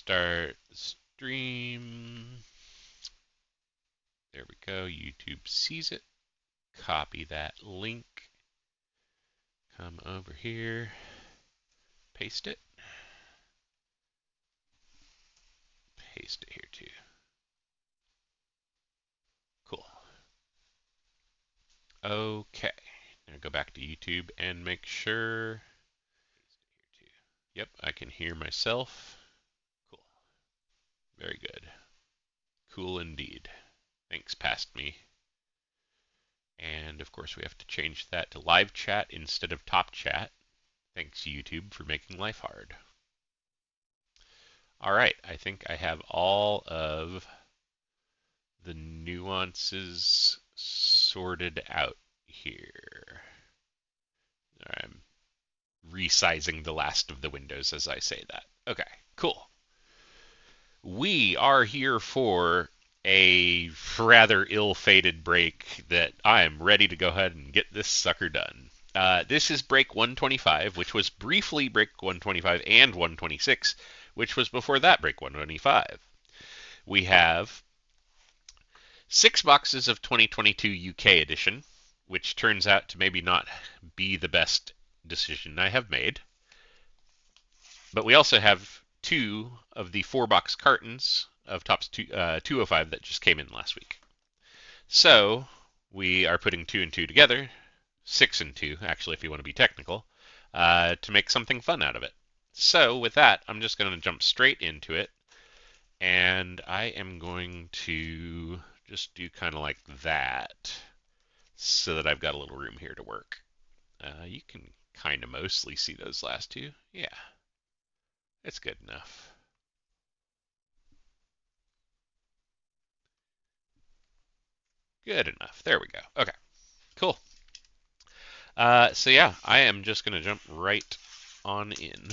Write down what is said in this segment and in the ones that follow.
start stream. There we go. YouTube sees it. Copy that link. Come over here. Paste it. Paste it here too. Cool. Okay. Now go back to YouTube and make sure. Yep, I can hear myself. Cool. Very good. Cool indeed. Thanks, past me. And of course we have to change that to live chat instead of top chat. Thanks, YouTube, for making life hard. All right, I think I have all of the nuances sorted out here. I'm resizing the last of the windows as I say that. Okay, cool. We are here for a rather ill-fated break that I am ready to go ahead and get this sucker done. This is break 125, which was briefly break 125 and 126, which was before that break 125. We have 6 boxes of 2022 UK edition, which turns out to maybe not be the best decision I have made. But we also have 2 of the 4-box cartons of Topps 205 that just came in last week. So we are putting 2 and 2 together, 6 and 2, actually, if you want to be technical, to make something fun out of it. So with that, I'm just going to jump straight into it, and I am going to just do kind of like that so that I've got a little room here to work. You can kind of mostly see those last 2. Yeah, it's good enough. Good enough. There we go. Okay, cool. So yeah, I am just going to jump right on in.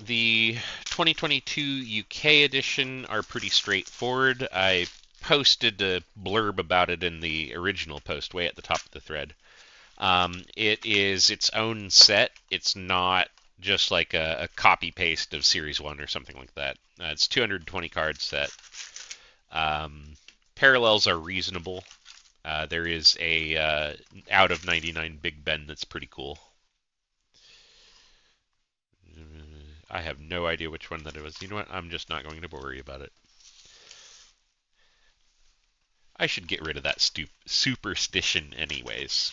The 2022 UK edition are pretty straightforward. I posted a blurb about it in the original post way at the top of the thread. It is its own set. It's not just like a copy paste of Series 1 or something like that. It's 220 card set. Parallels are reasonable. There is a out of 99 Big Ben that's pretty cool. I have no idea which one that it was. You know what? I'm just not going to worry about it. I should get rid of that superstition anyways.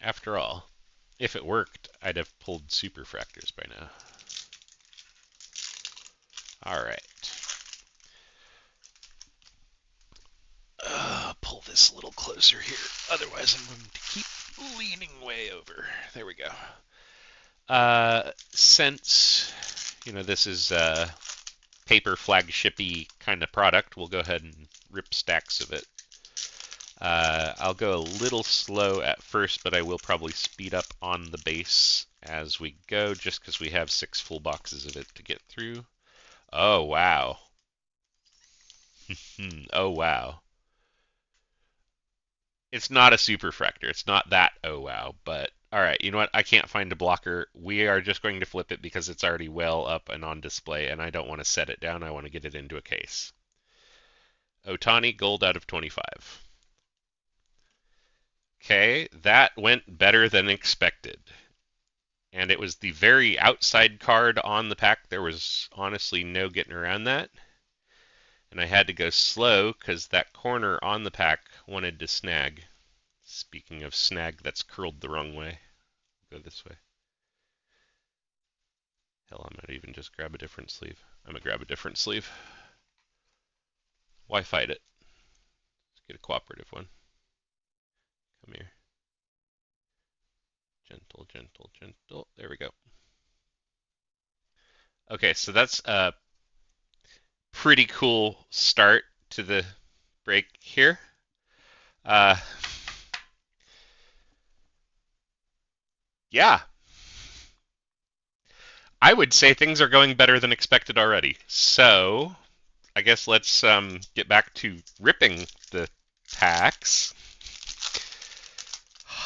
After all, if it worked, I'd have pulled superfractors by now. All right. Pull this a little closer here. Otherwise, I'm going to keep leaning way over. There we go. Since, this is a paper flagship-y kind of product, we'll go ahead and rip stacks of it. I'll go a little slow at first, but I will probably speed up on the base as we go, just because we have 6 full boxes of it to get through. Oh, wow. Oh, wow. It's not a superfractor. It's not that oh, wow. But, all right, you know what? I can't find a blocker. We are just going to flip it because it's already well up and on display, and I don't want to set it down. I want to get it into a case. Ohtani, gold out of 25. Okay, that went better than expected. And it was the very outside card on the pack. There was honestly no getting around that. And I had to go slow because that corner on the pack wanted to snag. Speaking of snag, that's curled the wrong way. Go this way. Hell, I might even just grab a different sleeve. I'm going to grab a different sleeve. Why fight it? Let's get a cooperative one. Come here. Gentle, gentle, gentle. There we go. Okay, so that's a pretty cool start to the break here. Yeah. I would say things are going better than expected already. So, I guess let's get back to ripping the packs.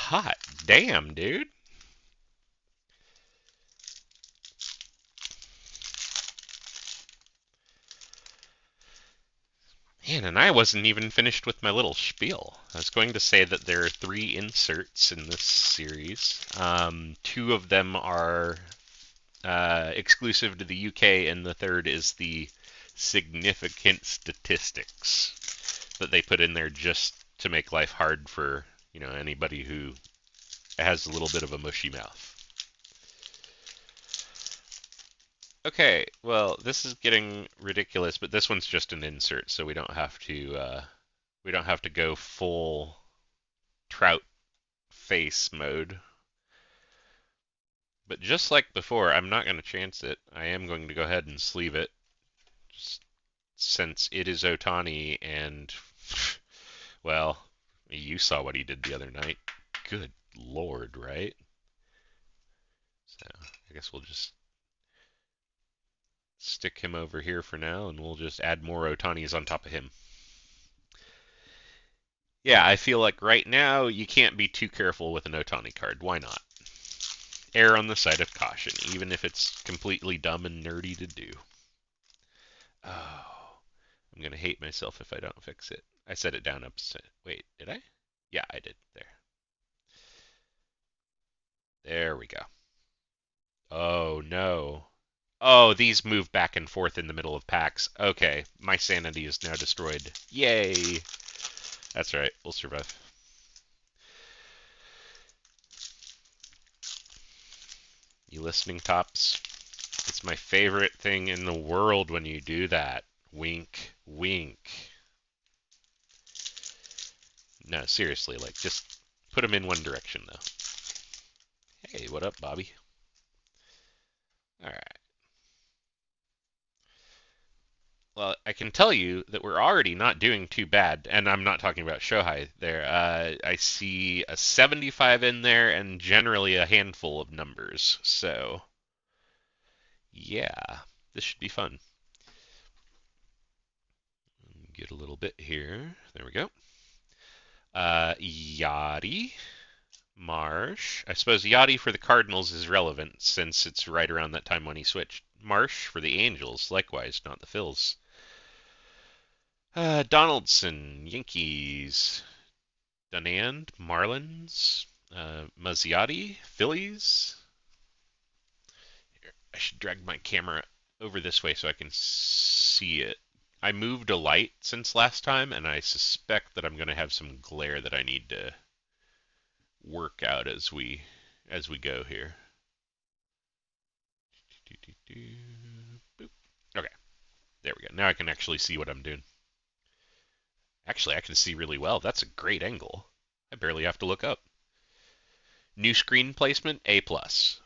Hot damn, dude. Man, and I wasn't even finished with my little spiel. I was going to say that there are 3 inserts in this series. Two of them are exclusive to the UK, and the third is the significant statistics that they put in there just to make life hard for anybody who has a little bit of a mushy mouth. Okay, well, this is getting ridiculous, but this one's just an insert, so we don't have to go full trout face mode. But just like before, I'm not going to chance it. I am going to go ahead and sleeve it, just since it is Otani, and well, you saw what he did the other night. Good Lord, right? So I guess we'll just stick him over here for now, and we'll just add more Otanis on top of him. Yeah, I feel like right now you can't be too careful with an Otani card. Why not? Err on the side of caution, even if it's completely dumb and nerdy to do. Oh, I'm going to hate myself if I don't fix it. I set it down upside. Wait, did I? Yeah, I did. There. There we go. Oh, no. Oh, these move back and forth in the middle of packs. Okay, my sanity is now destroyed. Yay! That's right, we'll survive. You listening, Tops? It's my favorite thing in the world when you do that. Wink, wink. No, seriously, like, just put them in one direction, though. Hey, what up, Bobby? Alright. Well, I can tell you that we're already not doing too bad, and I'm not talking about Shohei there. I see a 75 in there and generally a handful of numbers, so yeah, this should be fun. Get a little bit here. There we go. Yachty, Marsh. I suppose Yachty for the Cardinals is relevant since it's right around that time when he switched. Marsh for the Angels, likewise, not the Phils. Donaldson, Yankees. Dunand, Marlins. Mazziotti, Phillies. Here, I should drag my camera over this way so I can see it. I moved a light since last time, and I suspect that I'm going to have some glare that I need to work out as we go here. Boop. Okay, there we go. Now I can actually see what I'm doing. Actually, I can see really well. That's a great angle. I barely have to look up. New screen placement, A+.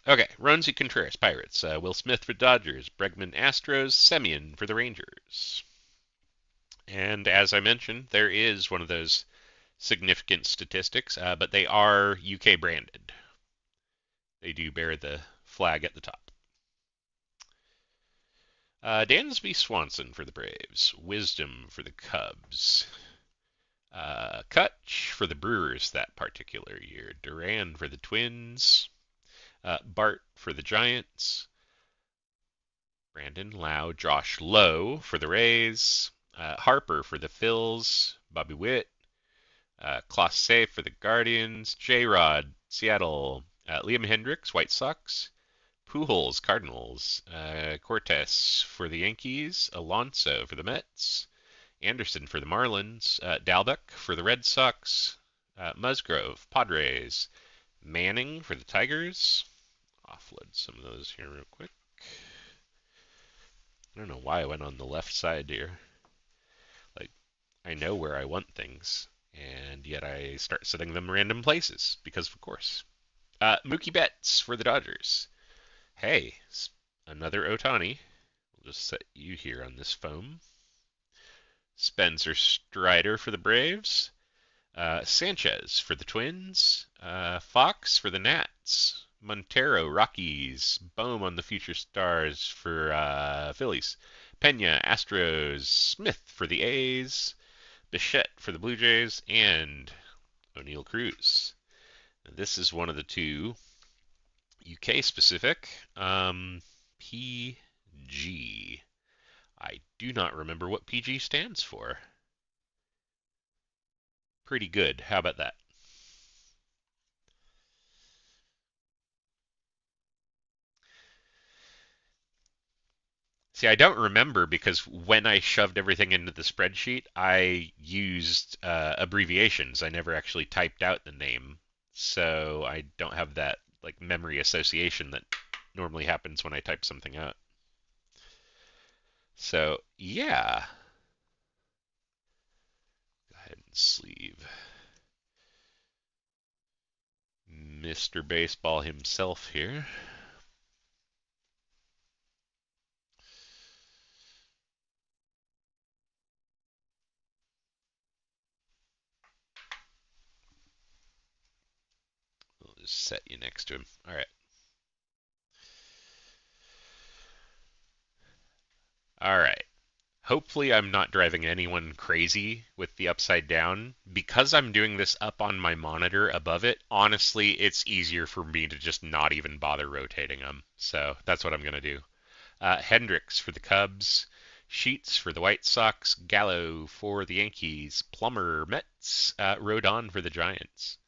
Okay, Roansy Contreras, Pirates. Will Smith for Dodgers. Bregman, Astros. Semien for the Rangers. And as I mentioned, there is one of those significant statistics, but they are UK branded. They do bear the flag at the top. Dansby Swanson for the Braves. Wisdom for the Cubs. Kutch for the Brewers that particular year. Duran for the Twins. Bart for the Giants. Brandon Lau. Josh Lowe for the Rays. Harper for the Phils. Bobby Witt. Clase for the Guardians. J-Rod, Seattle. Liam Hendricks, White Sox. Pujols, Cardinals. Cortes for the Yankees. Alonso for the Mets. Anderson for the Marlins. Dalbec for the Red Sox. Musgrove, Padres. Manning for the Tigers. Offload some of those here real quick. I don't know why I went on the left side here. Like, I know where I want things, and yet I start setting them random places, because of course. Mookie Betts for the Dodgers. Hey, another Otani. We'll just set you here on this foam. Spencer Strider for the Braves. Sanchez for the Twins. Fox for the Nats. Montero, Rockies. Bohm on the Future Stars for Phillies. Pena, Astros. Smith for the A's. Bichette for the Blue Jays. And O'Neill Cruz. This is one of the two UK specific. PG. I do not remember what PG stands for. Pretty good. How about that? See, I don't remember because when I shoved everything into the spreadsheet, I used abbreviations. I never actually typed out the name, so I don't have that like memory association that normally happens when I type something out. So yeah, go ahead and sleeve Mr. Baseball himself here. I'll just set you next to him. All right. All right. Hopefully, I'm not driving anyone crazy with the upside down. Because I'm doing this up on my monitor above it, honestly, it's easier for me to just not even bother rotating them. So that's what I'm going to do. Hendricks for the Cubs, Sheets for the White Sox, Gallo for the Yankees, Plummer, Mets, Rodon for the Giants,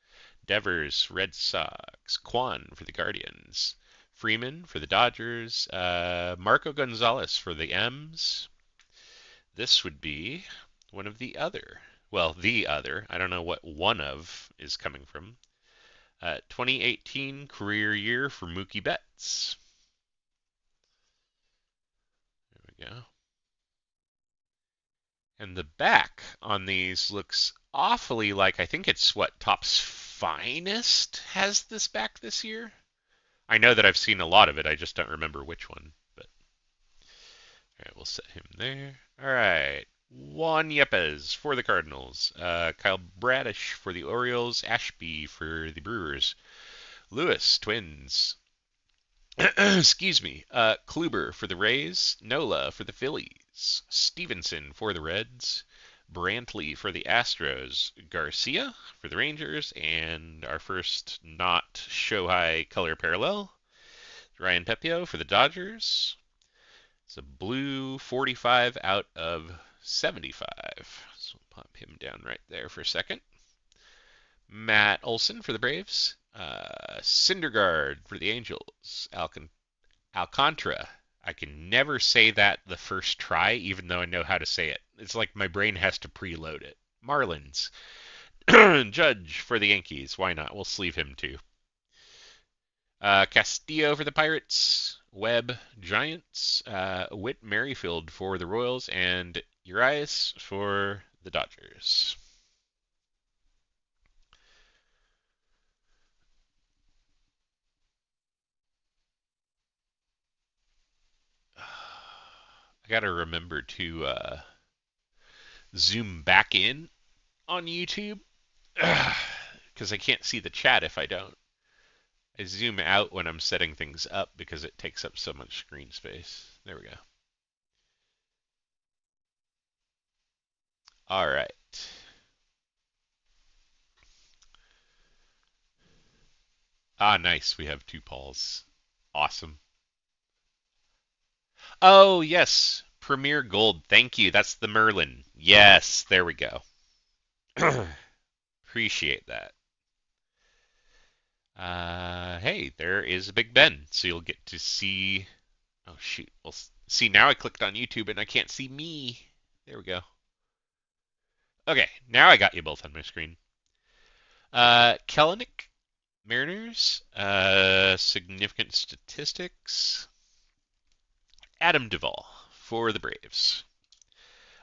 Devers, Red Sox, Kwan for the Guardians, Freeman for the Dodgers, Marco Gonzalez for the M's. This would be one of the other. Well, the other. I don't know what one of is coming from. 2018 career year for Mookie Betts. There we go. And the back on these looks awfully like I think it's what Topps Finest has this back this year. I know that I've seen a lot of it. I just don't remember which one. But all right, we'll set him there. All right. Juan Yepes for the Cardinals. Kyle Bradish for the Orioles. Ashby for the Brewers. Lewis, Twins. Excuse me. Kluber for the Rays. Nola for the Phillies. Stevenson for the Reds. Brantley for the Astros. Garcia for the Rangers. And our first not Shohei color parallel. Ryan Pepio for the Dodgers. It's a blue 45 out of 75. So we'll pop him down right there for a second. Matt Olson for the Braves. Syndergaard for the Angels. Alcantara. I can never say that the first try, even though I know how to say it. It's like my brain has to preload it. Marlins. Judge for the Yankees. Why not? We'll sleeve him too. Castillo for the Pirates. Webb, Giants. Whit Merrifield for the Royals. And Urias for the Dodgers. I gotta remember to zoom back in on YouTube because I can't see the chat if I don't. I zoom out when I'm setting things up because it takes up so much screen space. There we go. All right. Ah, nice. We have two Pauls. Awesome. Oh, yes. Premier Gold. Thank you. That's the Merlin. Yes, there we go. Appreciate that. Hey, there is a Big Ben. So you'll get to see. Oh, shoot. Well, see, now I clicked on YouTube and I can't see me. There we go. Okay, now I got you both on my screen. Kellenic, Mariners, significant statistics. Adam Duvall for the Braves.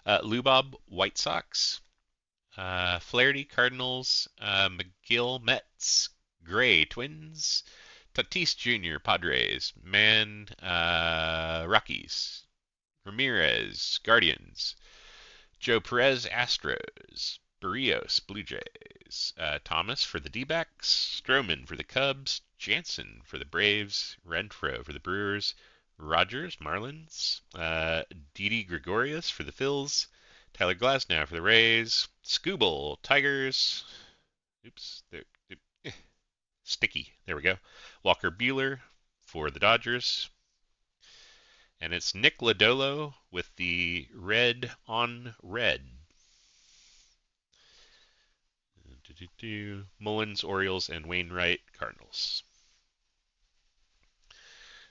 Lubob, White Sox. Flaherty, Cardinals. McGill, Mets. Gray, Twins. Tatis Jr., Padres. Mann, Rockies. Ramirez, Guardians. Joe Perez, Astros. Barrios, Blue Jays. Thomas for the D-backs. Stroman for the Cubs. Jansen for the Braves. Renfro for the Brewers. Rogers, Marlins. Didi Gregorius for the Phils. Tyler Glasnow for the Rays. Scooble, Tigers. Oops. There, sticky. There we go. Walker Buehler for the Dodgers. And it's Nick Lodolo with the red on red. Mullins, Orioles, and Wainwright, Cardinals.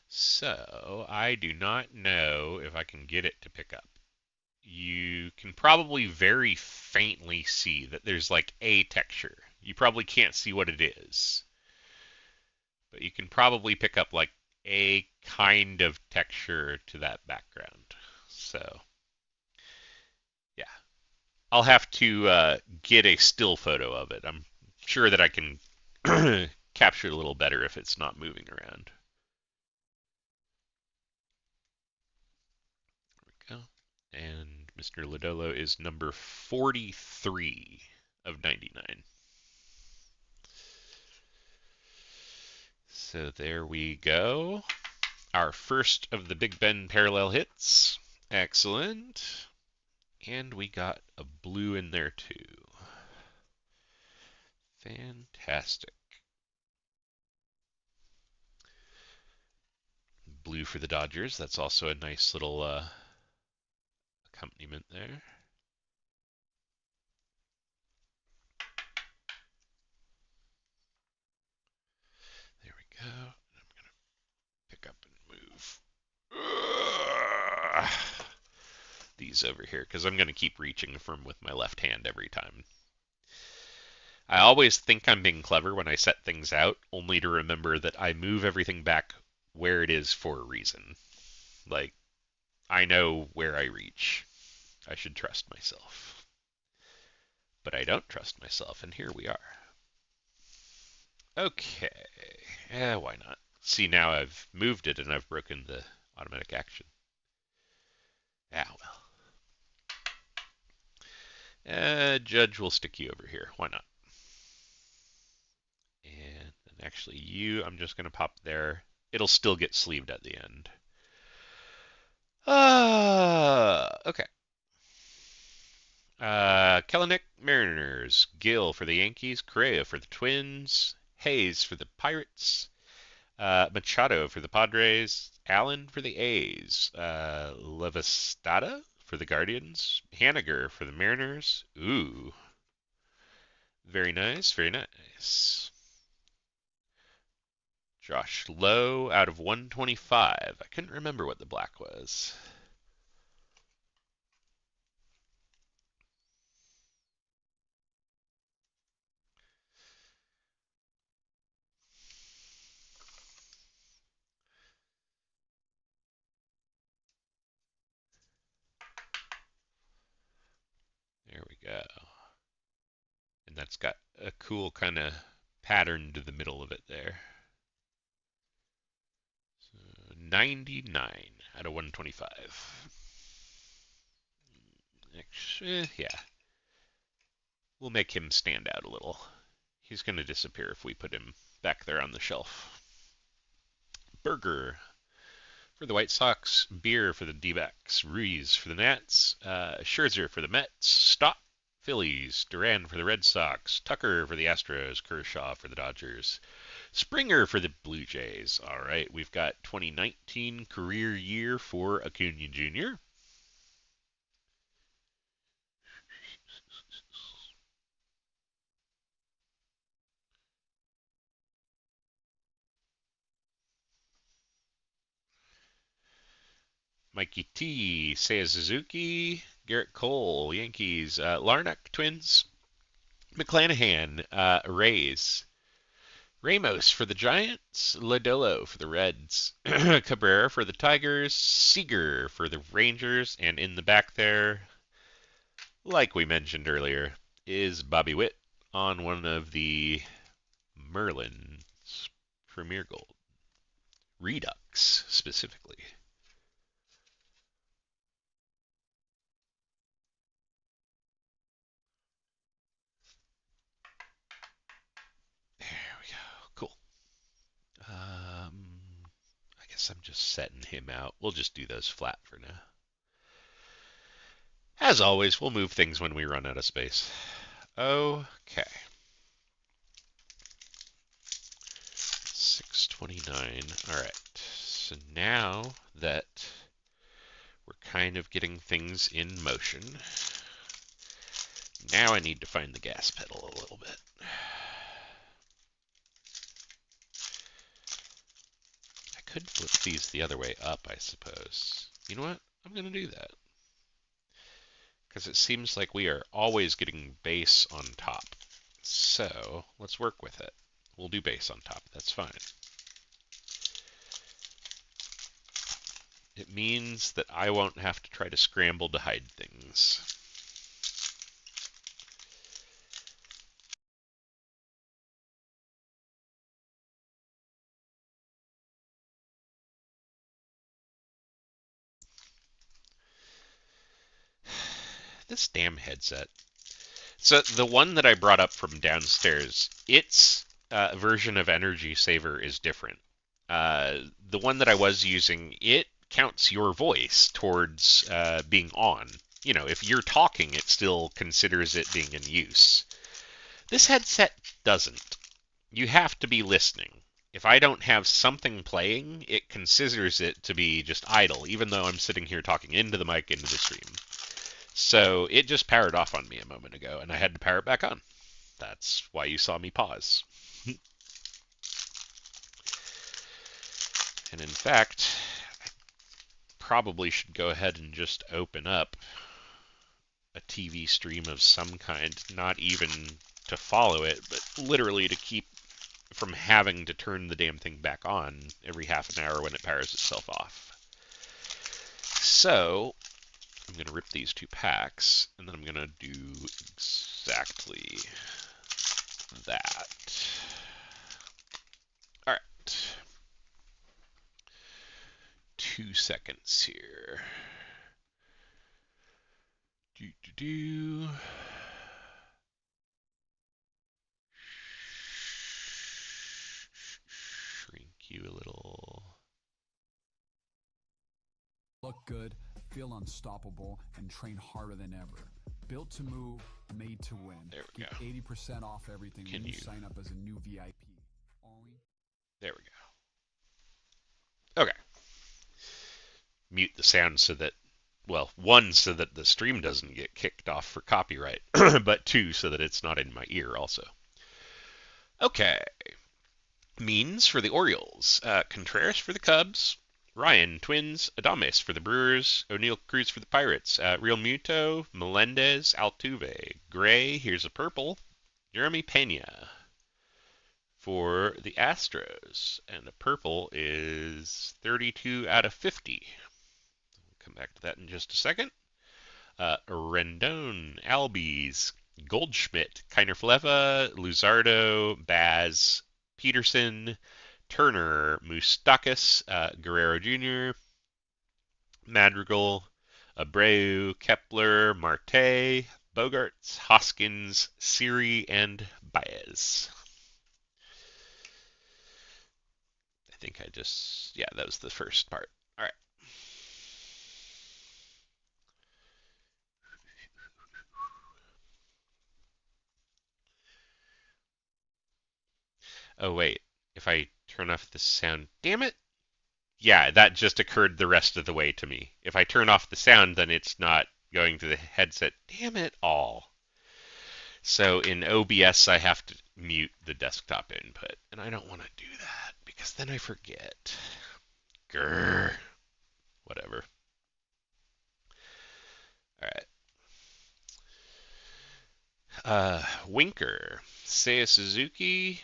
So, I do not know if I can get it to pick up. You can probably very faintly see that there's like a texture. You probably can't see what it is, but you can probably pick up like a kind of texture to that background. So, yeah. I'll have to get a still photo of it. I'm sure that I can capture it a little better if it's not moving around. There we go. And Mr. Lodolo is number 43 of 99. So there we go. Our first of the Big Ben parallel hits. Excellent. And we got a blue in there too. Fantastic. Blue for the Dodgers. That's also a nice little accompaniment there. There we go. I'm going to pick up and move these over here because I'm going to keep reaching from with my left hand every time. I always think I'm being clever when I set things out, only to remember that I move everything back where it is for a reason. Like, I know where I reach. I should trust myself. But I don't trust myself, and here we are. Okay. Why not? See, now I've moved it and I've broken the automatic action. Well. Judge will stick you over here. Why not? And then actually I'm just going to pop there. It'll still get sleeved at the end. Okay. Kelenic, Mariners. Gill for the Yankees. Correa for the Twins. Hayes for the Pirates. Machado for the Padres. Allen for the A's. Levestada for the Guardians. Haniger for the Mariners. Ooh. Very nice, very nice. Josh Lowe out of 125. I couldn't remember what the black was. There we go. And that's got a cool kind of pattern to the middle of it there. So 99 out of 125. Actually, yeah. We'll make him stand out a little. He's going to disappear if we put him back there on the shelf. Burger for the White Sox. Beer for the D-backs. Ruiz for the Nats. Scherzer for the Mets. Stott, Phillies. Duran for the Red Sox. Tucker for the Astros. Kershaw for the Dodgers. Springer for the Blue Jays. All right, we've got 2019 career year for Acuna Jr. Mikey T, Seiya Suzuki, Garrett Cole, Yankees, Larnach, Twins, McClanahan, Rays, Ramos for the Giants, Lodolo for the Reds, Cabrera for the Tigers, Seager for the Rangers, and in the back there, like we mentioned earlier, is Bobby Witt on one of the Merlin's Premier Gold. Redux, specifically. There we go. Cool. I guess I'm just setting him out. We'll just do those flat for now. As always, we'll move things when we run out of space. Okay. 29. All right. So now that we're kind of getting things in motion, now I need to find the gas pedal a little bit. I could flip these the other way up, I suppose. You know what? I'm going to do that. Because it seems like we are always getting bass on top. So let's work with it. We'll do bass on top. That's fine. It means that I won't have to try to scramble to hide things. This damn headset. So the one that I brought up from downstairs, its version of Energy Saver is different. The one that I was using, it counts your voice towards being on. You know, if you're talking, it still considers it being in use. This headset doesn't. You have to be listening. If I don't have something playing, it considers it to be just idle, even though I'm sitting here talking into the mic, into the stream. So it just powered off on me a moment ago, and I had to power it back on. That's why you saw me pause. And in fact, I probably should go ahead and just open up a TV stream of some kind, not even to follow it, but literally to keep from having to turn the damn thing back on every half an hour when it powers itself off. So I'm going to rip these two packs, and then I'm going to do exactly that. All right. 2 seconds here. Do. Shrink you a little. Look good, feel unstoppable, and train harder than ever. Built to move, made to win. There we Get go. 80% off everything when you sign up as a new VIP. Only. There we go. Okay. Mute the sound so that, well, one, so that the stream doesn't get kicked off for copyright, but two, so that it's not in my ear also. Okay. Means for the Orioles. Contreras for the Cubs. Ryan, Twins. Adames for the Brewers. O'Neill Cruz for the Pirates. Real Muto. Melendez. Altuve. Gray. Here's a purple. Jeremy Pena for the Astros. And the purple is 32 out of 50. We'll come back to that in just a second. Rendon. Albies. Goldschmidt. Kiner-Falefa. Luzardo. Baz. Peterson. Turner, Moustakas, Guerrero Jr., Madrigal, Abreu, Kepler, Marte, Bogarts, Hoskins, Siri, and Baez. I think yeah, that was the first part. All right. Oh, wait. If I turn off the sound, damn it. Yeah, that just occurred the rest of the way to me. If I turn off the sound, then it's not going to the headset. Damn it all. So in OBS, I have to mute the desktop input, and I don't want to do that because then I forget. Grr. Whatever. All right. Winker. Seiya Suzuki.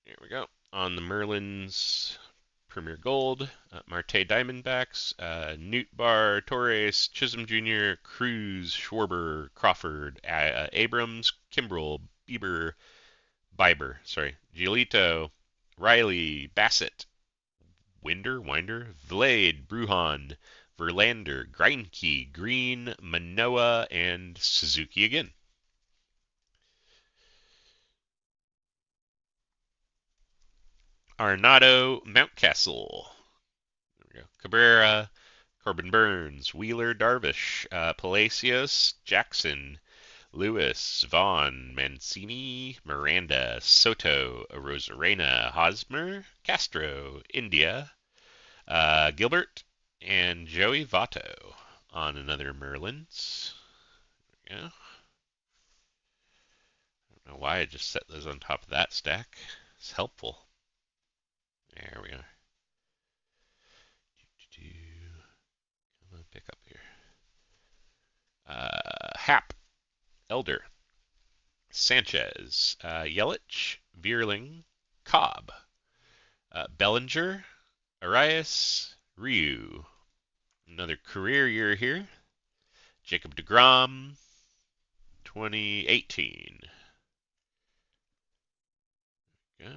Here we go. On the Merlins Premier Gold. Marte Diamondbacks. Newt Bar, Torres, Chisholm Jr., Cruz, Schwarber, Crawford, Abrams, Kimbrel, Bieber, Giolito, Riley, Bassett, Winder, Vlade, Bruhan, Verlander, Greinke, Green, Manoa, and Suzuki again. Arnado, Mountcastle. There we go. Cabrera, Corbin Burns, Wheeler, Darvish, Palacios, Jackson, Lewis, Vaughn, Mancini, Miranda, Soto, Rosarena, Hosmer, Castro, India, Gilbert, and Joey Votto on another Merlin's. Yeah, I don't know why I just set those on top of that stack. It's helpful. There we are. I'm gonna pick up here. Hap, Elder, Sanchez, Yelich, Vierling, Cobb, Bellinger, Arias, Ryu. Another career year here. Jacob DeGrom, 2018. Go.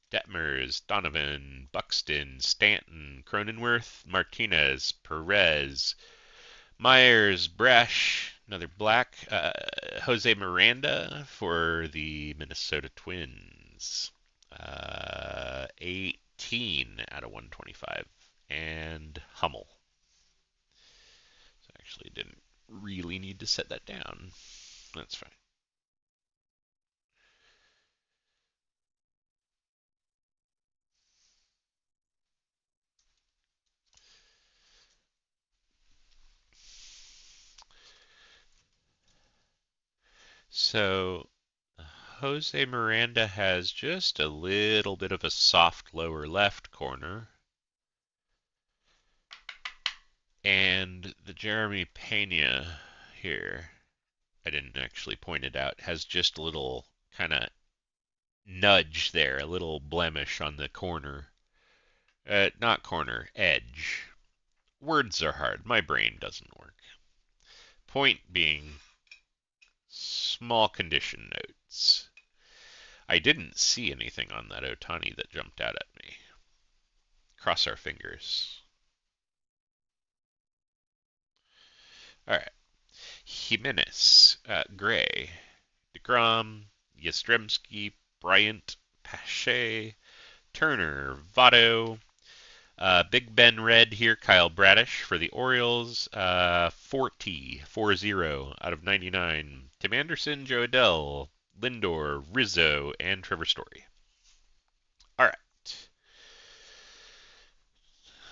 Detmers, Donovan, Buxton, Stanton, Cronenworth, Martinez, Perez, Myers, Brash, another black, Jose Miranda for the Minnesota Twins. 18 out of 125. And Hummel. So I actually didn't really need to set that down. That's fine. So Jose Miranda has just a little bit of a soft lower left corner. And the Jeremy Pena here, I didn't actually point it out, has just a little kind of nudge there, a little blemish on the corner. Not corner, edge. Words are hard. My brain doesn't work. Point being, small condition notes. I didn't see anything on that Otani that jumped out at me. Cross our fingers. All right. Jimenez, Gray, DeGrom, Yastrzemski, Bryant, Pache, Turner, Votto, Big Ben Red here, Kyle Bradish for the Orioles, 40 out of 99. Tim Anderson, Joe Adell, Lindor, Rizzo, and Trevor Story. All right.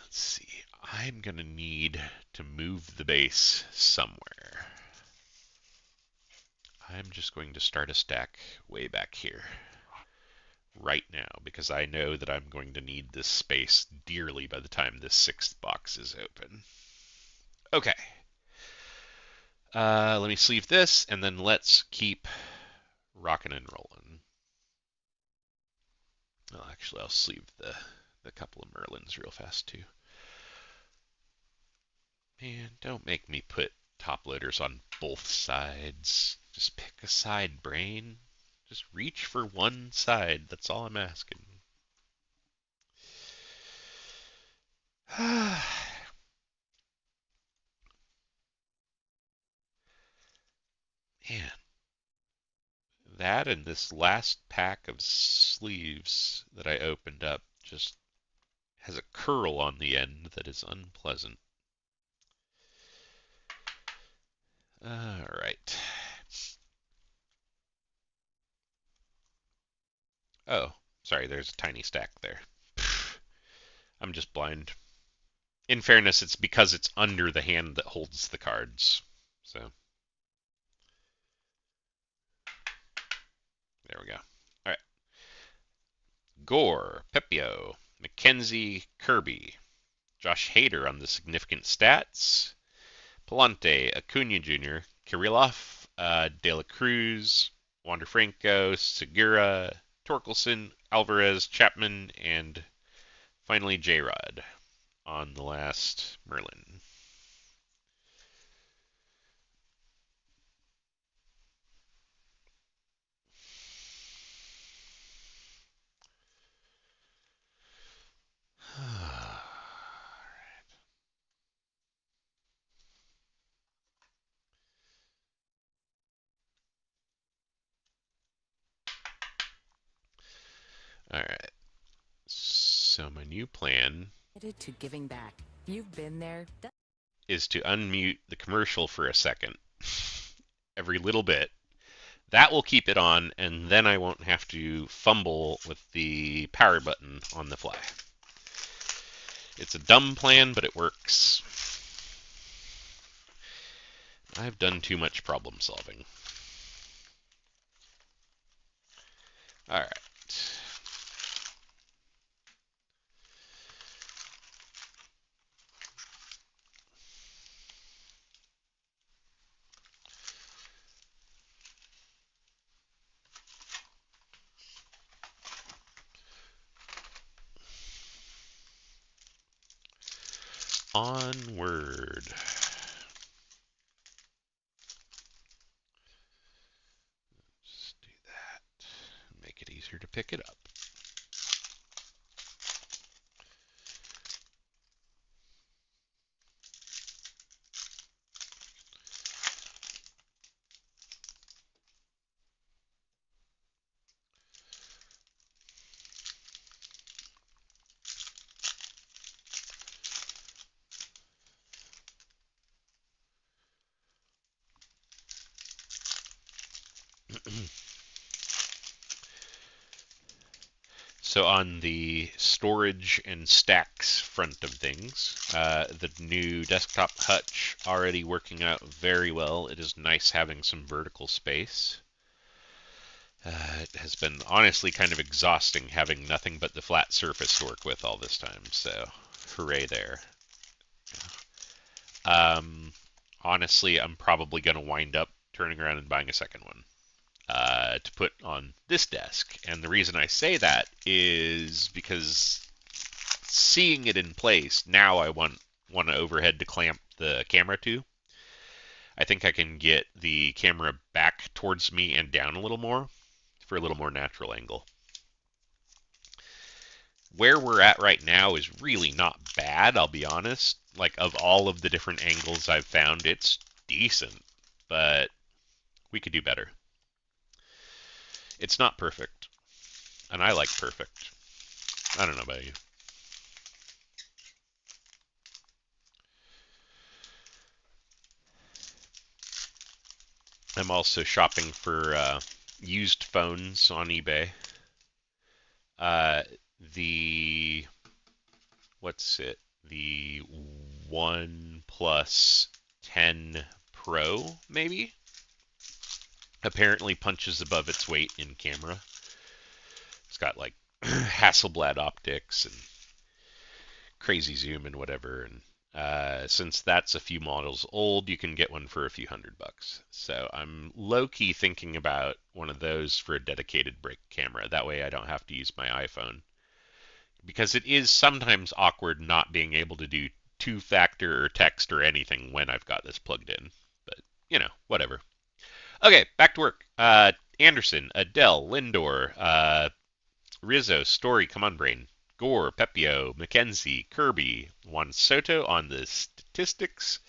Let's see. I'm going to need to move the base somewhere. I'm just going to start a stack way back here right now because I know that I'm going to need this space dearly by the time this sixth box is open. Okay. Let me sleeve this and then let's keep rocking and rolling. Well, actually, I'll sleeve the couple of Merlins real fast too. Man, don't make me put top loaders on both sides. Just pick a side, brain. Just reach for one side. That's all I'm asking. Man, that and this last pack of sleeves that I opened up just has a curl on the end that is unpleasant. All right. Oh, sorry, there's a tiny stack there. I'm just blind. In fairness, it's because it's under the hand that holds the cards. So, there we go. All right. Gore, Pepio, McKenzie, Kirby, Josh Hader on the significant stats, Palante, Acuna Jr., Kirillov, De La Cruz, Wander Franco, Segura, Torkelson, Alvarez, Chapman, and finally J-Rod on the last Merlin. All right. So my new plan To giving back. You've been there. is to unmute the commercial for a second every little bit. That will keep it on, and then I won't have to fumble with the power button on the fly. It's a dumb plan, but it works. I've done too much problem solving. All right. Onward. Just do that. Make it easier to pick it up. So on the storage and stacks front of things, the new desktop hutch already working out very well. It is nice having some vertical space. It has been honestly kind of exhausting having nothing but the flat surface to work with all this time, so hooray there. Um, Honestly, I'm probably going to wind up turning around and buying a second one to put on this desk. And the reason I say that is because seeing it in place, now I want an overhead to clamp the camera to. I think I can get the camera back towards me and down a little more for a little more natural angle. Where we're at right now is really not bad, I'll be honest. Like, of all of the different angles I've found, it's decent, but we could do better. It's not perfect, and I like perfect. I don't know about you. I'm also shopping for used phones on eBay. Uh, the what's it? The One Plus 10 Pro, maybe? Apparently punches above its weight in camera. It's got like Hasselblad optics and crazy zoom and whatever. And since that's a few models old, you can get one for a few $100. So I'm low key thinking about one of those for a dedicated break camera. That way I don't have to use my iPhone. Because it is sometimes awkward not being able to do two-factor or text or anything when I've got this plugged in. But, whatever. Okay, back to work. Anderson, Adele, Lindor, Rizzo, Story, Come on Brain, Gore, Pepio, McKenzie, Kirby, Juan Soto on the statistics,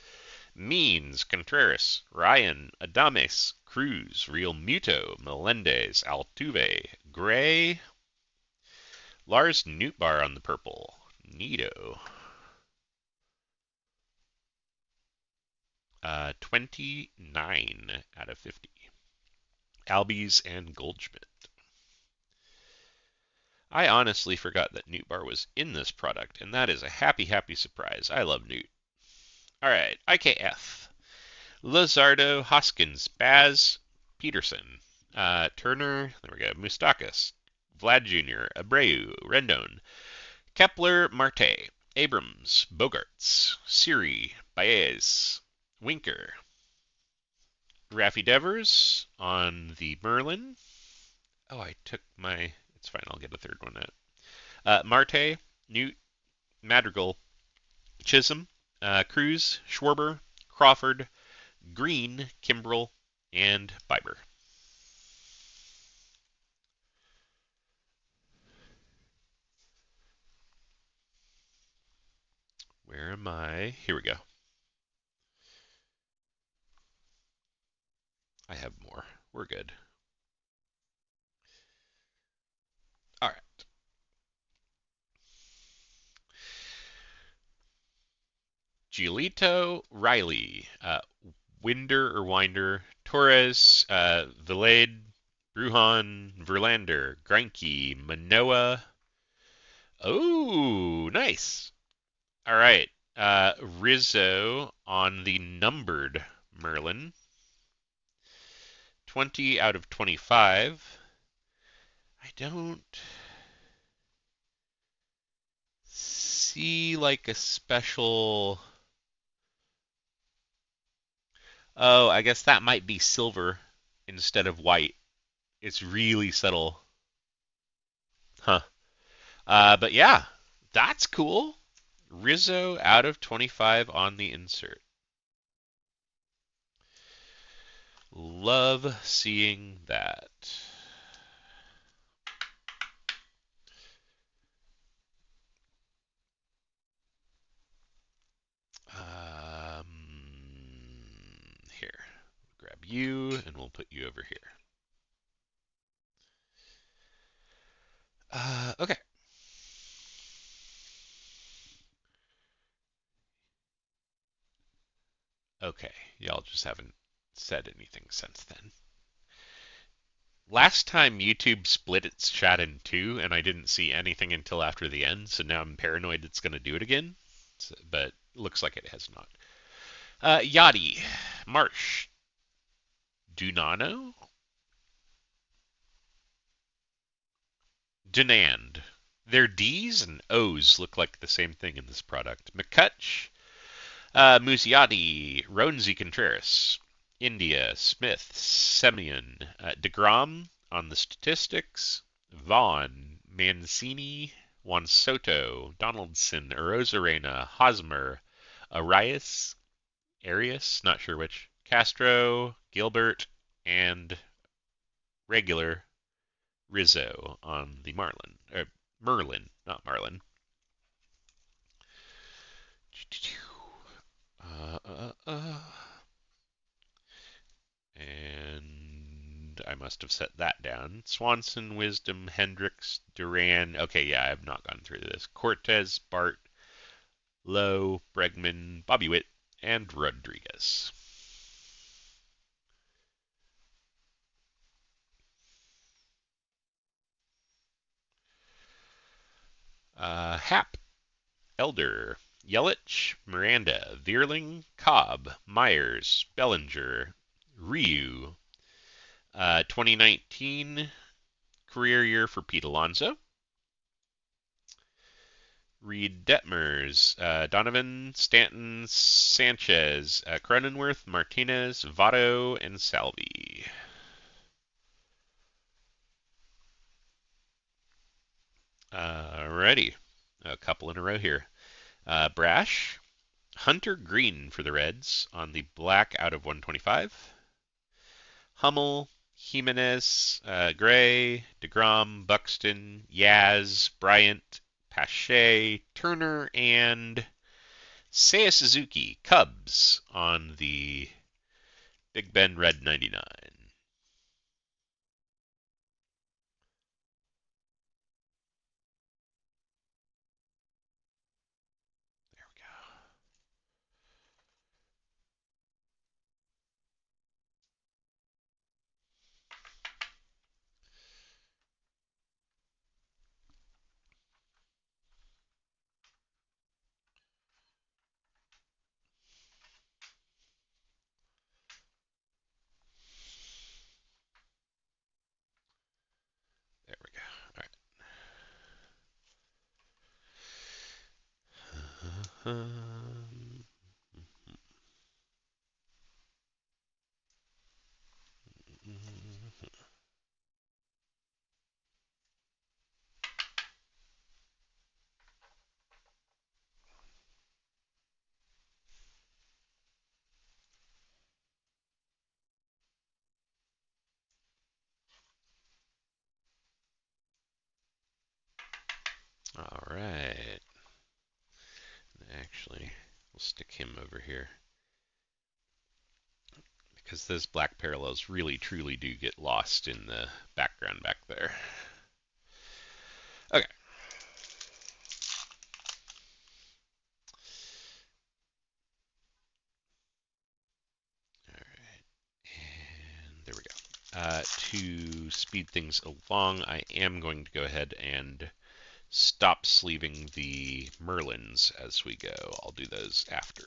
Means, Contreras, Ryan, Adames, Cruz, Real Muto, Melendez, Altuve, Gray, Lars Nootbaar on the purple, Nito, 29 out of 50. Albies and Goldschmidt. I honestly forgot that Nootbaar was in this product, and that is a happy, happy surprise. I love Newt. All right, IKF. Lazardo, Hoskins, Baz, Peterson, Turner, there we go, Mustakas, Vlad Jr., Abreu, Rendon, Kepler, Marte, Abrams, Bogarts, Siri, Baez, Winker, Raffy Devers on the Merlin. Oh, I took my. It's fine, I'll get a third one out. Marte, Newt, Madrigal, Chisholm, Cruz, Schwarber, Crawford, Green, Kimbrell, and Bieber. Where am I? Here we go. I have more. We're good. All right. Giolito, Riley, Winder or Winder, Torres, Vilade, Bruhan, Verlander, Greinke, Manoa. Oh, nice. All right. Rizzo on the numbered Merlin. 20 out of 25. I don't see like a special. Oh, I guess that might be silver instead of white. It's really subtle. Huh. But yeah, that's cool. Rizzo out of 25 on the insert. Love seeing that. Um, Here, grab you, and we'll put you over here. Okay. Okay. Y'all just haven't said anything since then. Last time YouTube split its chat in two, and I didn't see anything until after the end, so now I'm paranoid it's going to do it again. But looks like it has not. Yachty, Marsh, Dunano, Denand. Their D's and O's look like the same thing in this product. McCutch, Musiati, Ronzi Contreras, India, Smith, Semyon, DeGrom on the statistics, Vaughn, Mancini, Juan Soto, Donaldson, Arozarena, Hosmer, Arias, not sure which, Castro, Gilbert, and regular Rizzo on the Merlin, not Marlin. And I must have set that down. Swanson, Wisdom, Hendricks, Duran. Okay, yeah, I have not gone through this. Cortez, Bart, Lowe, Bregman, Bobby Witt, and Rodriguez. Hap, Elder, Yelich, Miranda, Vierling, Cobb, Myers, Bellinger, Ryu. 2019 career year for Pete Alonso. Reed Detmers, Donovan, Stanton, Sanchez, Cronenworth, Martinez, Votto, and Salvi. Alrighty. A couple in a row here. Brash, Hunter Green for the Reds on the black out of 125. Hummel, Jimenez, Gray, DeGrom, Buxton, Yaz, Bryant, Pache, Turner, and Seiya Suzuki, Cubs on the Big Ben Red 99. There we go. There we go. All right. All right. Actually, we'll stick him over here because those black parallels really truly do get lost in the background back there. Okay. speed things along, I am going to go ahead and stop sleeving the Merlins as we go. I'll do those after.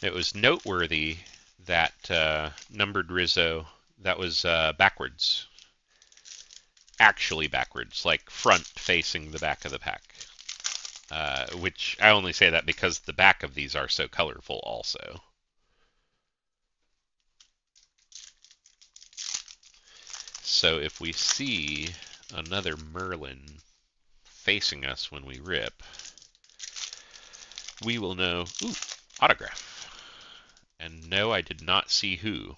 It was noteworthy that numbered Rizzo, that was backwards. Actually backwards, like front facing the back of the pack. Which I only say that because the back of these are so colorful also. So if we see another Merlin facing us when we rip, we will know, ooh, autograph. And no, I did not see who.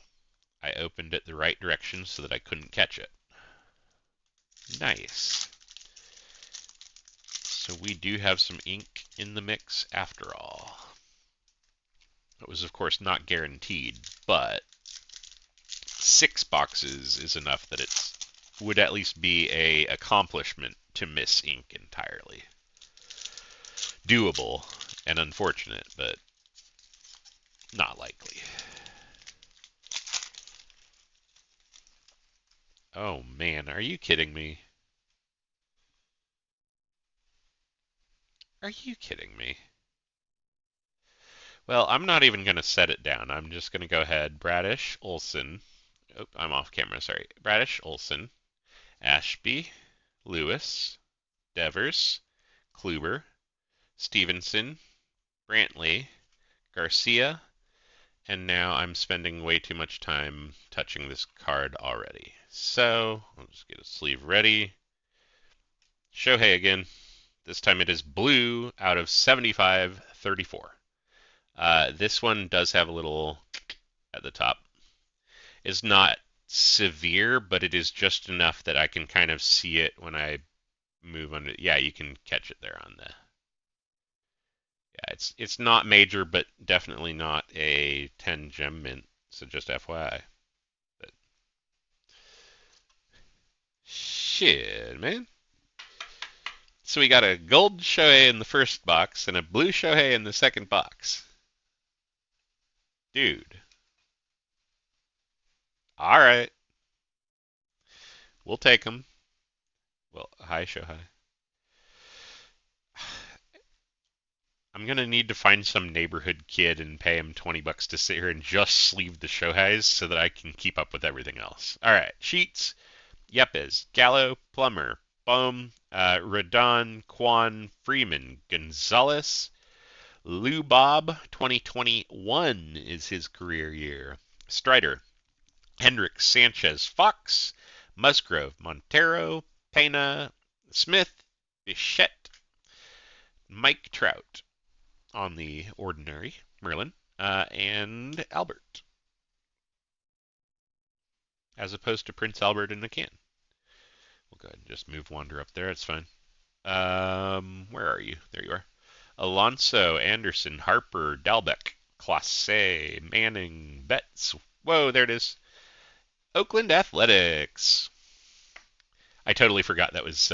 I opened it the right direction so that I couldn't catch it. Nice. So we do have some ink in the mix after all. It was, of course, not guaranteed, but 6 boxes is enough that it would at least be a accomplishment to miss ink entirely. Doable and unfortunate, but not likely. Oh man, are you kidding me? Are you kidding me? Well, I'm not even going to set it down. I'm just going to go ahead. Bradish, Olson. Oh, I'm off camera, sorry. Bradish, Olson, Ashby, Lewis, Devers, Kluber, Stevenson, Brantley, Garcia, and now I'm spending way too much time touching this card already. So, I'll just get a sleeve ready. Shohei again. This time it is blue out of 75-34. This one does have a little at the top. It's not severe, but it is just enough that I can kind of see it when I move under. Yeah, you can catch it there on the. Yeah, it's not major, but definitely not a 10 gem mint. So just FYI. But shit, man. So we got a gold Shohei in the first box and a blue Shohei in the second box. Dude. All right. We'll take them. Well, hi, Shohei. I'm gonna need to find some neighborhood kid and pay him $20 to sit here and just sleeve the Shoheis so that I can keep up with everything else. All right, Sheets, Yepes, Gallo, Plummer, Bohm, Radon, Quan, Freeman, Gonzalez, Lou Bob. 2021 is his career year. Strider, Hendricks, Sanchez, Fox, Musgrove, Montero, Pena, Smith, Bichette, Mike Trout on the ordinary Merlin, and Albert, as opposed to Prince Albert in a can. We'll go ahead and just move Wander up there. It's fine. Where are you? There you are. Alonso, Anderson, Harper, Dalbeck, Classe, Manning, Betts. Whoa, there it is. Oakland Athletics. I totally forgot that was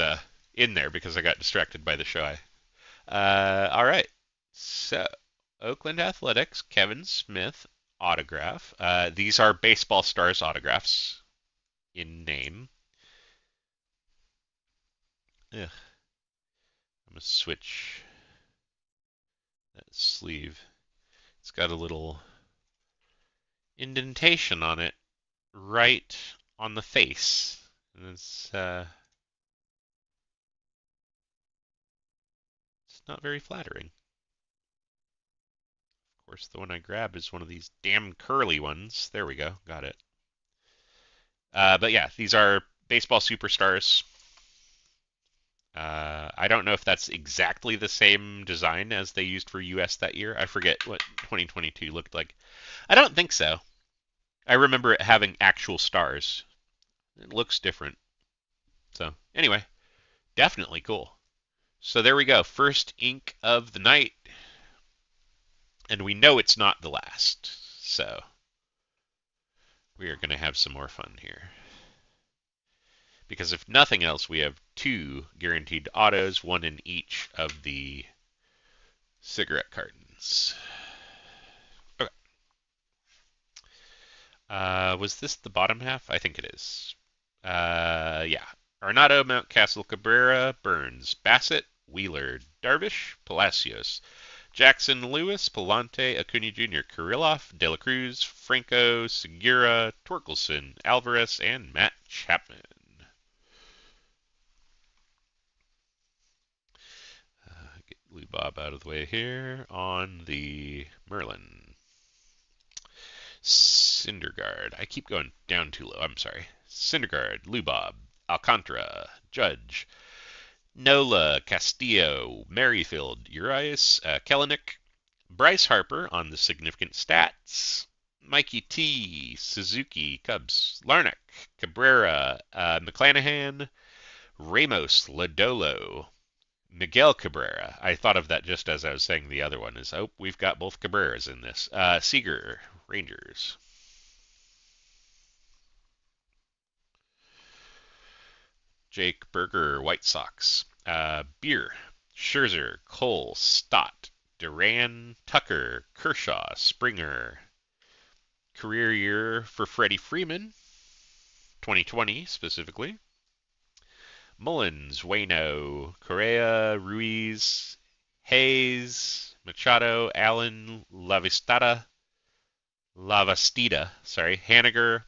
in there because I got distracted by the show. All right. So, Oakland Athletics, Kevin Smith autograph. These are Baseball Stars autographs in name. Ugh. I'm going to switch that sleeve. It's got a little indentation on it right on the face. And it's not very flattering. Of course, the one I grabbed is one of these damn curly ones. There we go. Got it. But yeah, these are baseball superstars. I don't know if that's exactly the same design as they used for US that year. I forget what 2022 looked like. I don't think so. I remember it having actual stars. It looks different. So anyway, definitely cool. So there we go. First ink of the night, and we know it's not the last. So we are going to have some more fun here. Because if nothing else, we have 2 guaranteed autos, 1 in each of the cigarette cartons. Okay. Was this the bottom half? I think it is. Yeah. Arnado, Mountcastle, Cabrera, Burns, Bassett, Wheeler, Darvish, Palacios, Jackson, Lewis, Palante, Acuna Jr., Kirilloff, De La Cruz, Franco, Segura, Torkelson, Alvarez, and Matt Chapman. Get Lou Bob out of the way here on the Merlin. Syndergaard. I keep going down too low. I'm sorry. Syndergaard, Lubob, Alcantara, Judge, Nola, Castillo, Merrifield, Urias, Kellenic, Bryce Harper on the significant stats, Mikey T, Suzuki, Cubs, Larnach, Cabrera, McClanahan, Ramos, Lodolo, Miguel Cabrera. I thought of that just as I was saying the other one. Is oh, we've got both Cabreras in this. Seager, Rangers. Jake Berger, White Sox. Beer, Scherzer, Cole, Stott, Duran, Tucker, Kershaw, Springer. Career year for Freddie Freeman, 2020 specifically. Mullins, Wayno, Correa, Ruiz, Hayes, Machado, Allen, Lavastida, sorry, Haniger,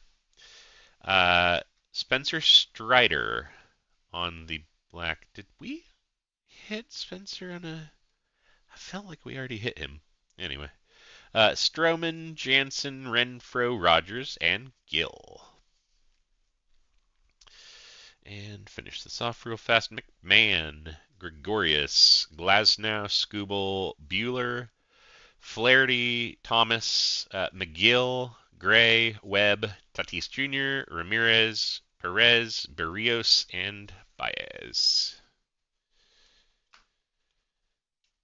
uh, Spencer Strider on the black. Did we hit Spencer on a? I felt like we already hit him. Anyway, Stroman, Jansen, Renfro, Rogers, and Gill. And finish this off real fast. McMahon, Gregorius, Glasnow, Skubal, Bueller, Flaherty, Thomas, McGill, Gray, Webb, Tatis Jr., Ramirez, Perez, Barrios, and Baez.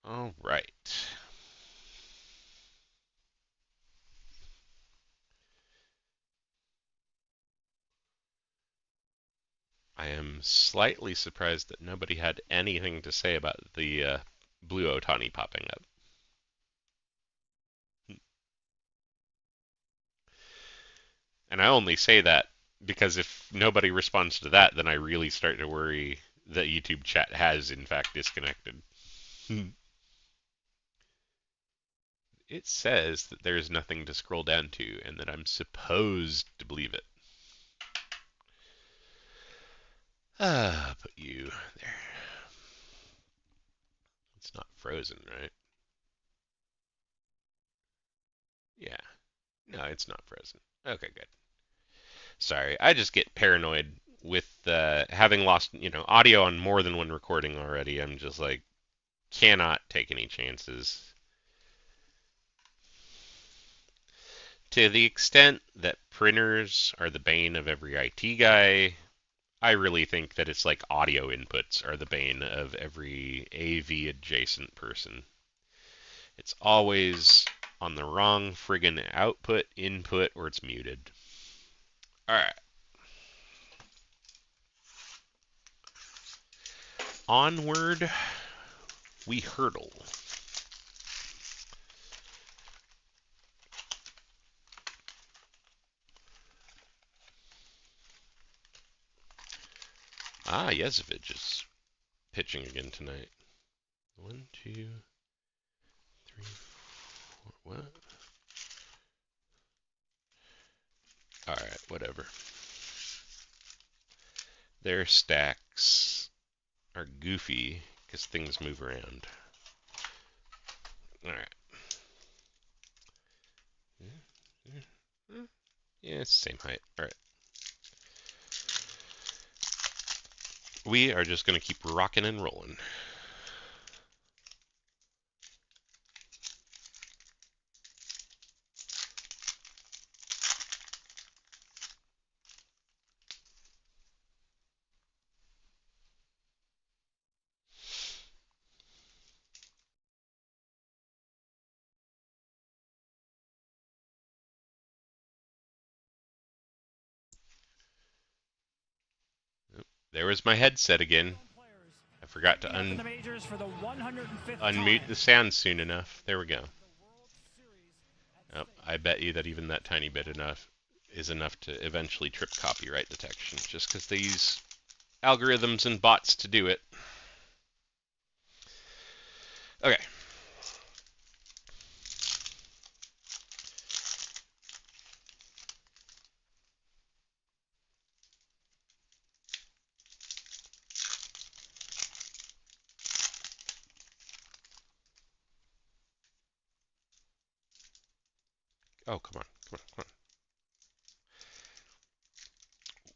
All right. I am slightly surprised that nobody had anything to say about the blue Otani popping up. And I only say that because if nobody responds to that, then I really start to worry that YouTube chat has in fact disconnected. It says that there's nothing to scroll down to and that I'm supposed to believe it. Put you there. It's not frozen, right? Yeah. No, it's not frozen. Okay, good. Sorry, I just get paranoid with having lost, audio on more than one recording already. I'm just like, cannot take any chances. To the extent that printers are the bane of every IT guy, I really think that it's like audio inputs are the bane of every AV adjacent person. It's always on the wrong friggin' output, input, or it's muted. Alright. Onward we hurtle. Yezevich is pitching again tonight. 1, 2, 3, 4. What? Alright, whatever. Their stacks are goofy because things move around. Alright. Yeah, it's the same height. Alright. We are just going to keep rocking and rolling. there was my headset again. I forgot to unmute the sound soon enough. There we go. Oh, I bet you that even that tiny bit is enough to eventually trip copyright detection, just because they use algorithms and bots to do it. Okay. Oh, come on, come on, come on.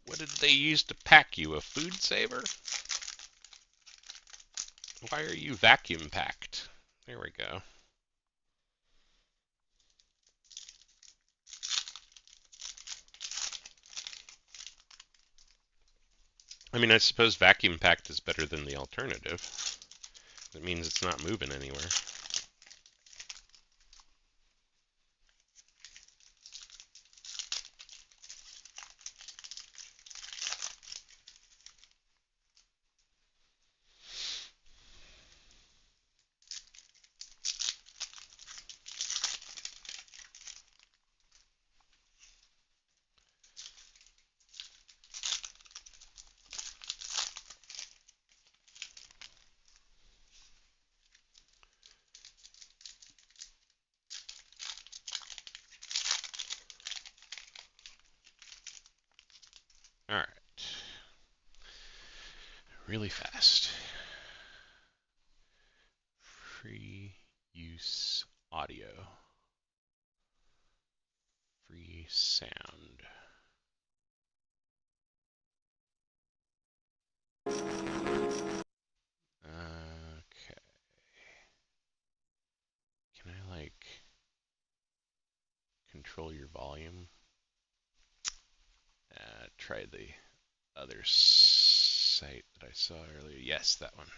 What did they use to pack you? A food saver? Why are you vacuum packed? There we go. I mean, I suppose vacuum packed is better than the alternative. It means it's not moving anywhere. All right. Really fast. Free use audio. Free sound. Okay. Can I, like, control your volume? Try the other site that I saw earlier. Yes, that one.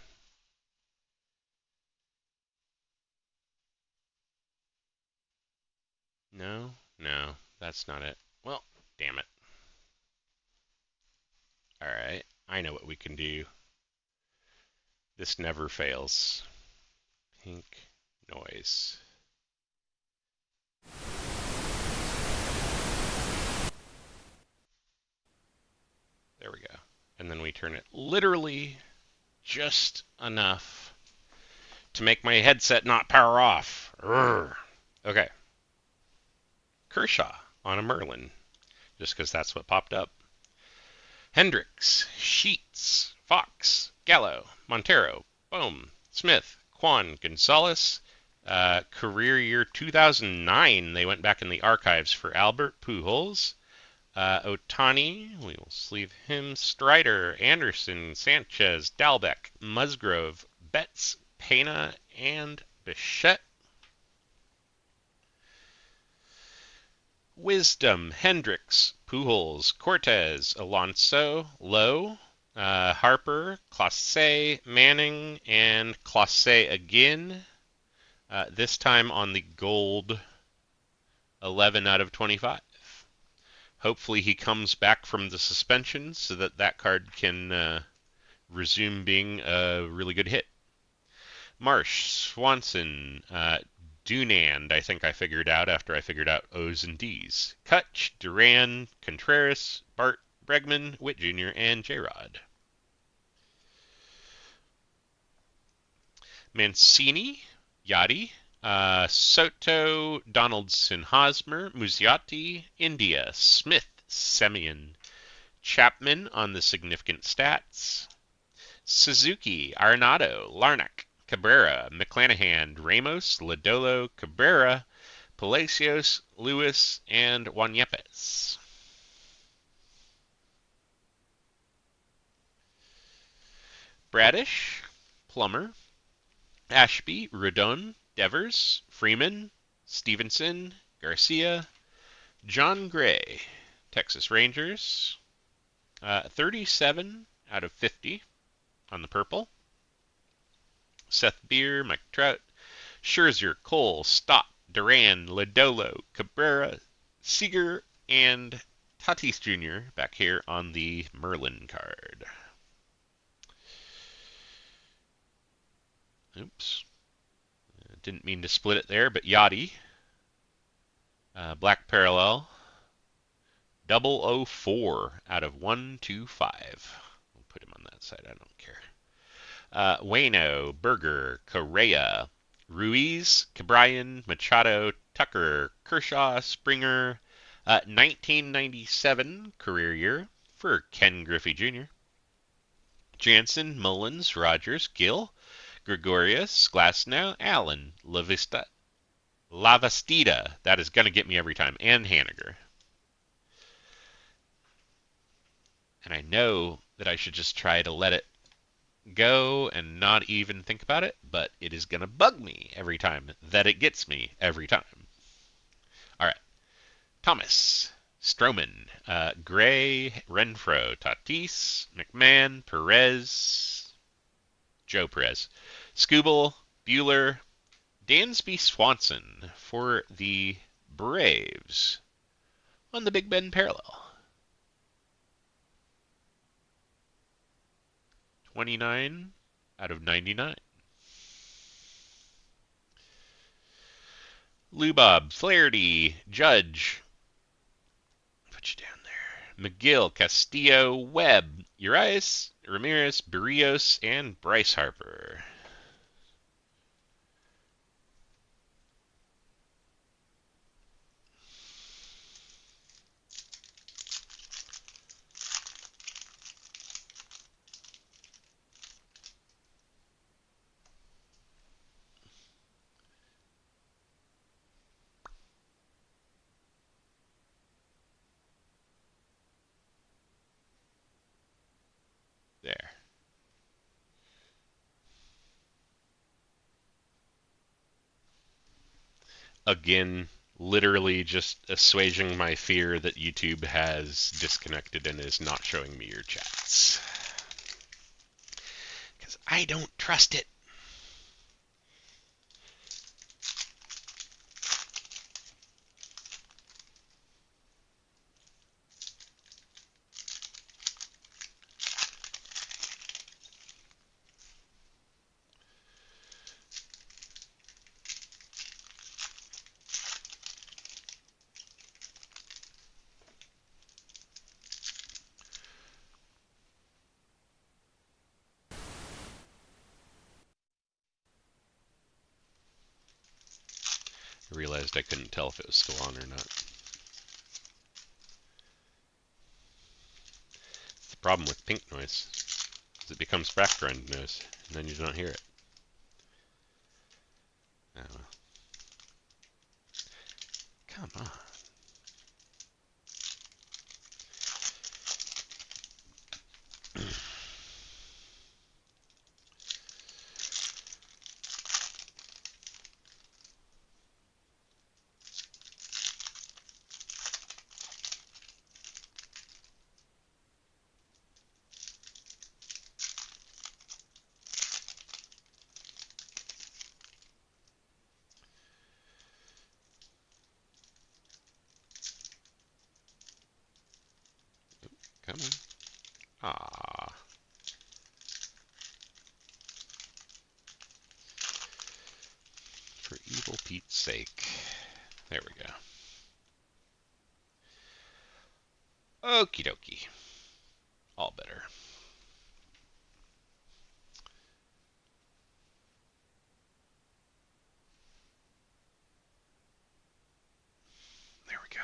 No, no, that's not it. Well, damn it. Alright, I know what we can do. This never fails. Pink noise. There we go. And then we turn it literally just enough to make my headset not power off. Urgh. Okay. Kershaw on a Merlin, just because that's what popped up. Hendricks, Sheets, Fox, Gallo, Montero, Bohm, Smith, Kwan, Gonzalez. Career year 2009, they went back in the archives for Albert Pujols. Otani, we will sleeve him. Strider, Anderson, Sanchez, Dalbec, Musgrove, Betts, Pena, and Bichette. Wisdom, Hendricks, Pujols, Cortez, Alonso, Lowe, Harper, Clase, Manning, and Clase again. This time on the gold 11 out of 25. Hopefully he comes back from the suspension so that that card can resume being a really good hit. Marsh, Swanson, Dunand, I think I figured out after I figured out O's and D's. Kutch, Duran, Contreras, Bart, Bregman, Witt Jr., and J-Rod. Mancini, Yachty, Soto, Donaldson, Hosmer, Muzziotti, India, Smith, Semien, Chapman on the significant stats, Suzuki, Arenado, Larnach, Cabrera, McClanahan, Ramos, Lodolo, Cabrera, Palacios, Lewis, and Juan Yepes. Bradish, Plummer, Ashby, Rodon, Devers, Freeman, Stevenson, Garcia, John Gray, Texas Rangers, 37 out of 50 on the purple. Seth Beer, Mike Trout, Scherzer, Cole, Stott, Duran, Lodolo, Cabrera, Seager, and Tatis Jr. back here on the Merlin card. Oops. Didn't mean to split it there, but Yachty. Black Parallel. 004 out of 125. We'll put him on that side. I don't care. Wayno, Berger, Correa, Ruiz, Cabrian, Machado, Tucker, Kershaw, Springer. 1997 career year for Ken Griffey Jr. Jansen, Mullins, Rogers, Gill, Gregorius, Glasnow, Allen, Lavastida. That is going to get me every time. And Haniger. And I know that I should just try to let it go and not even think about it, but it is going to bug me every time that it gets me every time. All right. Thomas, Stroman, Gray, Renfro, Tatis, McMahon, Perez, Joe Perez, Skubal, Bueller, Dansby Swanson for the Braves on the Big Ben parallel. 29 out of 99. Lubob, Flaherty, Judge. Put you down there. McGill, Castillo, Webb, Urias, Ramirez, Barrios, and Bryce Harper. There. Again, literally just assuaging my fear that YouTube has disconnected and is not showing me your chats. Because I don't trust it. I realized I couldn't tell if it was still on or not. It's the problem with pink noise, is it becomes background noise, and then you don't hear it. Oh, well. Come on. Come on. Ah. For evil Pete's sake. There we go. Okie dokie. All better. There we go.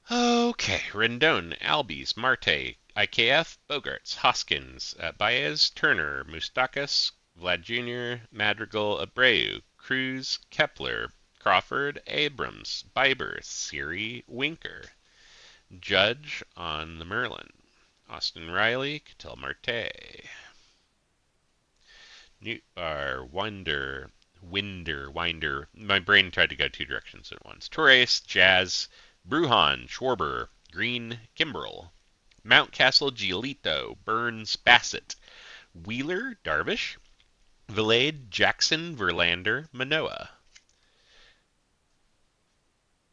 Okay, Rendon, Albies, Marte, IKF, Bogarts, Hoskins, Baez, Turner, Mustakas, Vlad Jr., Madrigal, Abreu, Cruz, Kepler, Crawford, Abrams, Bieber, Siri, Winker, Judge on the Merlin, Austin Riley, Cattell Marte, Winder. My brain tried to go two directions at once. Torres, Jazz, Bruhan, Schwarber, Green, Kimbrel, Mountcastle, Giolito, Burns, Bassett, Wheeler, Darvish, Vilade, Jackson, Verlander, Manoa.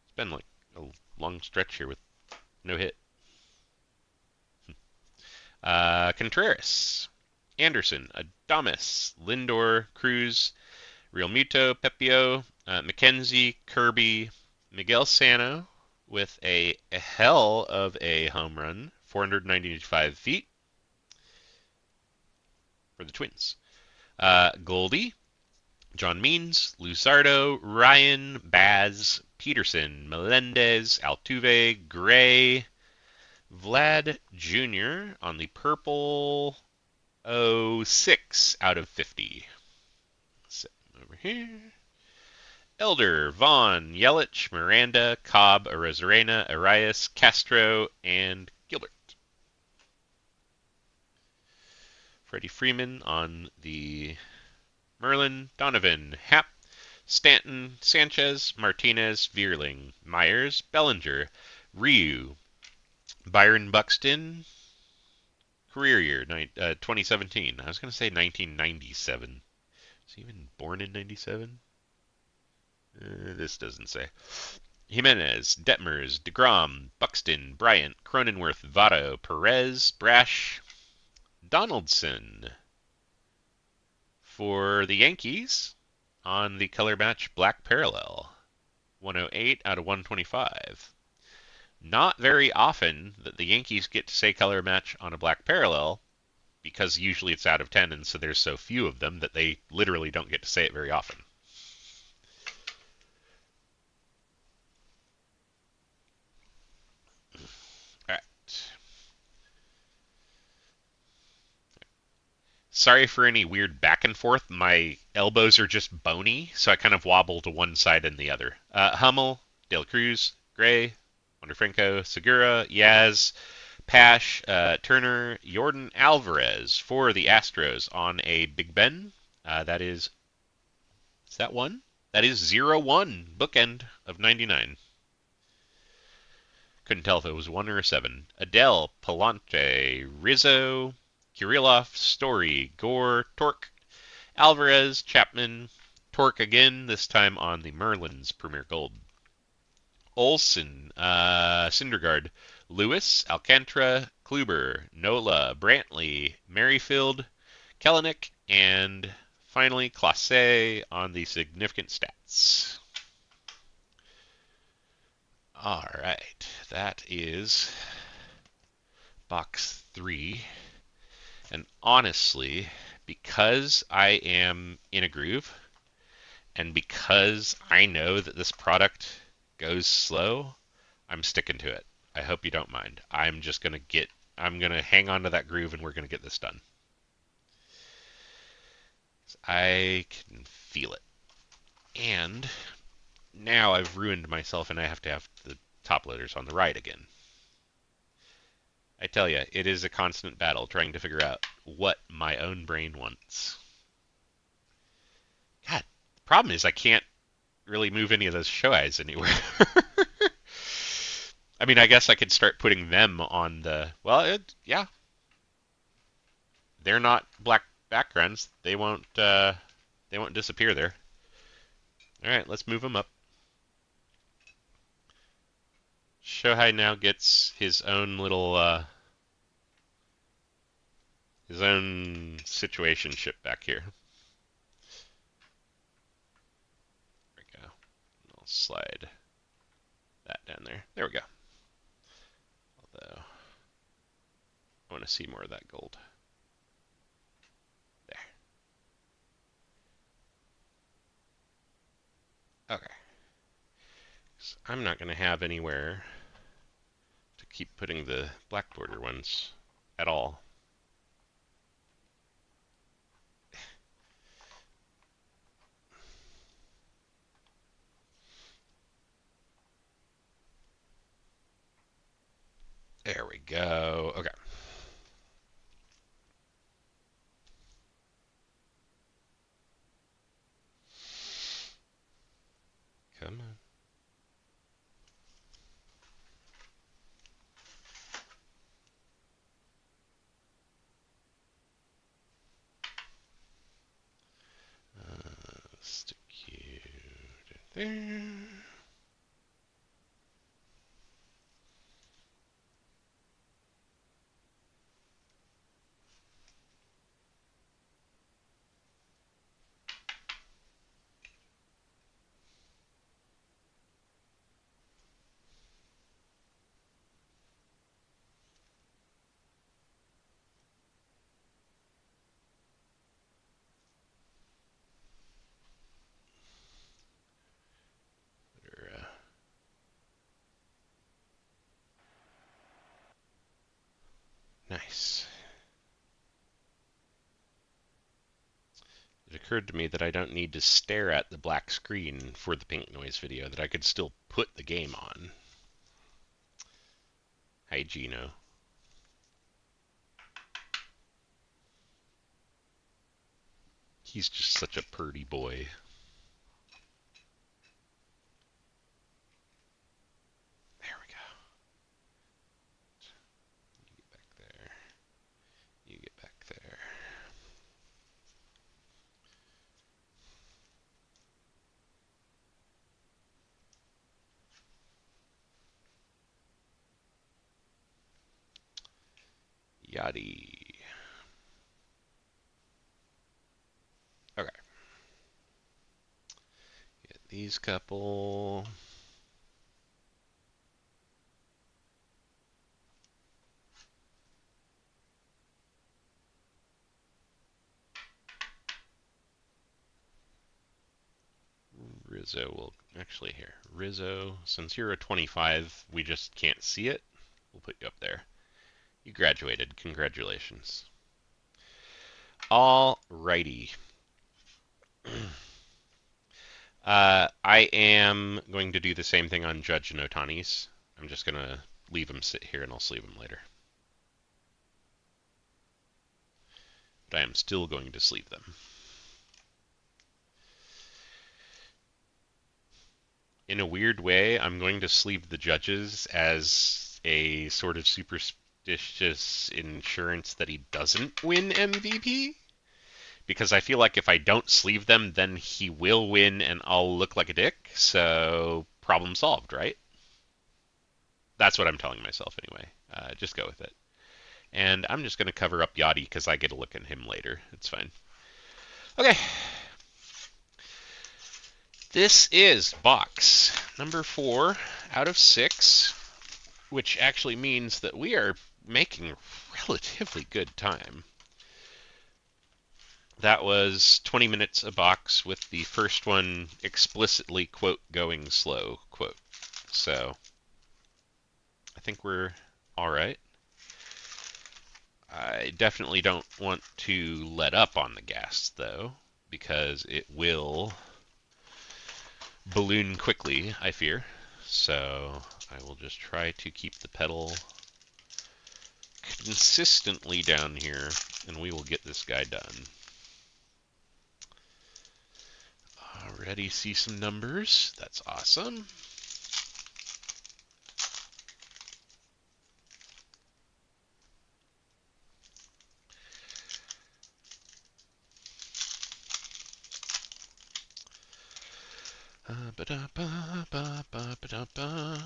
It's been like a long stretch here with no hit. Contreras, Anderson, Adamas, Lindor, Cruz, Real Muto, Pepio, McKenzie, Kirby, Miguel Sano with a hell of a home run, 495 feet for the Twins. Goldie, John Means, Luzardo, Ryan, Baz, Peterson, Melendez, Altuve, Gray, Vlad Jr. on the purple 06 out of 50. Set over here. Elder, Vaughn, Yelich, Miranda, Cobb, Arozarena, Arias, Castro, and Gilbert. Freddie Freeman on the Merlin, Donovan, Happ, Stanton, Sanchez, Martinez, Vierling, Myers, Bellinger, Ryu, Byron Buxton, career year 2017. I was going to say 1997. Was he even born in 97? This doesn't say. Jimenez, Detmers, DeGrom, Buxton, Bryant, Cronenworth, Votto, Perez, Brash, Donaldson. For the Yankees, on the color match Black Parallel, 108 out of 125. Not very often that the Yankees get to say color match on a Black Parallel, because usually it's out of 10, and so there's so few of them that they literally don't get to say it very often. All right. Sorry for any weird back and forth. My elbows are just bony, so I kind of wobble to one side and the other. Hummel, De La Cruz, Gray, Wonderfranco, Segura, Yaz, Pash, Turner, Jordan Alvarez for the Astros on a Big Ben. That is that one? That is 0-1, bookend of 99. Couldn't tell if it was 1 or a 7. Adele, Palante, Rizzo, Kirillov, Story, Gore, Torque, Alvarez, Chapman, Torque again, this time on the Merlin's Premier Gold. Olson, Syndergaard, Lewis, Alcantara, Kluber, Nola, Brantley, Merrifield, Kellenick, and finally Classe on the significant stats. All right, that is box 3. And honestly, because I am in a groove, and because I know that this product goes slow, I'm sticking to it. I hope you don't mind. I'm gonna hang on to that groove, and we're gonna get this done. I can feel it. And now I've ruined myself, and I have to have the top loaders on the right again. I tell you, it is a constant battle trying to figure out what my own brain wants. God, the problem is I can't really move any of those show eyes anywhere. I mean, I guess I could start putting them on the. Well, yeah, they're not black backgrounds. They won't. They won't disappear there. All right, let's move them up. Shohei now gets his own little his own situationship back here. There we go. I'll slide that down there. There we go. Although I want to see more of that gold. There. Okay. So I'm not going to have anywhere to keep putting the black border ones at all. There we go. Okay. Come on. Stick you there. It occurred to me that I don't need to stare at the black screen for the pink noise video, that I could still put the game on. Hi, Gino. He's just such a purty boy. There we go. You get back there. You get back there. Yachty. Okay. Get these couple. Rizzo will actually here. Rizzo, since you're a 25, we just can't see it. We'll put you up there. You graduated. Congratulations. Alrighty. I am going to do the same thing on Judge and Otani's. I'm just going to leave them sit here and I'll sleeve them later. But I am still going to sleeve them. In a weird way, I'm going to sleeve the judges as a sort of superstitious insurance that he doesn't win MVP. Because I feel like if I don't sleeve them, then he will win and I'll look like a dick. So, problem solved, right? That's what I'm telling myself anyway. Just go with it. And I'm just going to cover up Yachty because I get a look at him later. It's fine. Okay. This is box number 4 out of 6, which actually means that we are making relatively good time. That was 20 minutes a box with the first one explicitly, quote, going slow, quote. So I think we're all right. I definitely don't want to let up on the gas, though, because it will balloon quickly, I fear. So I will just try to keep the pedal consistently down here, and we will get this guy done. Already see some numbers. That's awesome. Ba-da-ba-ba-ba-ba-da-ba.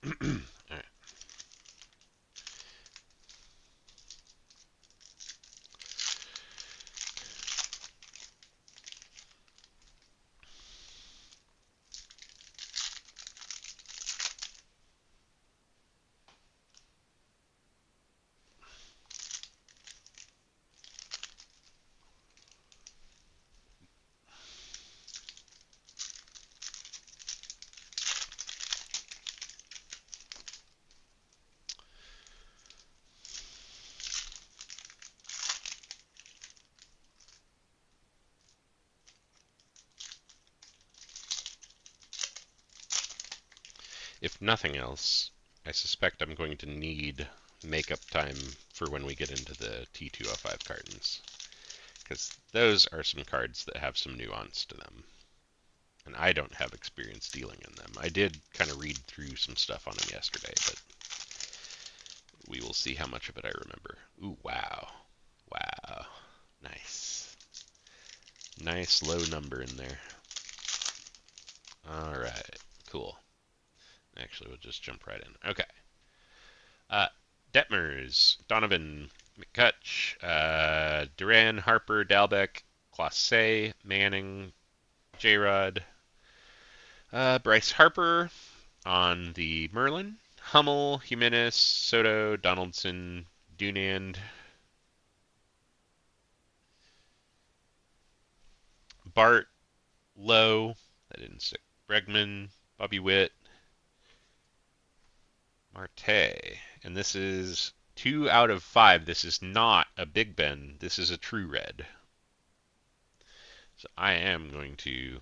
All right. If nothing else, I suspect I'm going to need makeup time for when we get into the T205 cartons, because those are some cards that have some nuance to them. And I don't have experience dealing in them. I did kind of read through some stuff on them yesterday, but we will see how much of it I remember. Ooh, wow. Wow. Nice. Nice low number in there. Alright, cool. Actually, we'll just jump right in. Okay. Detmers, Donovan, McCutch, Duran, Harper, Dalbeck, Classe, Manning, J-Rod, Bryce Harper on the Merlin, Hummel, Jimenez, Soto, Donaldson, Dunand, Bart, Lowe, that didn't stick, Bregman, Bobby Witt, Marte. And this is 2 out of 5. This is not a Big Ben. This is a true red. So I am going to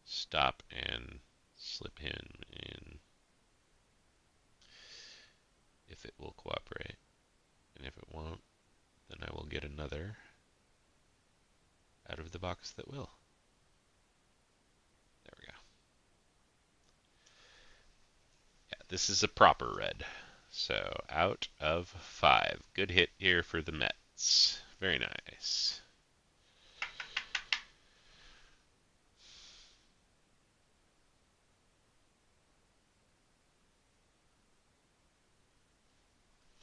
stop and slip him in if it will cooperate. And if it won't, then I will get another out of the box that will. There we go. Yeah, this is a proper red. So out of 5. Good hit here for the Mets. Very nice.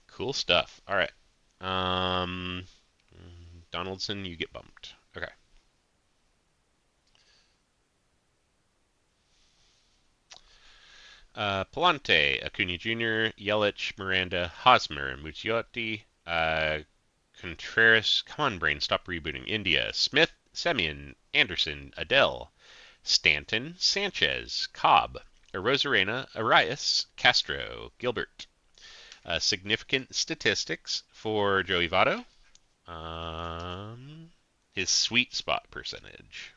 Cool stuff. All right. Donaldson, you get bumped. Okay. Palante, Acuna Jr., Yelich, Miranda, Hosmer, Muciotti, Contreras. Come on, brain, stop rebooting. India, Smith, Semyon, Anderson, Adele, Stanton, Sanchez, Cobb, Arozarena, Arias, Castro, Gilbert. Significant statistics for Joey Votto. His sweet spot percentage.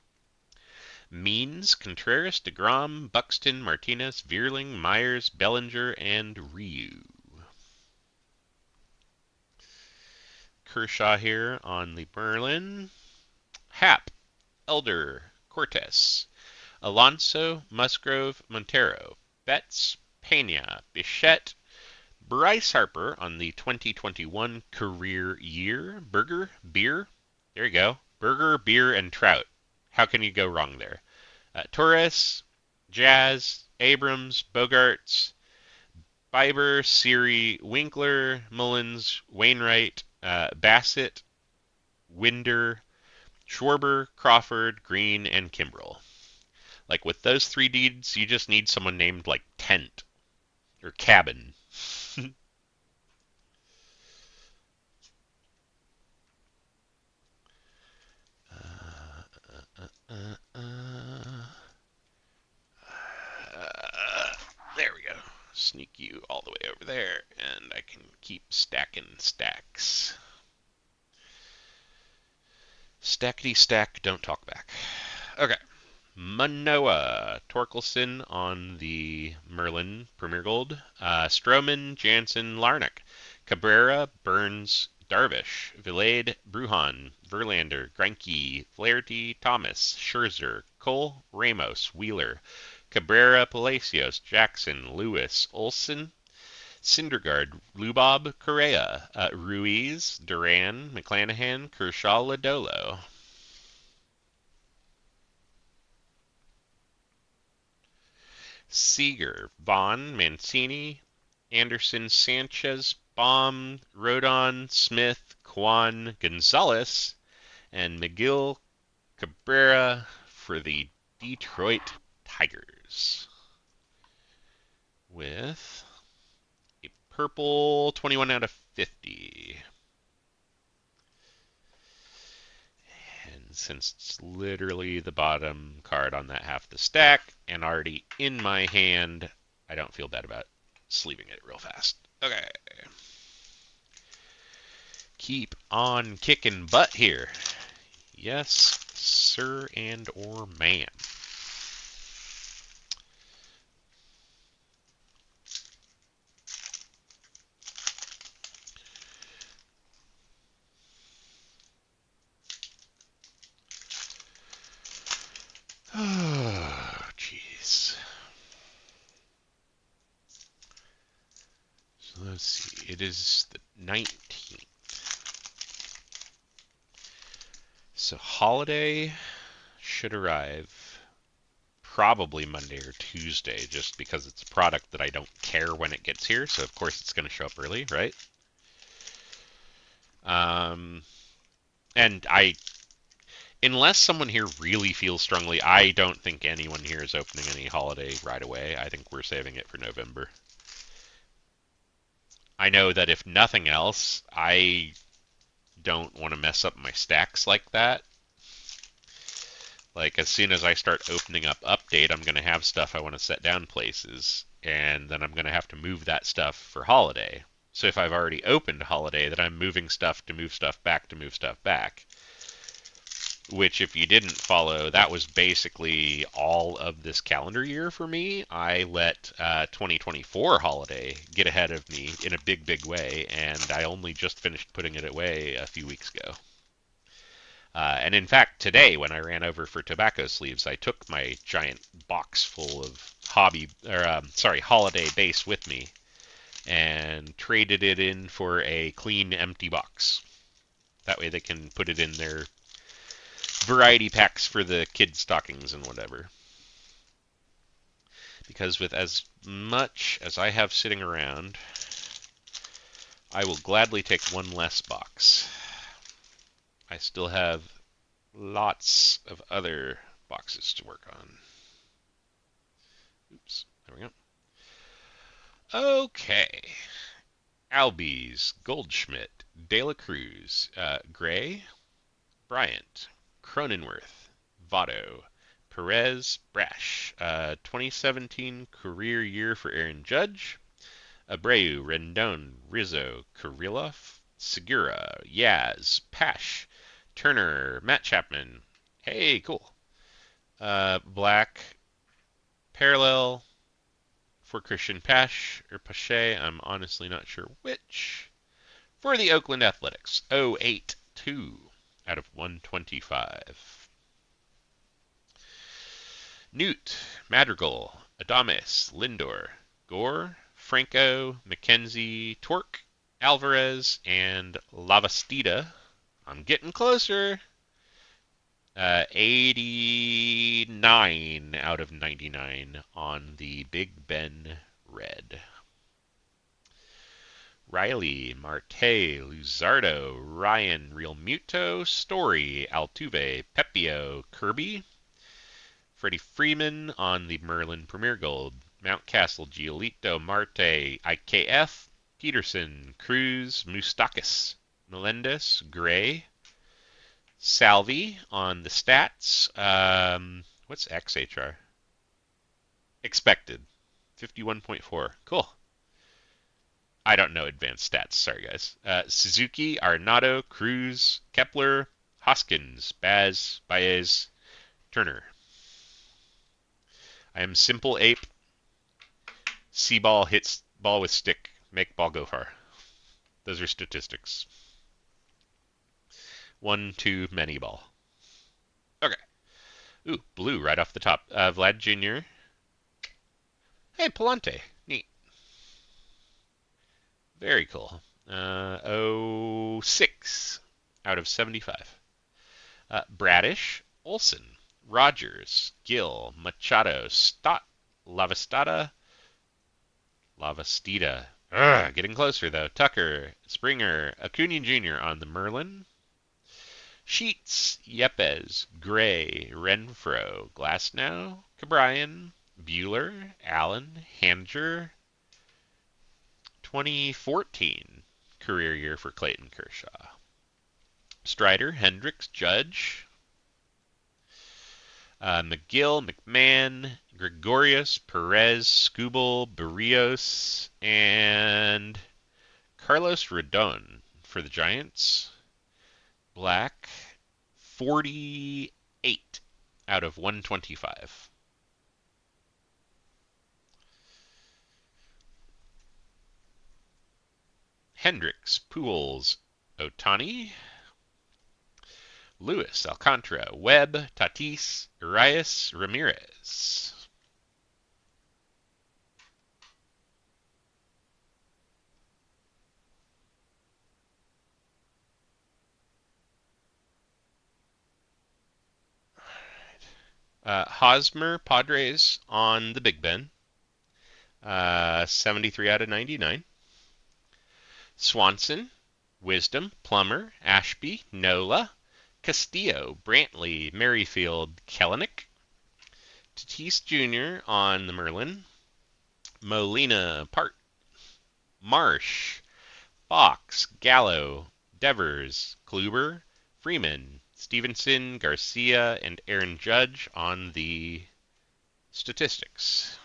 Means Contreras, DeGrom, Buxton, Martinez, Vierling, Myers, Bellinger, and Ryu. Kershaw here on the Merlin. Hap, Elder, Cortez, Alonso, Musgrove, Montero, Betts, Pena, Bichette, Bryce Harper on the 2021 career year. Burger, Beer. There you go. Burger, Beer, and Trout. How can you go wrong there? Torres, Jazz, Abrams, Bogarts, Bieber, Siri, Winkler, Mullins, Wainwright, Bassett, Winder, Schwarber, Crawford, Green, and Kimbrell. Like with those 3 deeds, you just need someone named like Tent or Cabin. There we go. Sneak you all the way over there, and I can keep stacking stacks. Stackety stack, don't talk back. Okay. Manoa, Torkelson on the Merlin Premier Gold. Stroman, Jansen, Larnach. Cabrera, Burns, Darvish, Vilade, Bruhan, Verlander, Greinke, Flaherty, Thomas, Scherzer, Cole, Ramos, Wheeler, Cabrera, Palacios, Jackson, Lewis, Olson, Syndergaard, Lubob, Correa, Ruiz, Duran, McClanahan, Kershaw, Lodolo. Seager, Vaughn, Mancini, Anderson, Sanchez, Baum, Rodon, Smith, Kwan, Gonzalez, and McGill Cabrera for the Detroit Tigers. With a purple 21 out of 50. And since it's literally the bottom card on that half the stack and already in my hand, I don't feel bad about sleeving it real fast. Okay. Keep on kicking butt here. Yes, sir and or ma'am. Oh, jeez. So let's see. It is the 19th. So holiday should arrive probably Monday or Tuesday, just because it's a product that I don't care when it gets here. So of course it's going to show up early, right? And unless someone here really feels strongly, I don't think anyone here is opening any holiday right away. I think we're saving it for November. I know that if nothing else, I don't want to mess up my stacks like that. Like, as soon as I start opening up Update, I'm going to have stuff I want to set down places. and then I'm going to have to move that stuff for holiday. So if I've already opened holiday, then I'm moving stuff to move stuff back to move stuff back. Which, if you didn't follow, that was basically all of this calendar year for me. I let 2024 holiday get ahead of me in a big, big way, and I only just finished putting it away a few weeks ago. And in fact, today when I ran over for tobacco sleeves, I took my giant box full of holiday base with me and traded it in for a clean, empty box. That way they can put it in their variety packs for the kids' stockings and whatever. Because with as much as I have sitting around, I will gladly take one less box. I still have lots of other boxes to work on. Oops, there we go. Okay. Albies, Goldschmidt, De La Cruz, Gray, Bryant, Cronenworth, Votto, Perez, Brash. 2017 career year for Aaron Judge. Abreu, Rendon, Rizzo, Kirillov, Segura, Yaz, Pash, Turner, Matt Chapman. Hey, cool. Black, Parallel for Christian Pash or Pache. I'm honestly not sure which. For the Oakland Athletics, 082 out of 125. Newt, Madrigal, Adames, Lindor, Gore, Franco, McKenzie, Torque, Alvarez, and Lavastida. I'm getting closer. 89 out of 99 on the Big Ben Red. Riley, Marte, Luzardo, Ryan, Real Muto, Story, Altuve, Pepio, Kirby, Freddie Freeman on the Merlin Premier Gold, Mountcastle, Giolito, Marte, IKF, Peterson, Cruz, Moustakis, Melendez, Gray, Salvi on the stats. What's XHR? Expected. 51.4. Cool. I don't know advanced stats. Sorry, guys. Suzuki, Arenado, Cruz, Kepler, Hoskins, Baez, Turner. I am simple ape. See ball, hits ball with stick, make ball go far. Those are statistics. 1, 2, many ball. Okay. Ooh, blue right off the top. Vlad Jr. Hey, Palante. Neat. Very cool. 06 out of 75. Bradish, Olson, Rogers, Gill, Machado, Stott, Lavastida. Getting closer, though. Tucker, Springer, Acuna Jr. on the Merlin. Sheets, Yepes, Gray, Renfro, Glasnow, Cabrian, Bueller, Allen, Hanger. 2014 career year for Clayton Kershaw. Strider, Hendricks, Judge, McGill, McMahon, Gregorius, Perez, Skubal, Barrios, and Carlos Rodon for the Giants. Black, 48 out of 125. Hendricks, Pools, Otani, Lewis, Alcantara, Webb, Tatis, Arias, Ramirez. Hosmer, Padres on the Big Ben. 73 out of 99. Swanson, Wisdom, Plummer, Ashby, Nola, Castillo, Brantley, Merrifield, Kellenic. Tatis Jr. on the Merlin. Molina, Part, Marsh, Fox, Gallo, Devers, Kluber, Freeman, Stevenson, Garcia, and Aaron Judge on the statistics.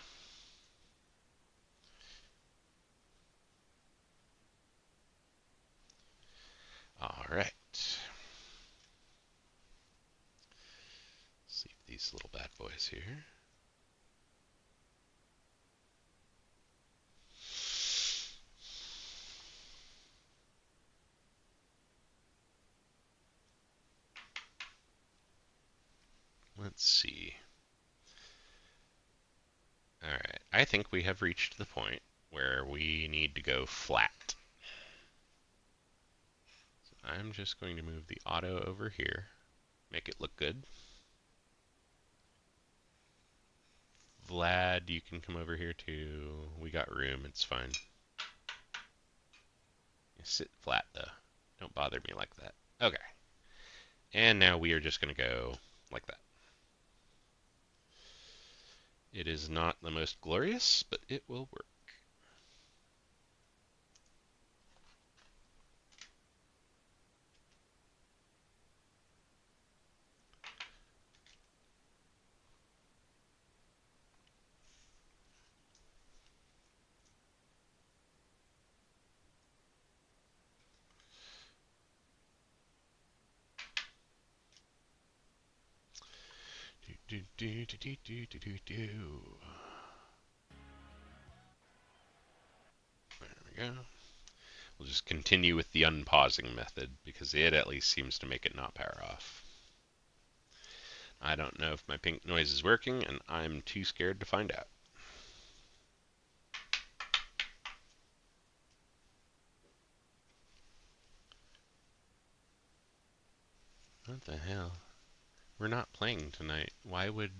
Alright. See these little bad boys here. Let's see. Alright, I think we have reached the point where we need to go flat. So I'm just going to move the auto over here, make it look good. Vlad, you can come over here too. We got room, it's fine. Sit flat though. Don't bother me like that. Okay. And now we are just going to go like that. It is not the most glorious, but it will work. Do, do, do, do, do, do, do, do. There we go. We'll just continue with the unpausing method because it at least seems to make it not power off. I don't know if my pink noise is working, and I'm too scared to find out. What the hell? We're not playing tonight. Why would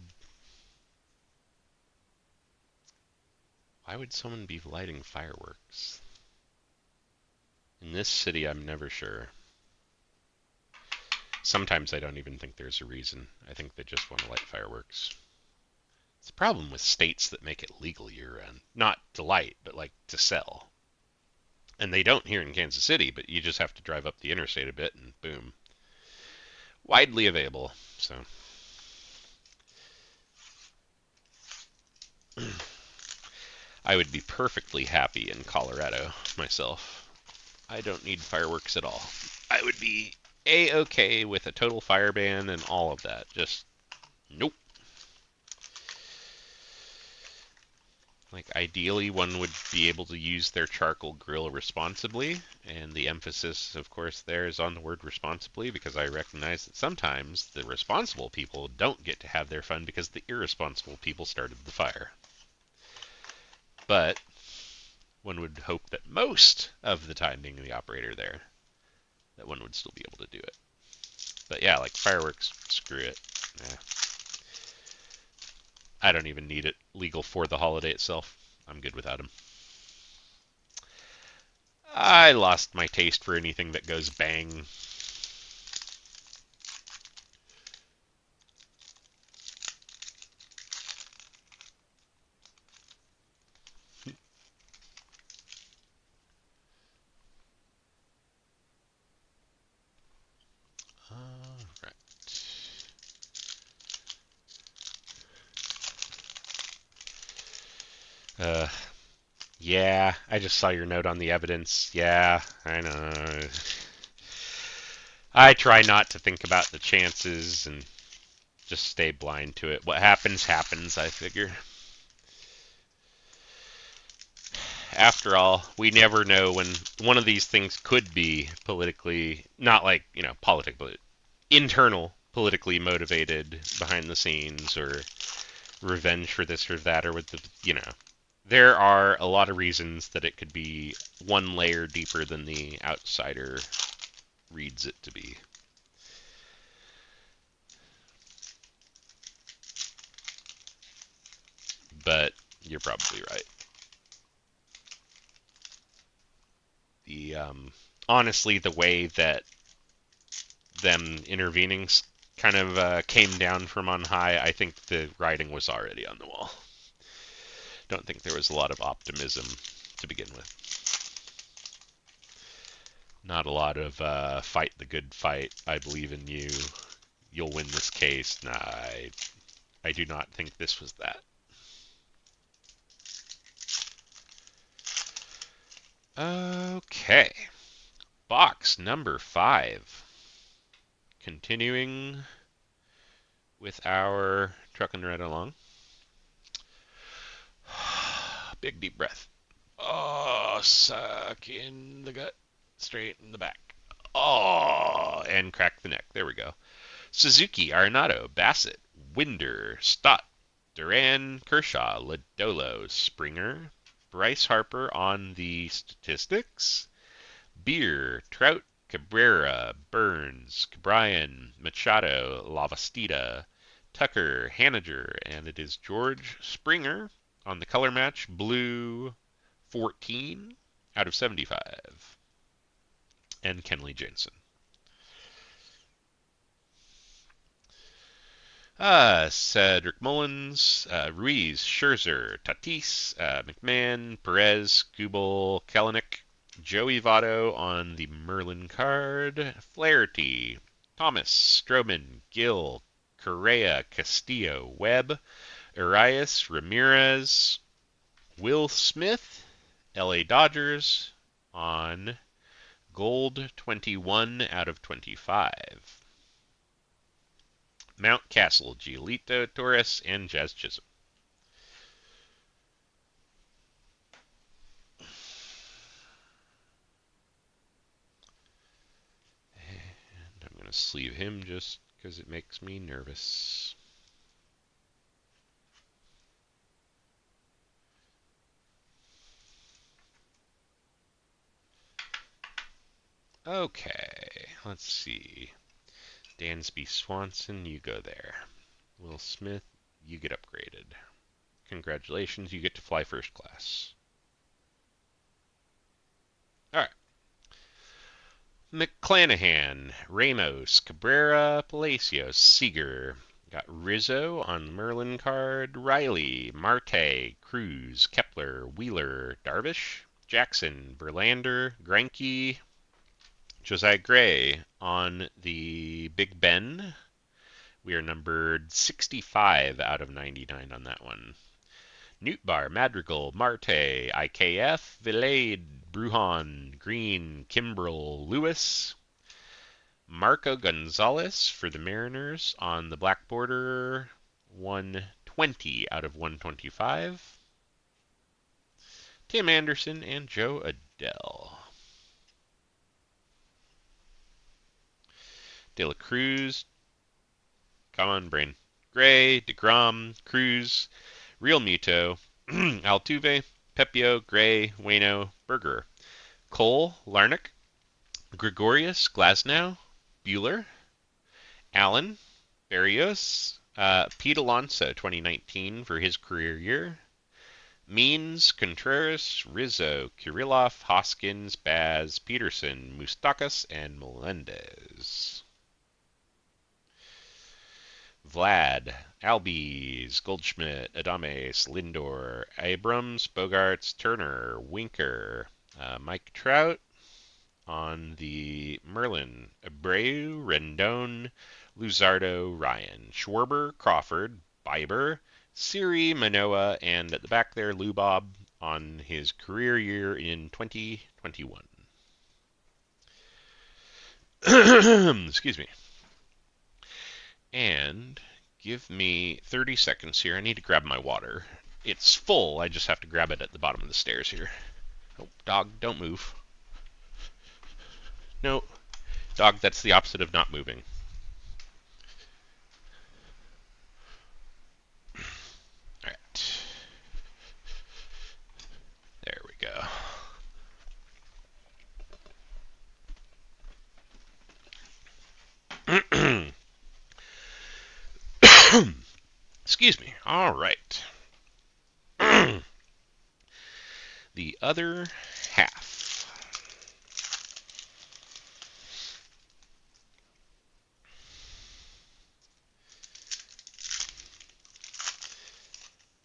someone be lighting fireworks? In this city, I'm never sure. Sometimes I don't even think there's a reason. I think they just want to light fireworks. It's a problem with states that make it legal year-round. Not to light, but like to sell. And they don't here in Kansas City, but you just have to drive up the interstate a bit and boom. Widely available, so. I would be perfectly happy in Colorado myself. I don't need fireworks at all. I would be A-okay with a total fire ban and all of that. Just, nope. Like, ideally, one would be able to use their charcoal grill responsibly, and the emphasis, of course, there is on the word responsibly, because I recognize that sometimes the responsible people don't get to have their fun because the irresponsible people started the fire. But one would hope that most of the time being the operator there, that one would still be able to do it. But yeah, like fireworks, screw it. Nah. I don't even need it legal for the holiday itself. I'm good without them. I lost my taste for anything that goes bang. Alright. Yeah, I just saw your note on the evidence. Yeah, I know. I try not to think about the chances and just stay blind to it. What happens, happens, I figure. After all, we never know when one of these things could be politically, not like, politic, but internal, politically motivated behind the scenes, or revenge for this or that, or with the. There are a lot of reasons that it could be one layer deeper than the outsider reads it to be. But you're probably right. The honestly, the way that them intervening kind of came down from on high, I think the writing was already on the wall. Don't think there was a lot of optimism to begin with. Not a lot of fight the good fight. I believe in you. You'll win this case. Nah, I do not think this was that. Okay. Box number 5. Continuing with our trucking right along. Big deep breath. Oh, suck in the gut, straight in the back. Oh, and crack the neck. There we go. Suzuki, Arenado, Bassett, Winder, Stott, Duran, Kershaw, Lodolo, Springer, Bryce Harper on the statistics, Beer, Trout, Cabrera, Burns, Cabrian, Machado, Lavastida, Tucker, Haniger, and it is George Springer on the color match, blue 14 out of 75, and Kenley Jansen. Cedric Mullins, Ruiz, Scherzer, Tatis, McMahon, Perez, Kubel, Kelenic, Joey Votto on the Merlin card, Flaherty, Thomas, Stroman, Gill, Correa, Castillo, Webb, Arias, Ramirez, Will Smith, LA Dodgers on gold 21 out of 25. Mountcastle, Giolito, Torres, and Jazz Chisholm. And I'm going to sleeve him just because it makes me nervous. Okay, let's see. Dansby Swanson, you go there. Will Smith, you get upgraded. Congratulations, you get to fly first class. Alright. McClanahan, Ramos, Cabrera, Palacios, Seager. Got Rizzo on the Merlin card, Riley, Marte, Cruz, Kepler, Wheeler, Darvish, Jackson, Verlander, Greinke, Josiah Gray on the Big Ben. We are numbered 65 out of 99 on that one. Nootbaar, Madrigal, Marte, IKF, Vilade, Bruhan, Green, Kimbrel, Lewis. Marco Gonzalez for the Mariners on the black border, 120 out of 125. Tim Anderson and Joe Adell. De La Cruz, come on, brain. Gray, DeGrom, Cruz, Real Muto, Altuve, Pepio, Gray, Waino, Berger. Cole, Larnach, Gregorius, Glasnow, Bueller, Allen, Berrios, Pete Alonso 2019 for his career year. Means, Contreras, Rizzo, Kirillov, Hoskins, Baz, Peterson, Moustakas, and Melendez. Vlad, Albies, Goldschmidt, Adames, Lindor, Abrams, Bogarts, Turner, Winker, Mike Trout on the Merlin, Abreu, Rendon, Luzardo, Ryan, Schwarber, Crawford, Bieber, Siri, Manoa, and at the back there, Lubob on his career year in 2021. Excuse me. And give me 30 seconds here. I need to grab my water. It's full. I just have to grab it at the bottom of the stairs here. Oh, dog, don't move. No, dog, that's the opposite of not moving. All right. There we go. Excuse me. All right. The other half.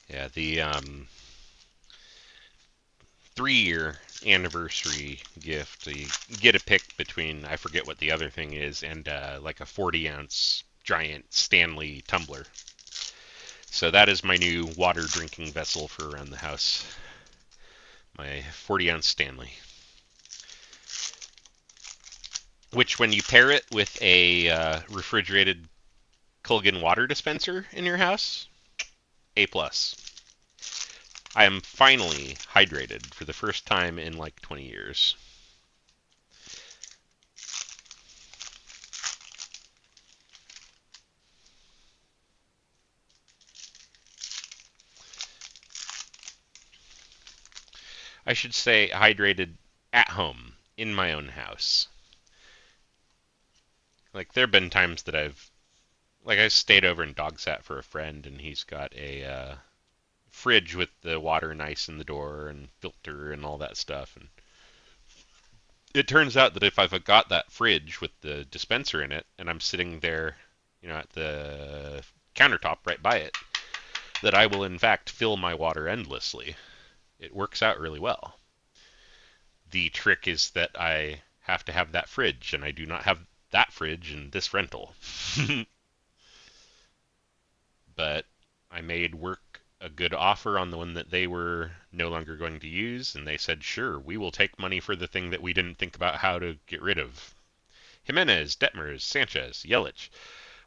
Yeah, the 3-year anniversary gift. You get a pick between, I forget what the other thing is, and like a 40-ounce giant Stanley tumbler. So that is my new water drinking vessel for around the house. My 40-ounce Stanley. which when you pair it with a refrigerated Culligan water dispenser in your house, A plus. I am finally hydrated for the first time in like 20 years. I should say hydrated at home in my own house. Like there have been times that I stayed over and dog sat for a friend and he's got a fridge with the water nice in the door and filter and all that stuff, and it turns out that if I've got that fridge with the dispenser in it and I'm sitting there, at the countertop right by it, that I will in fact fill my water endlessly. It works out really well. The trick is that I have to have that fridge, and I do not have that fridge in this rental. But I made work a good offer on the one that they were no longer going to use, and they said, sure, we will take money for the thing that we didn't think about how to get rid of. Jimenez, Detmers, Sanchez, Yelich,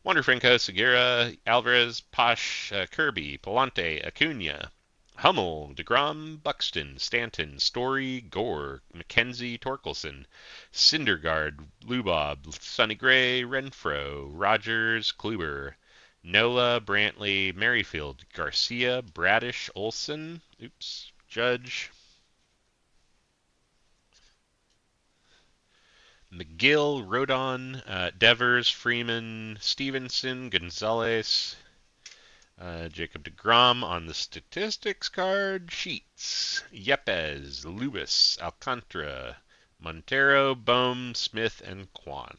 Wanderfranco, Segura, Alvarez, Posh, Kirby, Palante, Acuna, Hummel, DeGrom, Buxton, Stanton, Story, Gore, McKenzie, Torkelson, Syndergaard, Lubob, Sonny Gray, Renfro, Rogers, Kluber, Nola, Brantley, Merrifield, Garcia, Bradish, Olson, Judge, McGill, Rodon, Devers, Freeman, Stevenson, Gonzalez, Jacob deGrom on the statistics card. Sheets, Yepes, Lubis, Alcantara, Montero, Bohm, Smith, and Kwan.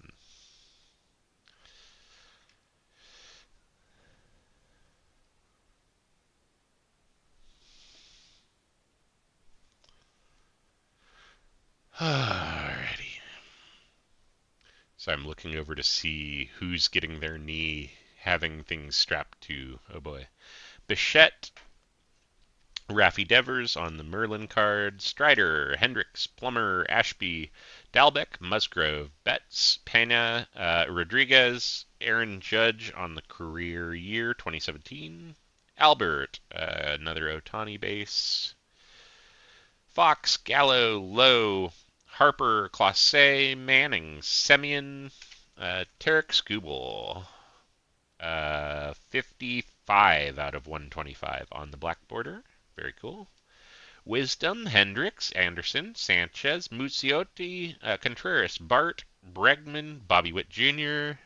Alrighty. So I'm looking over to see who's getting their knee having things strapped to. Oh boy. Bichette, Raffy Devers on the Merlin card, Strider, Hendricks, Plummer, Ashby, Dalbeck, Musgrove, Betts, Pena, Rodriguez, Aaron Judge on the career year 2017, Albert, another Otani base, Fox, Gallo, Lowe, Harper, Classe, Manning, Semyon, Tarek Skubal, 55 out of 125 on the black border. Very cool. Wisdom, Hendricks, Anderson, Sanchez, Muciotti, Contreras, Bart, Bregman, Bobby Witt Jr.,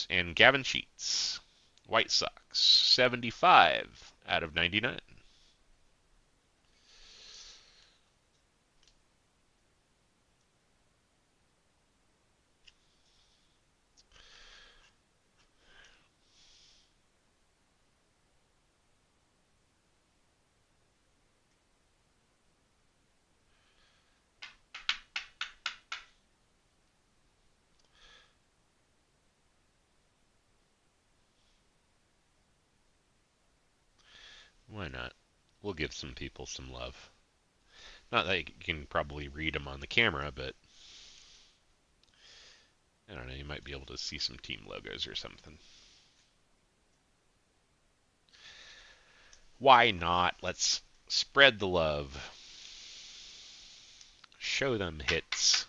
and Gavin Sheets. White Sox, 75 out of 99. Why not? We'll give some people some love. Not that you can probably read them on the camera, but I don't know, you might be able to see some team logos or something. Why not? Let's spread the love. Show them hits.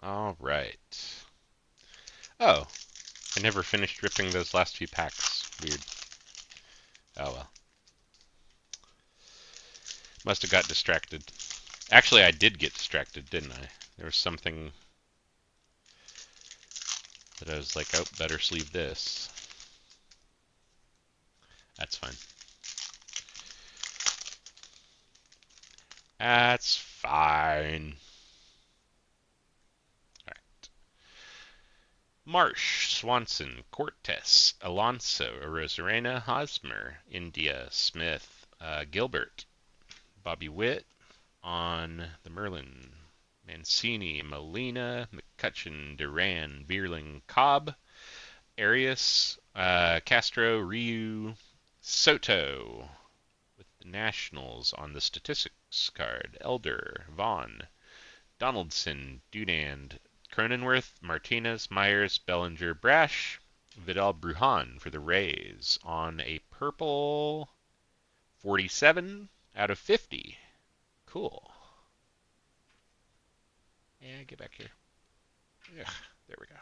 All right. Oh, I never finished ripping those last few packs. Weird. Oh well. Must have got distracted. Actually, I did get distracted, didn't I? There was something that I was like, oh, better sleeve this. That's fine. That's fine. All right. Marsh, Swanson, Cortez, Alonso, Rosarena, Hosmer, India, Smith, Gilbert, Bobby Witt on the Merlin, Mancini, Molina, McCutcheon, Duran, Bierling, Cobb, Arias, Castro, Ryu, Soto with the Nationals on the statistics card, Elder, Vaughn, Donaldson, Dunand, Cronenworth, Martinez, Myers, Bellinger, Brash, Vidal Brujan for the Rays on a purple 47 out of 50. Cool. Yeah, get back here. Ugh, there we go.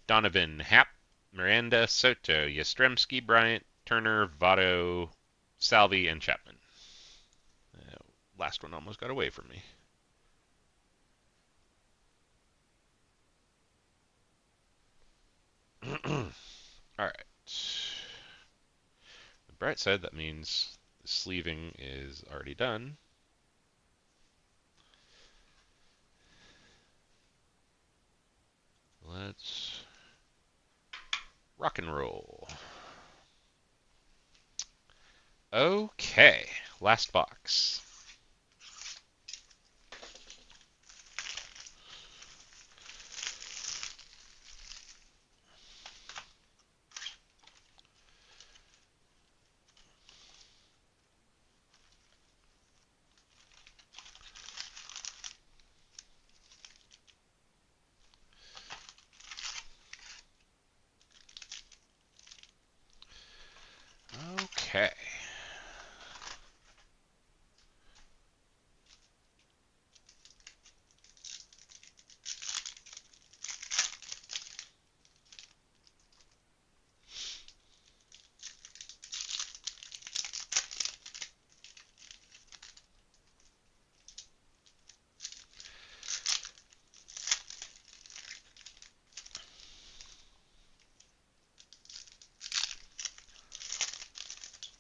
Donovan, Happ, Miranda, Soto, Yastrzemski, Bryant, Turner, Votto, Salvi, and Chapman. Last one almost got away from me. All right. The bright side, that means the sleeving is already done. Let's rock and roll. Okay, last box. Okay.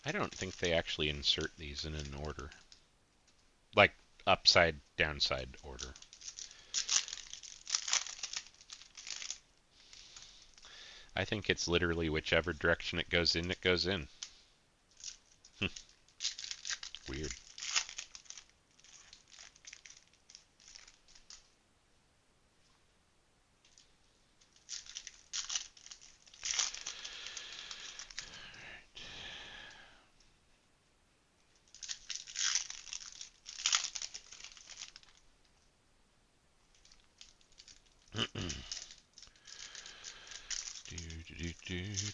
I don't think they actually insert these in an order. Like upside, downside order. I think it's literally whichever direction it goes in, it goes in. Weird.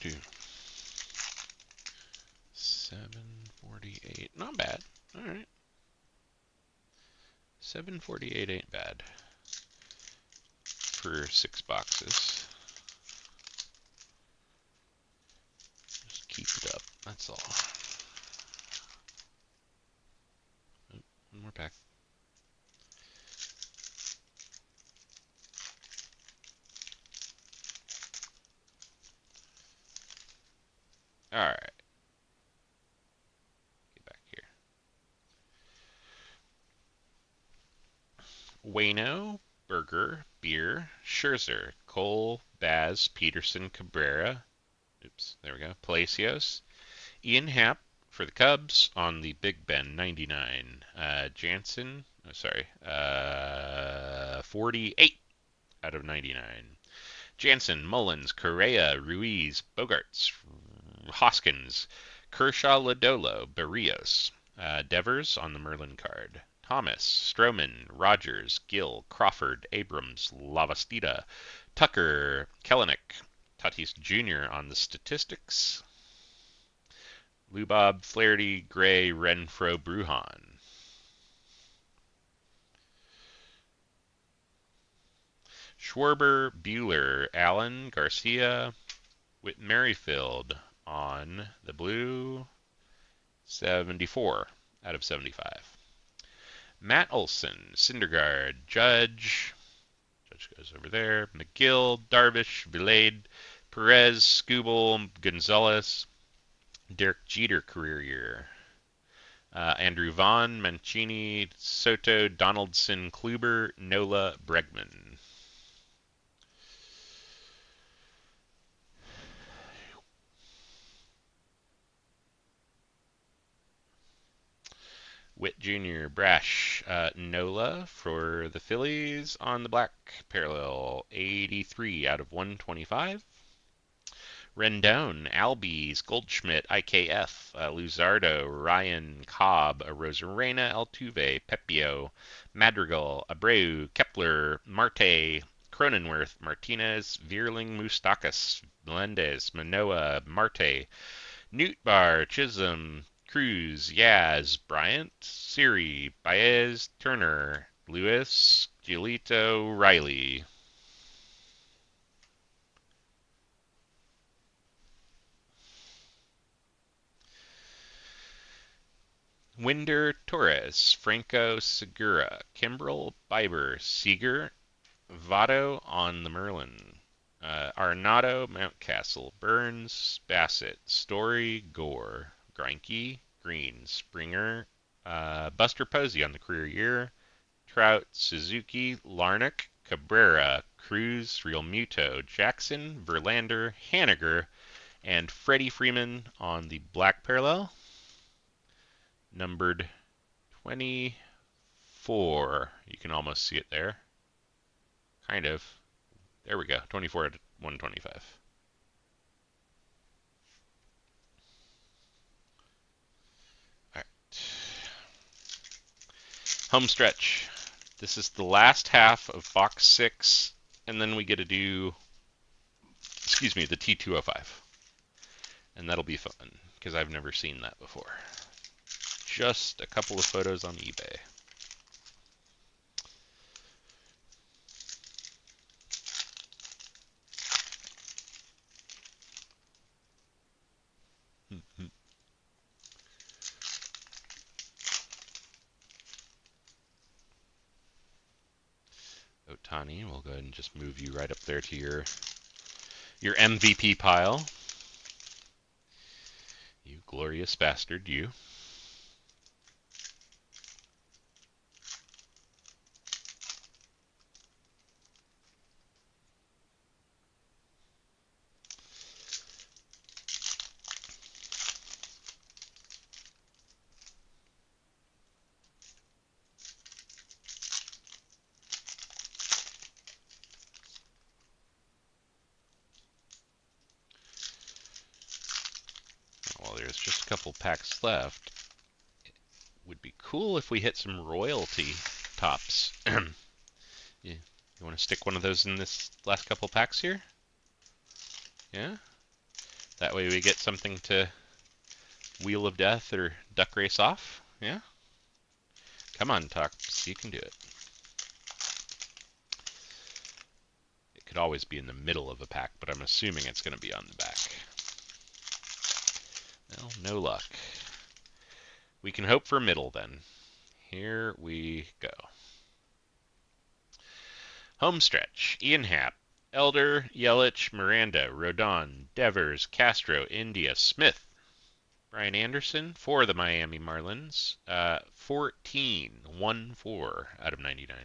do. 748. Not bad. Alright. 748 ain't bad. For 6 boxes. Just keep it up. That's all. Oh, one more pack. Alright. Get back here. Wayno, Berger, Beer, Scherzer, Cole, Baz, Peterson, Cabrera. Oops, there we go. Palacios. Ian Happ for the Cubs on the Big Ben 99. Jansen, 48 out of 99. Jansen, Mullins, Correa, Ruiz, Bogarts, Hoskins, Kershaw, Lodolo, Barrios, Devers on the Merlin card. Thomas, Stroman, Rogers, Gill, Crawford, Abrams, Lavastida, Tucker, Kellenick, Tatis Jr. on the statistics. Lubob, Flaherty, Gray, Renfro, Bruhan. Schwarber, Bueller, Allen, Garcia, Whit Merrifield on the blue, 74 out of 75. Matt Olson, Syndergaard, Judge goes over there, McGill, Darvish, Vilade, Perez, Skubal, Gonzalez, Derek Jeter career year. Andrew Vaughn, Mancini, Soto, Donaldson, Kluber, Nola, Bregman. Witt Jr., Brash, Nola for the Phillies on the black parallel, 83 out of 125. Rendon, Albies, Goldschmidt, IKF, Luzardo, Ryan, Cobb, Rosarena, Altuve, Pepio, Madrigal, Abreu, Kepler, Marte, Cronenworth, Martinez, Vierling, Mustakas, Melendez, Manoa, Marte, Nootbaar, Chisholm, Cruz, Yaz, Bryant, Siri, Baez, Turner, Lewis, Giolito, Riley. Winder, Torres, Franco, Segura, Kimbrel, Bieber, Seager, Votto on the Merlin, Arnado, Mountcastle, Burns, Bassett, Story, Gore, Greinke, Green, Springer, Buster Posey on the career year, Trout, Suzuki, Larnach, Cabrera, Cruz, Realmuto, Jackson, Verlander, Haniger, and Freddie Freeman on the black parallel, numbered 24. You can almost see it there. Kind of. There we go. 24 out of 125. All right. Home stretch. This is the last half of box 6, and then we get to do, the T205. And that'll be fun, because I've never seen that before. Just a couple of photos on eBay. Otani, we'll go ahead and just move you right up there to your MVP pile. You glorious bastard, you. Well, there's just a couple packs left. It would be cool if we hit some royalty tops. You want to stick one of those in this last couple packs here? Yeah? That way we get something to Wheel of Death or Duck Race off? Yeah? Come on, Tops. You can do it. It could always be in the middle of a pack, but I'm assuming it's going to be on the back. Well, no luck. We can hope for middle then. Here we go. Home stretch. Ian Happ, Elder, Yelich, Miranda, Rodon, Devers, Castro, India, Smith, Brian Anderson for the Miami Marlins. 14, 1-4 out of 99.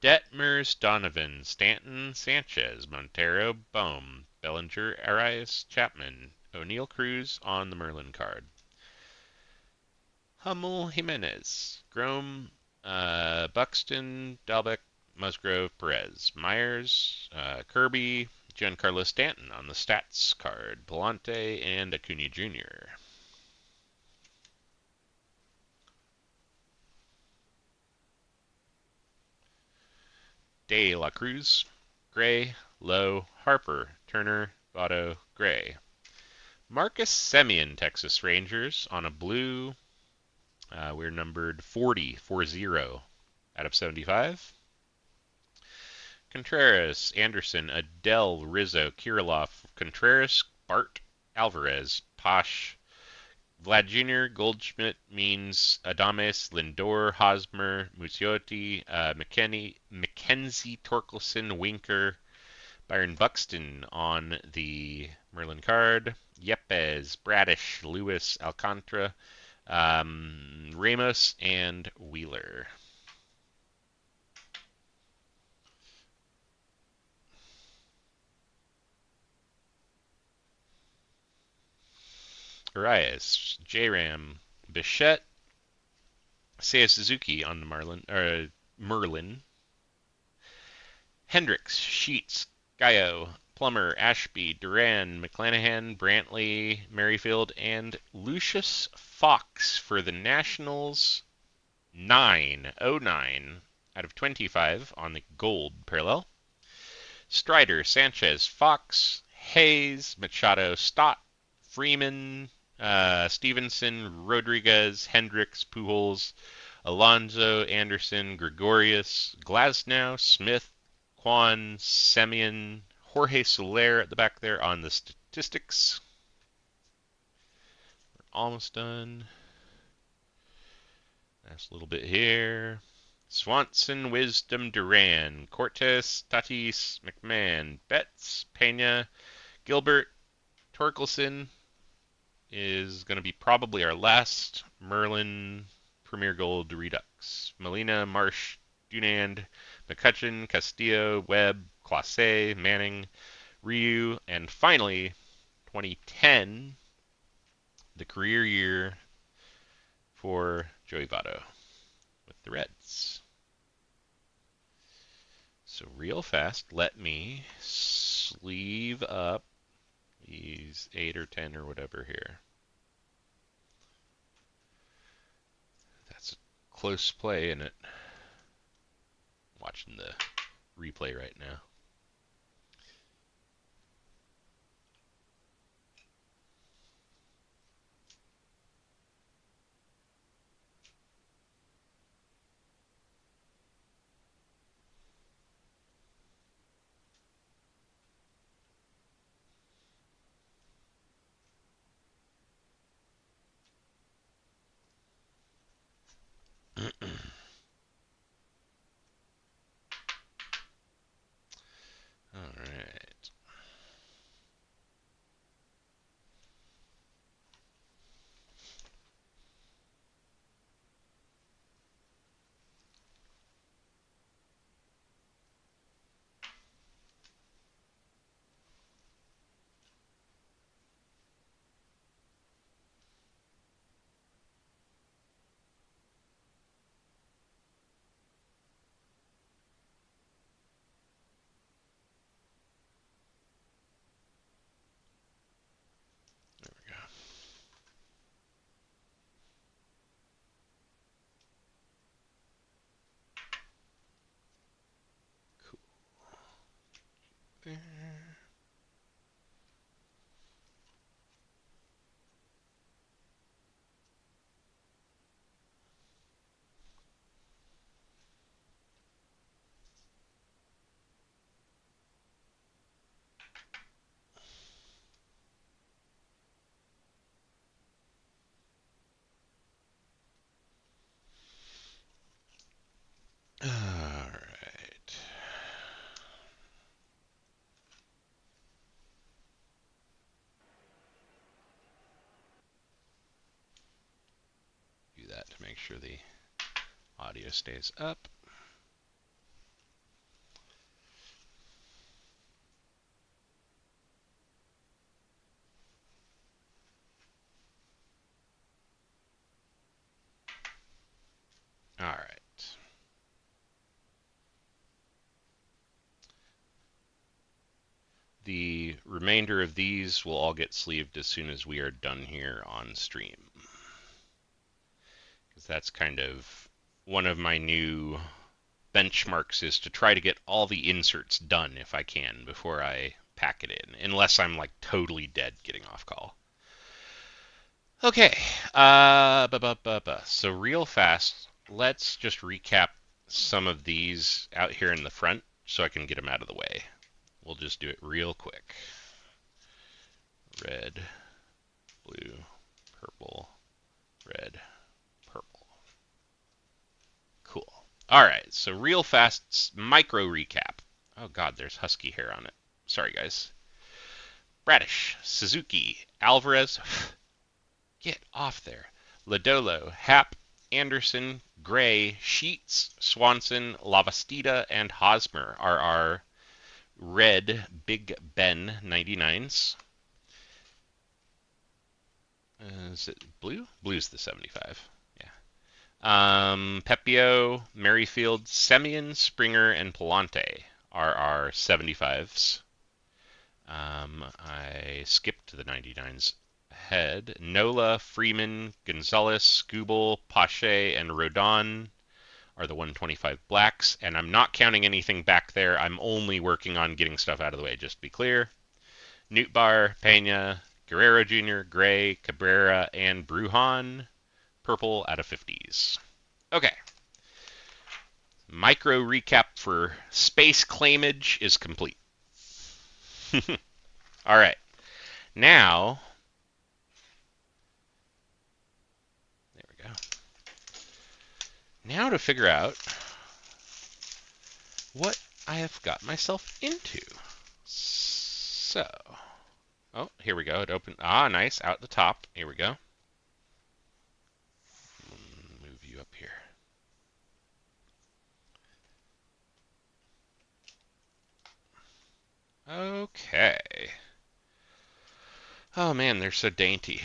Detmers, Donovan, Stanton, Sanchez, Montero, Bohm, Bellinger, Arias, Chapman, O'Neill, Cruz on the Merlin card. Hummel, Jimenez, Grom, Buxton, Dalbec, Musgrove, Perez, Myers, Kirby, Giancarlo Stanton on the stats card, Palante, and Acuna Jr. De La Cruz, Gray, Lowe, Harper, Turner, Votto, Gray. Marcus Semien, Texas Rangers on a blue. We're numbered 40, 40 out of 75. Contreras, Anderson, Adele, Rizzo, Kirilov, Contreras, Bart, Alvarez, Posh, Vlad Jr., Goldschmidt, Means, Adames, Lindor, Hosmer, Muciotti, Mackenzie, Torkelson, Winker, Byron Buxton on the Merlin card, Yepes, Bradish, Lewis, Alcantara, Ramos, and Wheeler. Arias, J-Ram, Bichette, Seiya Suzuki on the Merlin, Hendricks, Sheets, Gallo, Plummer, Ashby, Duran, McClanahan, Brantley, Merrifield, and Lucius Fox for the Nationals. 909 out of 25 on the gold parallel. Strider, Sanchez, Fox, Hayes, Machado, Stott, Freeman, Stevenson, Rodriguez, Hendricks, Pujols, Alonso, Anderson, Gregorius, Glasnow, Smith, Quan, Semyon, Jorge Soler at the back there on the statistics. We're almost done. Last little bit here. Swanson, Wisdom, Duran, Cortez, Tatis, McMahon, Betts, Pena, Gilbert, Torkelson is going to be probably our last Merlin Premier Gold Redux. Molina, Marsh, Dunand, McCutcheon, Castillo, Webb, Clase, Manning, Ryu, and finally, 2010, the career year for Joey Votto with the Reds. So real fast, let me sleeve up these 8 or 10 or whatever here. That's a close play, isn't it? Watching the replay right now. All right. There we go. Cool. There. All right. Do that to make sure the audio stays up. All right. The remainder of these will all get sleeved as soon as we are done here on stream. Because that's kind of one of my new benchmarks is to try to get all the inserts done if I can before I pack it in, unless I'm like totally dead getting off call. Okay, so real fast, let's just recap some of these out here in the front, so I can get them out of the way. We'll just do it real quick. Red, blue, purple, red, purple. Cool. All right, so real fast micro recap. Oh God, there's husky hair on it. Sorry, guys. Bradish, Suzuki, Alvarez, get off there. Lodolo, Happ, Anderson, Gray, Sheets, Swanson, Lavastida, and Hosmer are our red Big Ben 99s. Is it blue? Blue's the 75. Pepio, Merrifield, Semyon, Springer, and Palante are our 75s. I skipped the 99s ahead. Nola, Freeman, Gonzalez, Scooble, Pache, and Rodon are the 125 blacks, and I'm not counting anything back there. I'm only working on getting stuff out of the way, just to be clear. Newtbar, Pena, Guerrero Jr., Gray, Cabrera, and Brujan, purple out of 50s. Okay. Micro recap for space claimage is complete. All right. Now, there we go. Now to figure out what I have got myself into. So, oh, here we go. It opened. Ah, nice. Out the top. Here we go. Move you up here. Okay. Oh man, they're so dainty.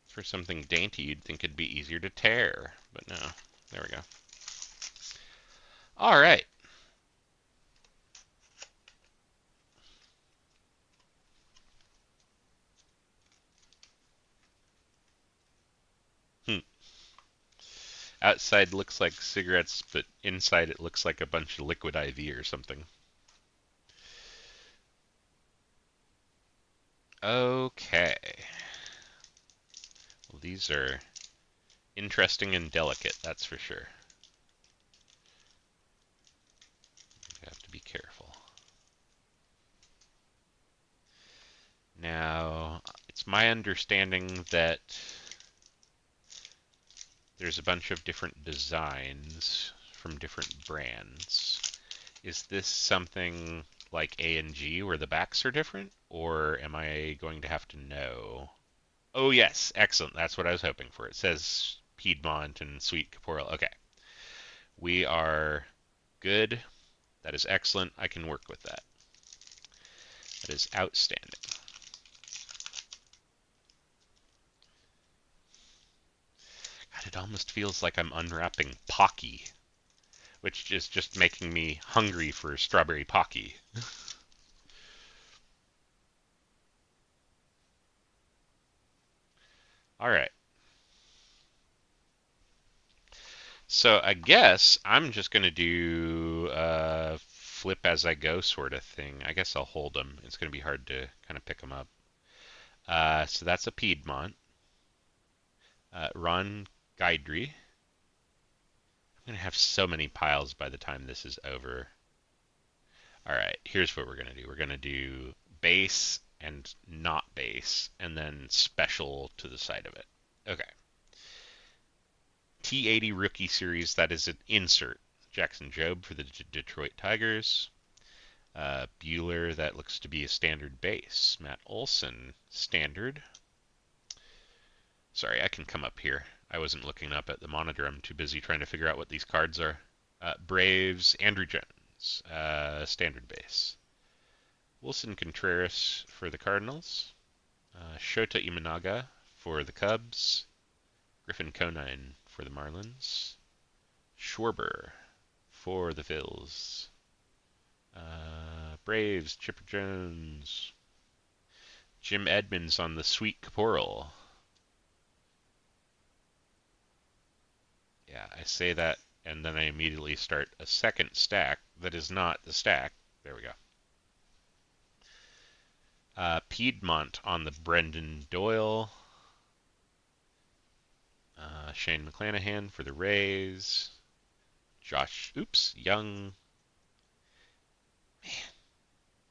For something dainty, you'd think it'd be easier to tear, but no. There we go. All right. Outside looks like cigarettes, but inside it looks like a bunch of liquid IV or something. Okay. Well, these are interesting and delicate, that's for sure. You have to be careful. Now, it's my understanding that there's a bunch of different designs from different brands. Is this something like A&G where the backs are different, or am I going to have to know? Oh yes, excellent. That's what I was hoping for. It says Piedmont and Sweet Caporal. Okay. We are good. That is excellent. I can work with that. That is outstanding. God, it almost feels like I'm unwrapping Pocky, which is just making me hungry for strawberry Pocky. All right. So I guess I'm just going to do a flip as I go sort of thing. I guess I'll hold them. It's going to be hard to kind of pick them up. So that's a Piedmont. Ron Guidry. I'm going to have so many piles by the time this is over. All right, here's what we're going to do. We're going to do base and not base, and then special to the side of it. Okay. T80 Rookie Series, that is an insert. Jackson Jobe for the Detroit Tigers. Bueller, that looks to be a standard base. Matt Olson, standard. Sorry, I can come up here. I wasn't looking up at the monitor. I'm too busy trying to figure out what these cards are. Braves, Andrew Jones, standard base. Wilson Contreras for the Cardinals. Shota Imanaga for the Cubs. Griffin Conine for the Marlins. Schwarber for the Phils. Braves, Chipper Jones. Jim Edmonds on the Sweet Caporal. Yeah, I say that, and then I immediately start a second stack that is not the stack. There we go. Piedmont on the Brendan Doyle. Shane McClanahan for the Rays. Young.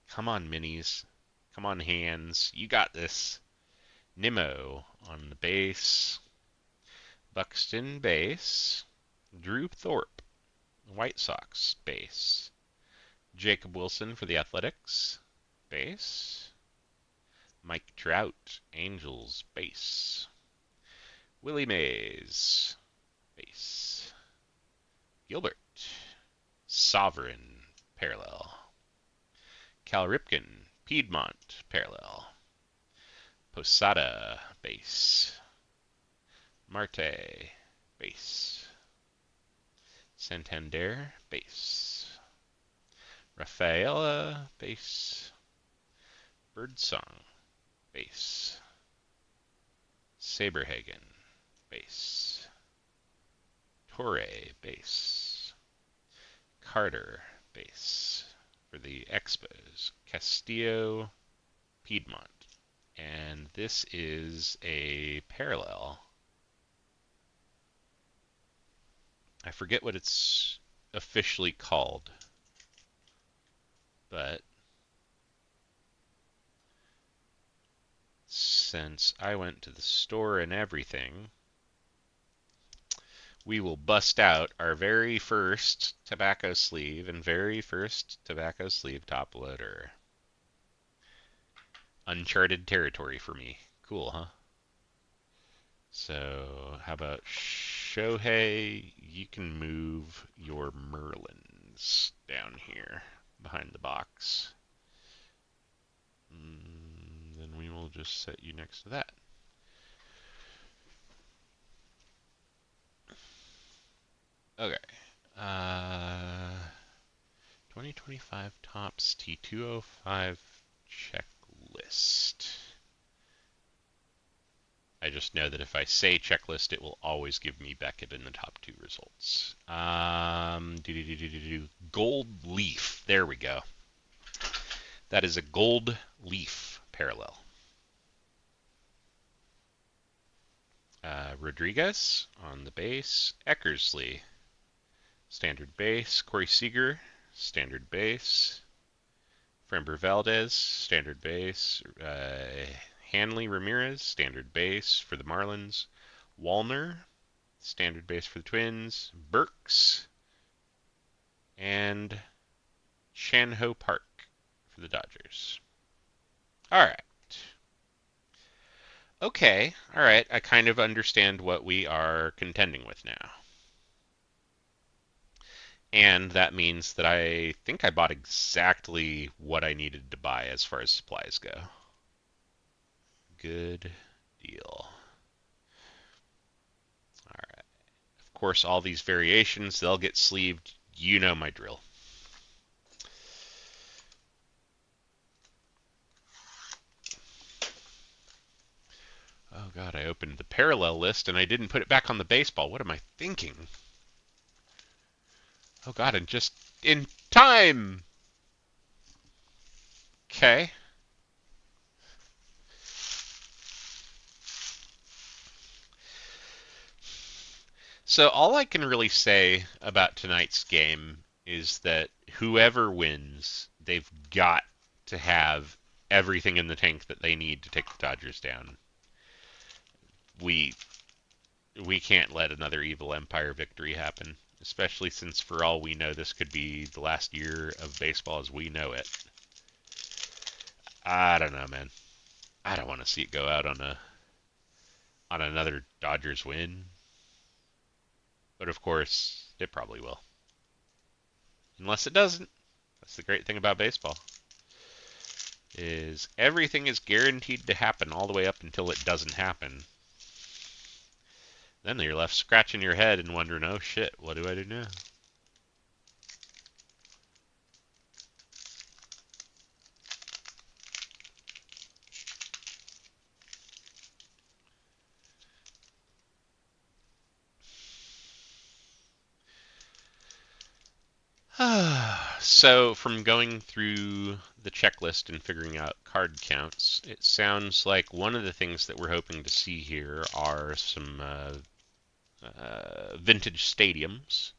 Come on, minis. Come on, hands. You got this. Nimmo on the base. Buxton base. Drew Thorpe, White Sox base. Jacob Wilson for the Athletics base. Mike Trout, Angels base. Willie Mays base. Gilbert, Sovereign parallel. Cal Ripken, Piedmont parallel. Posada base. Marte base. Santander base. Rafaela base. Birdsong base. Saberhagen base. Torre base. Carter base. For the Expos, Castillo, Piedmont. And this is a parallel. I forget what it's officially called, but since I went to the store and everything, we will bust out our very first tobacco sleeve and very first tobacco sleeve top loader. Uncharted territory for me. Cool, huh? So, how about Shohei? You can move your Merlins down here behind the box. Then we will just set you next to that. Okay. 2025 Topps T205 checklist. I just know that if I say checklist, it will always give me Beckett in the top two results. Gold leaf. There we go. That is a gold leaf parallel. Rodriguez on the base. Eckersley, standard base. Corey Seager, standard base. Framber Valdez, standard base. Hanley Ramirez, standard base for the Marlins. Wallner, standard base for the Twins. Burks, and Shanho Park for the Dodgers. All right. Okay, all right. I kind of understand what we are contending with now. And that means that I think I bought exactly what I needed to buy as far as supplies go. Good deal. All right. Of course, all these variations, they'll get sleeved. You know my drill. Oh god, I opened the parallel list and I didn't put it back on the baseball. What am I thinking? Oh god, and just in time! Okay. So all I can really say about tonight's game is that whoever wins, they've got to have everything in the tank that they need to take the Dodgers down. We can't let another Evil Empire victory happen, especially since for all we know this could be the last year of baseball as we know it. I don't know, man. I don't want to see it go out on another Dodgers win. But of course, it probably will. Unless it doesn't. That's the great thing about baseball. Is everything is guaranteed to happen all the way up until it doesn't happen. Then you're left scratching your head and wondering, oh shit, what do I do now? So, from going through the checklist and figuring out card counts, it sounds like one of the things that we're hoping to see here are some vintage stadiums.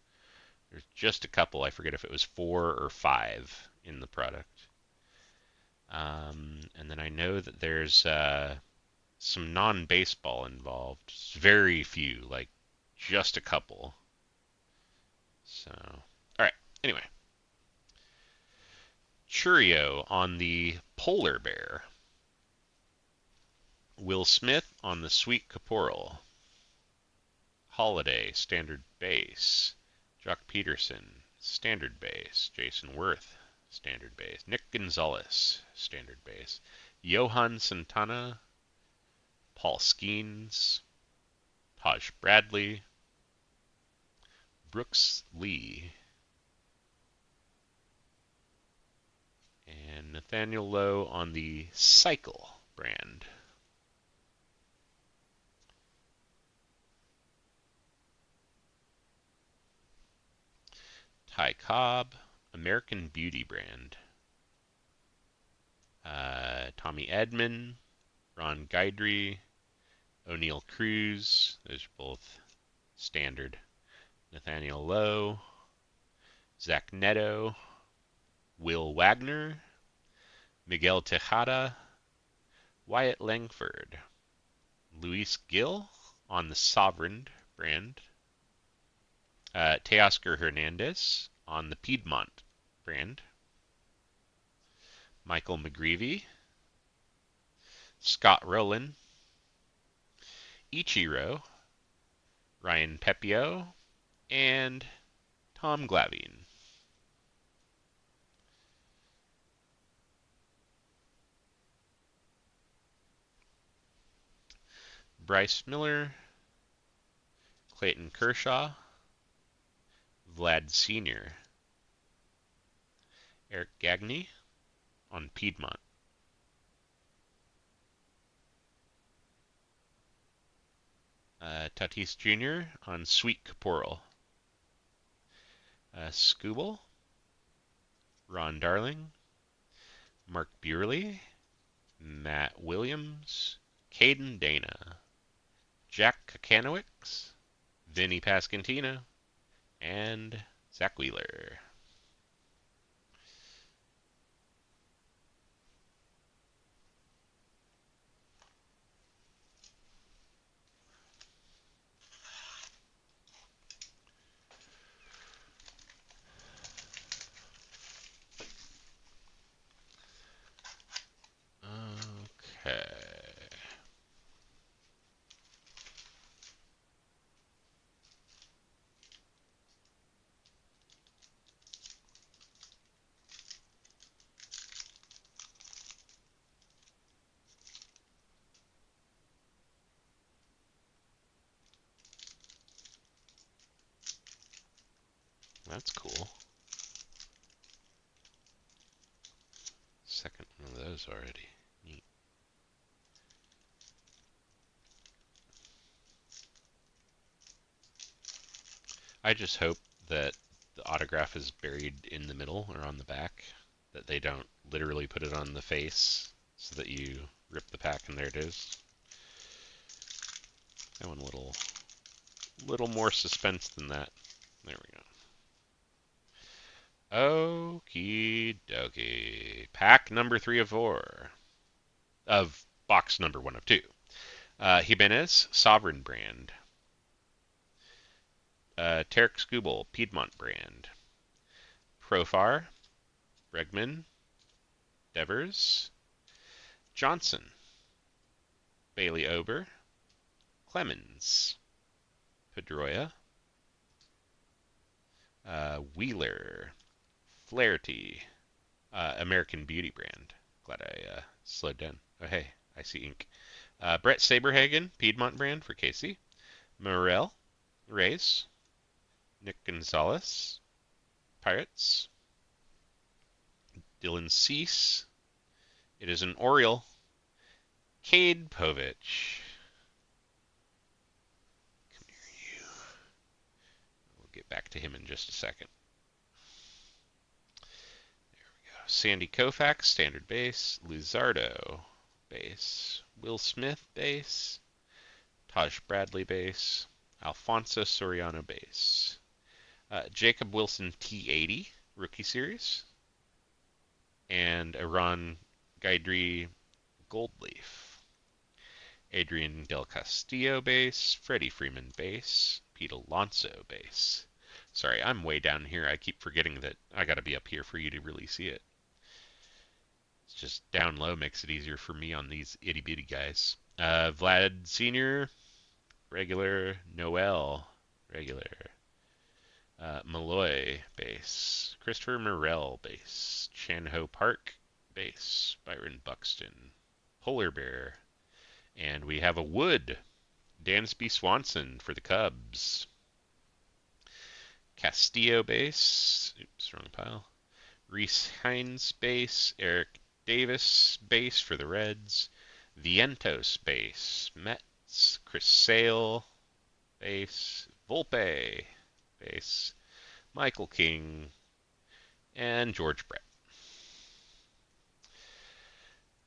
There's just a couple. I forget if it was 4 or 5 in the product. And then I know that there's some non-baseball involved. Very few, like just a couple. So, all right. Anyway, Churio on the polar bear. Will Smith on the sweet caporal. Holiday, standard base. Jock Peterson, standard base. Jason Worth, standard base. Nick Gonzalez, standard base. Johan Santana, Paul Skeens, Taj Bradley, Brooks Lee, and Nathaniel Lowe on the Cycle brand. Ty Cobb, American Beauty brand. Tommy Edman, Ron Guidry, O'Neill Cruz. Those are both standard. Nathaniel Lowe, Zach Neto, Will Wagner, Miguel Tejada, Wyatt Langford, Luis Gil on the Sovereign brand, Teoscar Hernandez on the Piedmont brand, Michael McGreevy, Scott Rowland, Ichiro, Ryan Pepio, and Tom Glavine. Bryce Miller, Clayton Kershaw, Vlad Sr., Eric Gagne on Piedmont. Tatis Jr. on Sweet Caporal. Scooble, Ron Darling, Mark Burley, Matt Williams, Caden Dana, Jack Kakanowicz, Vinny Pasquantino, and Zach Wheeler. Okay. That's cool. Second one of those already. Neat. I just hope that the autograph is buried in the middle or on the back, that they don't literally put it on the face so that you rip the pack and there it is. I want a little more suspense than that. There we go. Okie dokie. Pack number 3 of 4. Of box number 1 of 2. Jimenez, Sovereign brand. Tarek Skubal, Piedmont brand. Profar, Bregman, Devers, Johnson, Bailey Ober, Clemens, Pedroia, Wheeler, Flaherty, American Beauty brand. Glad I slowed down. Oh, hey, I see ink. Brett Saberhagen, Piedmont brand for Casey. Morel, Rays. Nick Gonzalez, Pirates. Dylan Cease. It is an Oriole. Cade Povich. Come here, you. We'll get back to him in just a second. There we go. Sandy Koufax, standard base. Luzardo, base. Will Smith, base. Taj Bradley, base. Alfonso Soriano base. Jacob Wilson T80 rookie series. And Iran Gaidri Gold Leaf. Adrian Del Castillo base. Freddie Freeman base. Pete Alonso base. Sorry, I'm way down here. I keep forgetting that I gotta be up here for you to really see it. It's just down low makes it easier for me on these itty bitty guys. Vlad Sr., regular. Noel, regular. Malloy, base. Christopher Morel, base. Chan-Ho Park, base. Byron Buxton. Polar Bear. And we have a Wood. Dansby Swanson for the Cubs. Castillo, base. Oops, wrong pile. Reese Hines, base. Eric Davis, base for the Reds. Vientos, base. Mets. Chris Sale, base. Volpe, base. Michael King, and George Brett.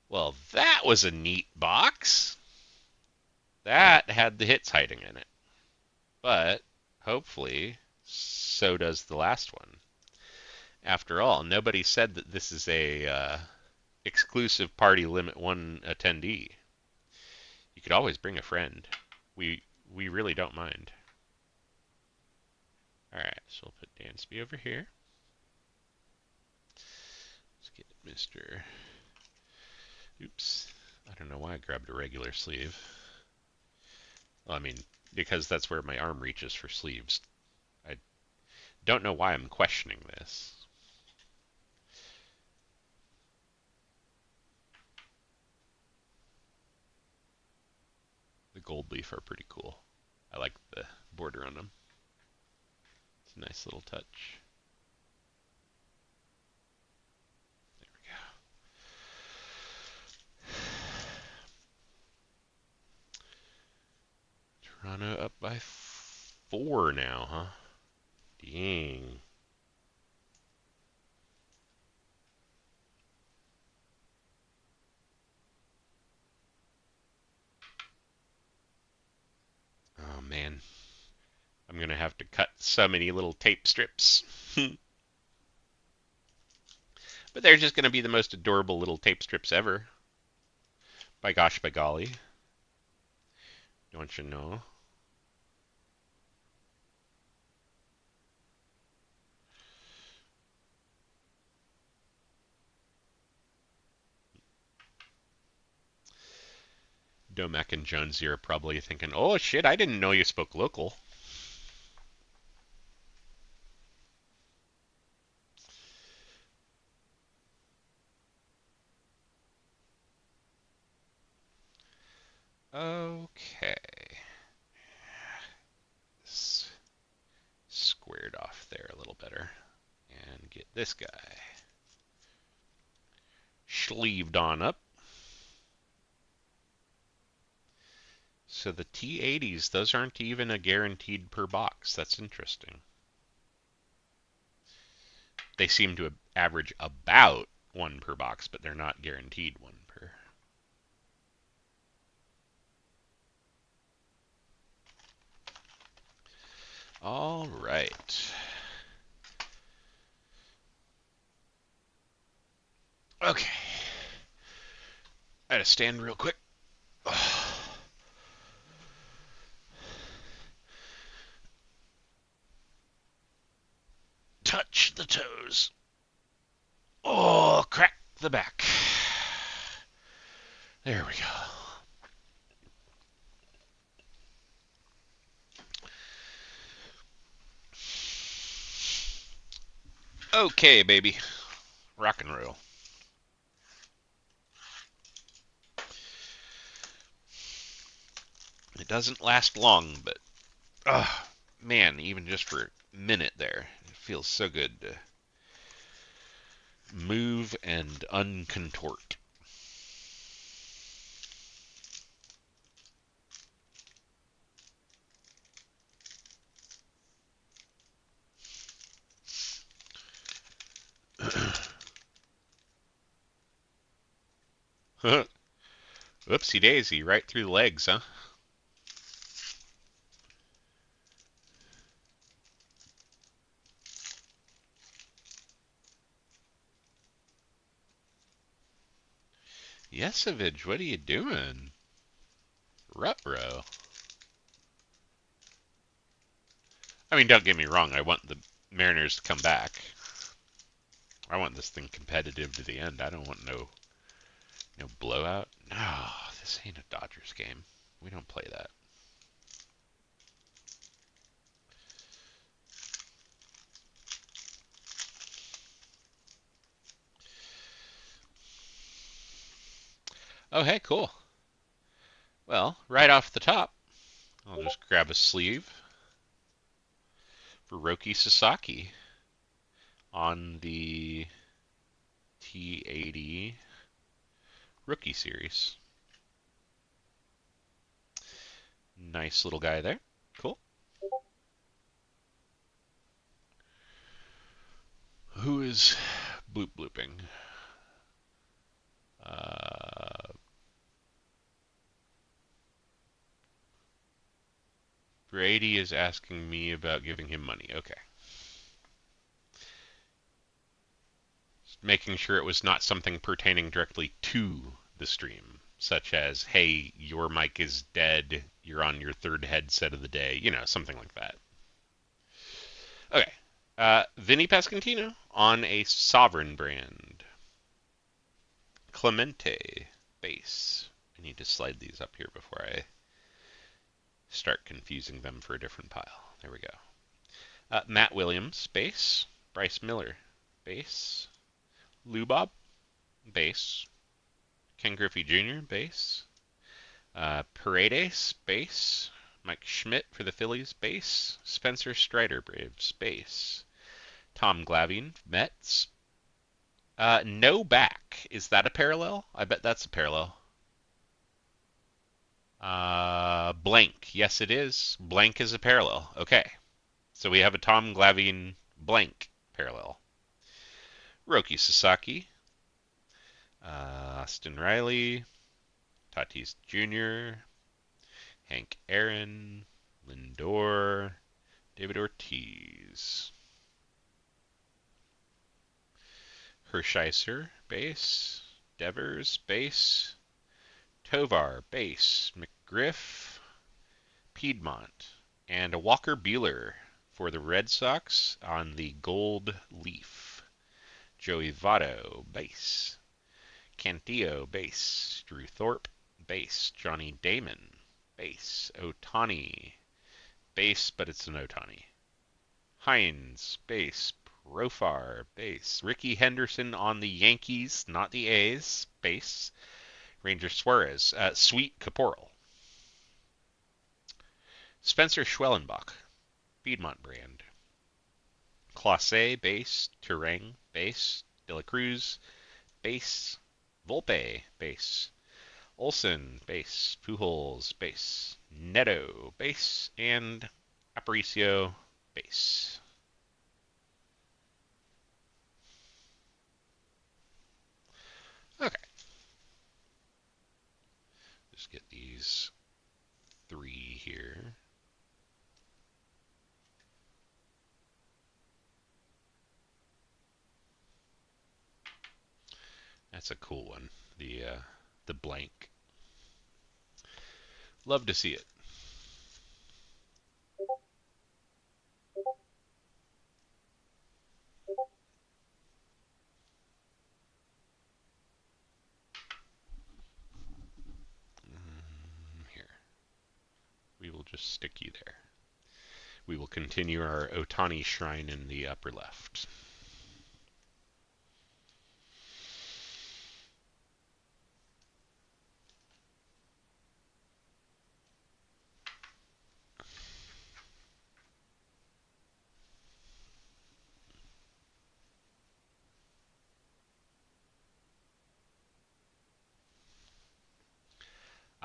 Well, that was a neat box. That had the hits hiding in it. But hopefully, so does the last one. After all, nobody said that this is a exclusive party limit one attendee. You could always bring a friend. We really don't mind. Alright, so we'll put Dansby over here. Let's get Mr. Oops. I don't know why I grabbed a regular sleeve. Well, I mean, because that's where my arm reaches for sleeves. I don't know why I'm questioning this. The gold leaf are pretty cool. I like the border on them. It's a nice little touch. There we go. Toronto up by 4 now, huh? Dang. Oh man. I'm gonna have to cut so many little tape strips. But they're just gonna be the most adorable little tape strips ever. By gosh, by golly. Don't you know? Domac and Jonesy are probably thinking, oh shit, I didn't know you spoke local. Okay. Squared off there a little better. And get this guy sleeved on up. So the T80s, those aren't even a guaranteed per box. That's interesting. They seem to average about 1 per box, but they're not guaranteed 1 per. All right. Okay. I gotta stand real quick. Touch the toes. Oh, crack the back. There we go. Okay, baby. Rock and roll. It doesn't last long, but man, even just for a minute there, it feels so good to move and uncontort. Whoopsie daisy, right through the legs, huh? Yesovich, what are you doing? Ruh-roh. I mean, don't get me wrong. I want the Mariners to come back. I want this thing competitive to the end. I don't want no blowout. No, this ain't a Dodgers game. We don't play that. Oh, hey, cool. Well, right off the top, I'll just grab a sleeve for Roki Sasaki on the T80 Rookie Series. Nice little guy there. Cool. Who is bloop blooping? Brady is asking me about giving him money. Okay. Just making sure it was not something pertaining directly to the stream, such as, hey, your mic is dead, you're on your third headset of the day, something like that. Okay. Vinny Pascantino on a Sovereign brand. Clemente base. I need to slide these up here before I start confusing them for a different pile. There we go. Matt Williams base. Bryce Miller base. Lou Bob base. Ken Griffey Jr. base. Paredes base. Mike Schmidt for the Phillies base. Spencer Strider Braves base. Tom Glavine Mets. No back. Is that a parallel? I bet that's a parallel. Blank. Yes, it is. Blank is a parallel. Okay. So we have a Tom Glavine blank parallel. Roki Sasaki. Austin Riley. Tatis Jr. Hank Aaron. Lindor. David Ortiz. Hershiser, base. Devers, base. Tovar, base. McGriff, Piedmont. And a Walker Buehler for the Red Sox on the gold leaf. Joey Votto, base. Cantillo, base. Drew Thorpe, base. Johnny Damon, base. Ohtani, base, but it's an Ohtani. Hines, base. Profar, base. Ricky Henderson on the Yankees, not the A's, base. Ranger Suarez, Sweet Caporal. Spencer Schwellenbach, Piedmont brand. Clase, base. Turang, base. De La Cruz, base. Volpe, base. Olson, base. Pujols, base. Neto, base. And Aparicio, base. Okay. Just get these 3 here. That's a cool one. The blank. Love to see it. Here. We will just stick you there. We will continue our Ohtani shrine in the upper left.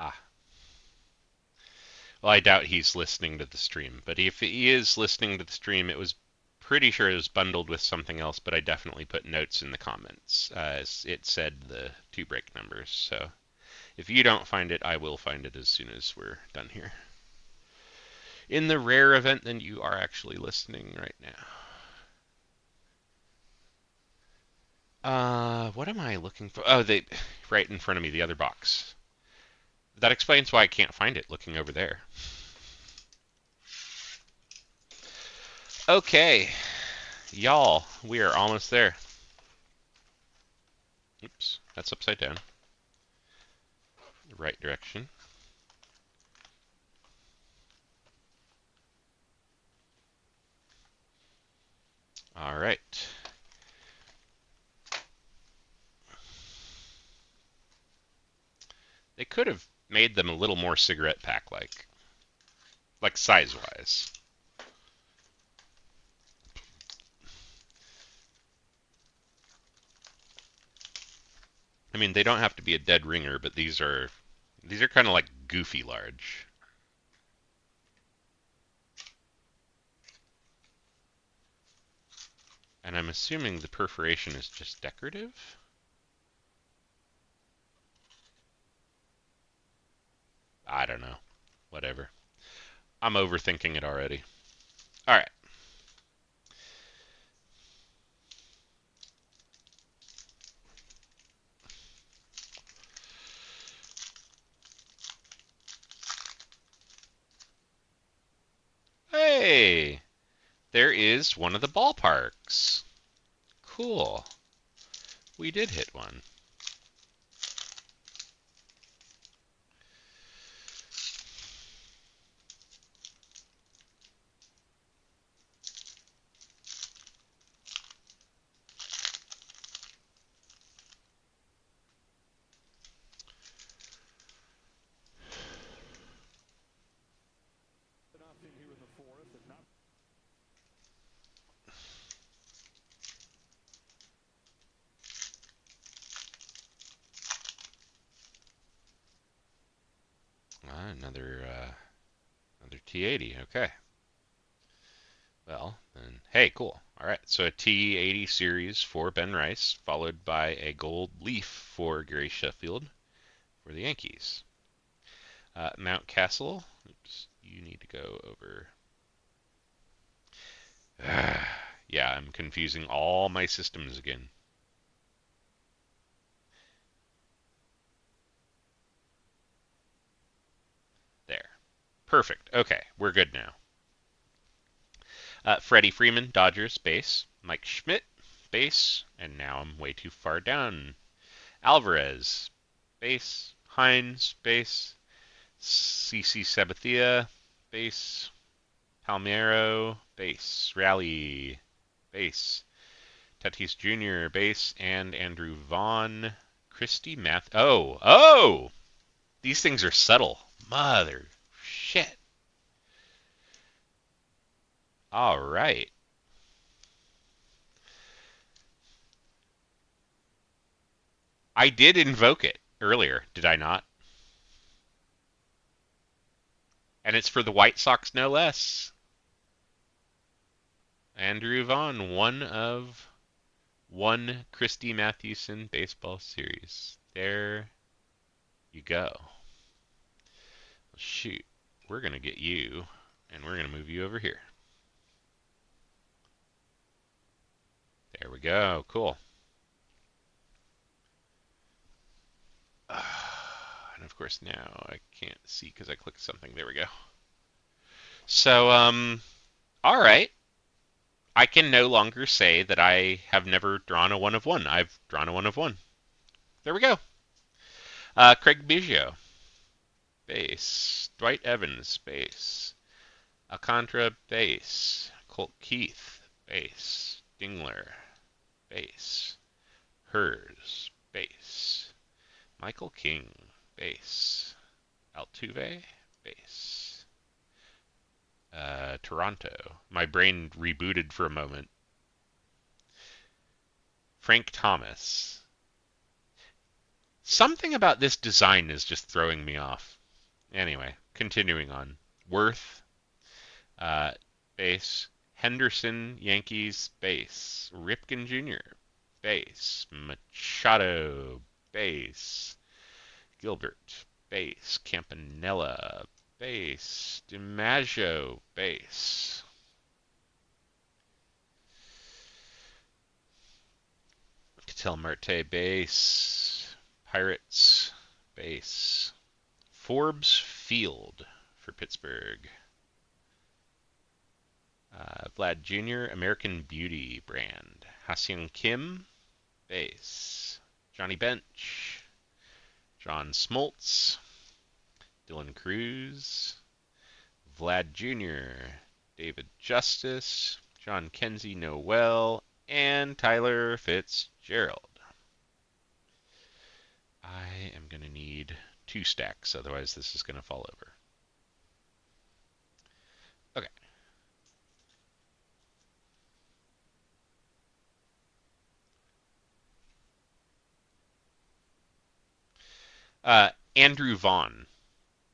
Ah. Well, I doubt he's listening to the stream, but if he is listening to the stream, it was pretty sure it was bundled with something else, but I definitely put notes in the comments. It said the 2 break numbers, so if you don't find it, I will find it as soon as we're done here. In the rare event that you are actually listening right now. What am I looking for? Oh, they right in front of me, the other box. That explains why I can't find it looking over there. Okay, y'all, we are almost there. Oops, that's upside down. Right direction. All right. They could have made them a little more cigarette pack like size wise. I mean, they don't have to be a dead ringer, but these are kind of like goofy large. And I'm assuming the perforation is just decorative. I don't know. Whatever. I'm overthinking it already. All right. Hey, there is one of the ballparks. Cool. We did hit one. Another T80. Okay. Well, then, hey, cool. All right. So a T80 series for Ben Rice, followed by a gold leaf for Gary Sheffield for the Yankees. Mount Castle. Oops. You need to go over. Yeah, I'm confusing all my systems again. There. Perfect. Okay, we're good now. Freddie Freeman, Dodgers, base. Mike Schmidt, base. And now I'm way too far down. Alvarez, base. Hines, base. CC Sabathia, base. Palmeiro, base. Rally, base. Tatis Jr., base. And Andrew Vaughn. Christy Math. Oh! These things are subtle. Mother shit. All right. I did invoke it earlier, did I not? And it's for the White Sox, no less. Andrew Vaughn, one Christy Mathewson baseball series. There you go. Shoot, we're going to get you, and we're going to move you over here. There we go. Cool. And of course now I can't see because I clicked something. There we go. So, all right. I can no longer say that I have never drawn a one of one. I've drawn a one of one. There we go. Craig Biggio, base. Dwight Evans, base. Alcantara, base. Colt Keith, base. Dingler, base. Hers, base. Michael King, base. Altuve, base. Toronto. My brain rebooted for a moment. Frank Thomas. Something about this design is just throwing me off. Anyway, continuing on. Worth, uh, base. Henderson, Yankees, base. Ripken Jr., base. Machado, base. Gilbert, base. Campanella, base. DiMaggio, base. Ketel Marte, base. Pirates, base. Forbes Field for Pittsburgh. Vlad Jr., American Beauty brand. Ha-Seong Kim, base. Johnny Bench. John Smoltz. Dylan Cruz. Vlad Jr., David Justice. John Kenzie Noel. And Tyler Fitzgerald. I am going to need 2 stacks, otherwise this is going to fall over. Okay. Andrew Vaughn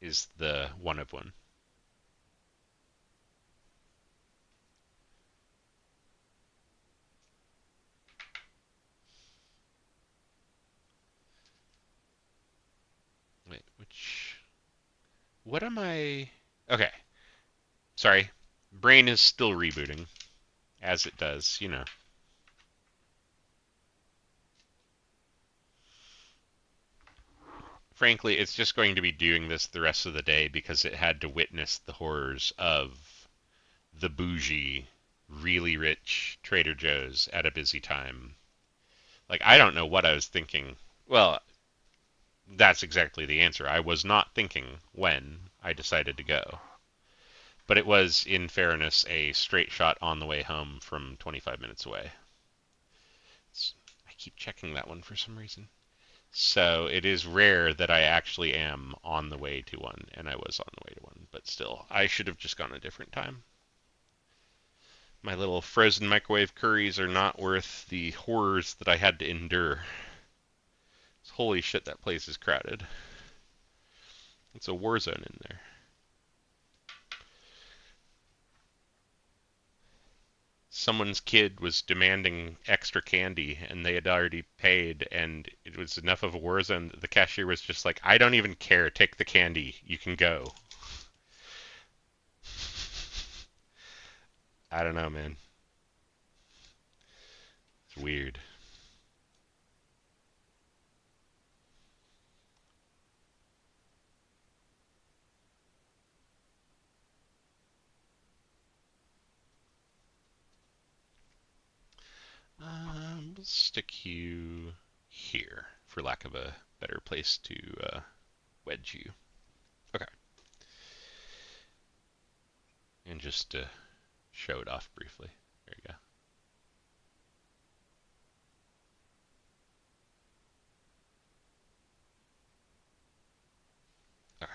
is the one of one. Wait, which... What am I... Okay. Sorry. Brain is still rebooting, as it does, you know. Frankly, it's just going to be doing this the rest of the day because it had to witness the horrors of the bougie, really rich Trader Joe's at a busy time. Like, I don't know what I was thinking. Well, that's exactly the answer. I was not thinking when I decided to go. But it was, in fairness, a straight shot on the way home from 25 minutes away. I keep checking that one for some reason. So it is rare that I actually am on the way to one, and I was on the way to one. But still, I should have just gone a different time. My little frozen microwave curries are not worth the horrors that I had to endure. Holy shit, that place is crowded. It's a war zone in there. Someone's kid was demanding extra candy and they had already paid, and it was enough of a war zone that the cashier was just like, I don't even care, take the candy, you can go. I don't know, man. It's weird. We'll stick you here, for lack of a better place to wedge you. Okay. And just to show it off briefly. There you go. Okay.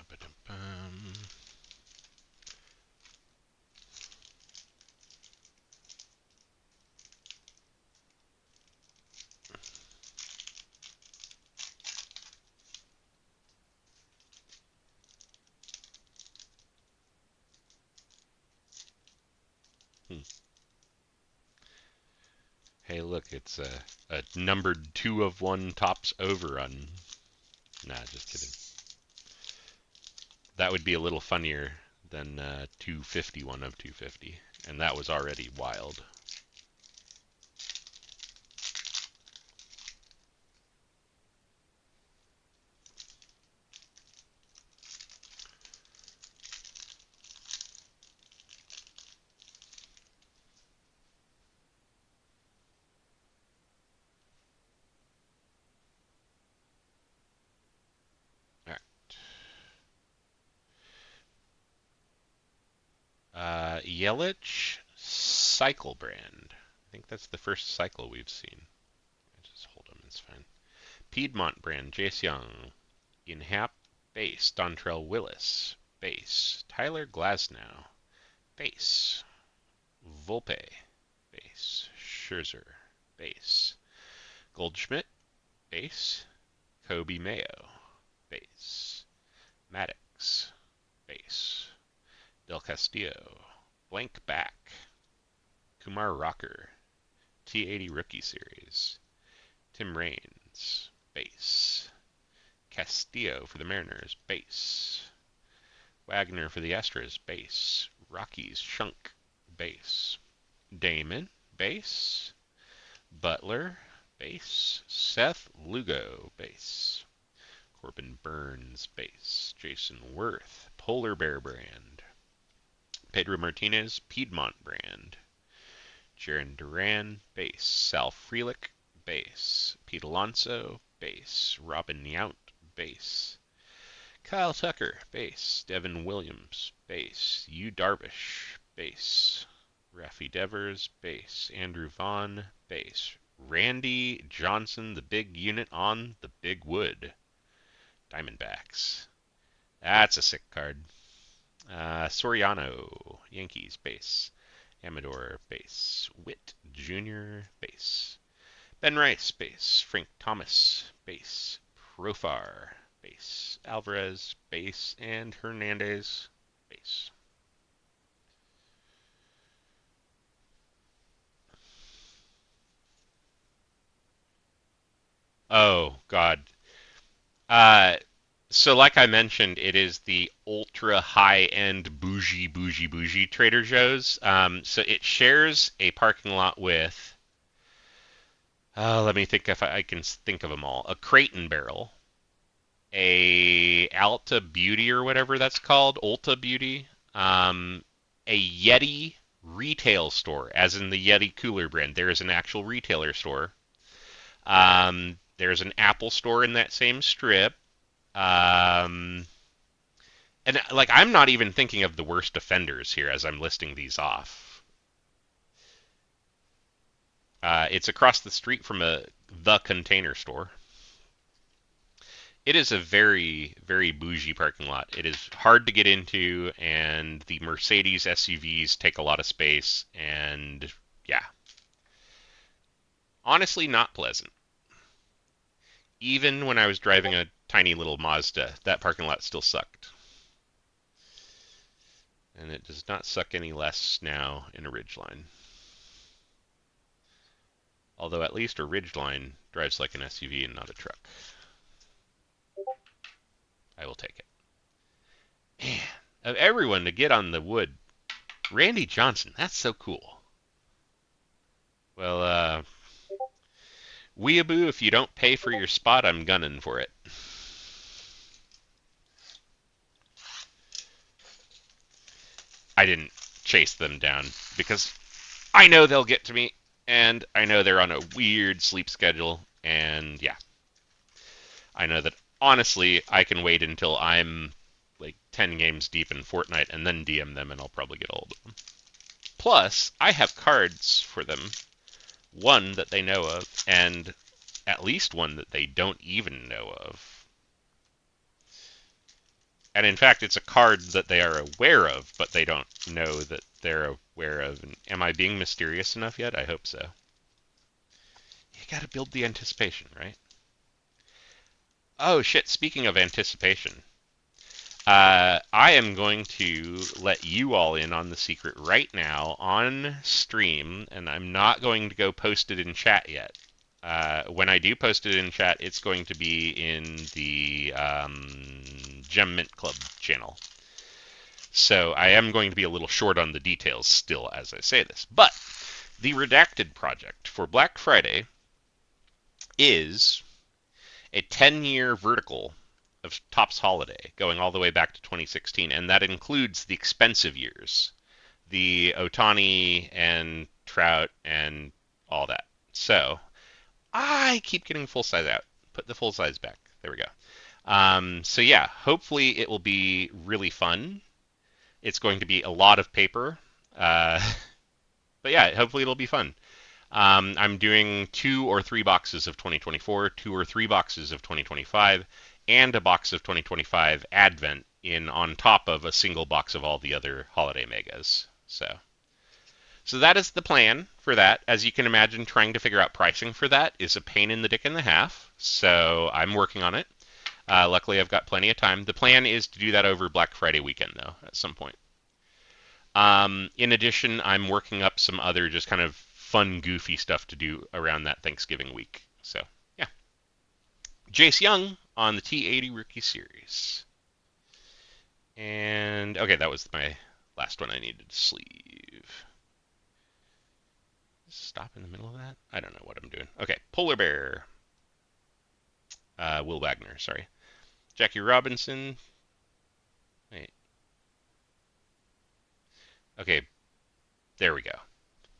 Ba-dum-bum. Hmm. Hey, look, it's a numbered 2 of 1 tops overrun. Nah, just kidding. That would be a little funnier than 251 of 250, and that was already wild. All right. Yelich Cycle brand. I think that's the first cycle we've seen. Just hold them, it's fine. Piedmont brand, Jace Young. Inhap, base. Dontrell Willis, base. Tyler Glasnow, base. Volpe, base. Scherzer, base. Goldschmidt, base. Kobe Mayo, base. Maddox, base. Del Castillo, Blank Back, Kumar Rocker, T80 Rookie Series, Tim Raines, base. Castillo for the Mariners, base. Wagner for the Astros, base. Rockies, Shunk, base. Damon, base. Butler, base. Seth Lugo, base. Corbin Burns, base. Jason Worth, Polar Bear brand. Pedro Martinez, Piedmont brand. Jaron Duran, base. Sal Frelick, base. Pete Alonso, base. Robin Yount, base. Kyle Tucker, base. Devin Williams, base. Yu Darvish, base. Rafi Devers, base. Andrew Vaughn, base. Randy Johnson, the big unit on the big wood. Diamondbacks. That's a sick card. Soriano, Yankees, base. Amador, base. Witt Jr., base. Ben Rice, base. Frank Thomas, base. Profar, base. Alvarez, base. And Hernandez, base. Oh, God. Uh, so like I mentioned, it is the ultra high-end bougie Trader Joe's. So it shares a parking lot with, let me think if I can think of them all. A Crate and Barrel, a Alta Beauty or whatever that's called, Ulta Beauty, a Yeti retail store, as in the Yeti cooler brand. There is an actual retailer store. There's an Apple store in that same strip. And like I'm not even thinking of the worst offenders here as I'm listing these off. It's across the street from the Container Store. It is a very, very bougie parking lot. It is hard to get into, and the Mercedes SUVs take a lot of space, and yeah. Honestly, not pleasant. Even when I was driving a tiny little Mazda, that parking lot still sucked. And it does not suck any less now in a Ridgeline. Although at least a Ridgeline drives like an SUV and not a truck. I will take it. Man, of everyone to get on the wood, Randy Johnson, that's so cool. Well, weeaboo, if you don't pay for your spot, I'm gunning for it. I didn't chase them down because I know they'll get to me, and I know they're on a weird sleep schedule, and yeah. I know that honestly, I can wait until I'm like 10 games deep in Fortnite and then DM them, and I'll probably get all of them. Plus, I have cards for them, one that they know of, and at least one that they don't even know of. And in fact, it's a card that they are aware of, but they don't know that they're aware of. And am I being mysterious enough yet? I hope so. You gotta build the anticipation, right? Oh shit, speaking of anticipation, I am going to let you all in on the secret right now on stream, and I'm not going to go post it in chat yet. When I do post it in chat, it's going to be in the Gem Mint Club channel. So I am going to be a little short on the details still as I say this. But the Redacted project for Black Friday is a 10-year vertical of Topps Holiday, going all the way back to 2016, and that includes the expensive years, the Ohtani and Trout and all that. So I keep getting full size out. Put the full size back. There we go. So yeah, hopefully it will be really fun. It's going to be a lot of paper, but yeah, hopefully it'll be fun. I'm doing 2 or 3 boxes of 2024, 2 or 3 boxes of 2025, and a box of 2025 Advent in on top of a single box of all the other holiday megas. So that is the plan for that. As you can imagine, trying to figure out pricing for that is a pain in the dick in the half. So I'm working on it. Luckily, I've got plenty of time. The plan is to do that over Black Friday weekend, though, at some point. In addition, I'm working up some other just kind of fun, goofy stuff to do around that Thanksgiving week. So, yeah. Jace Young on the T80 Rookie Series. And, okay, that was my last one I needed to sleeve. Stop in the middle of that? I don't know what I'm doing. Okay, Polar Bear. Will Wagner, sorry. Jackie Robinson. Wait. Okay, there we go.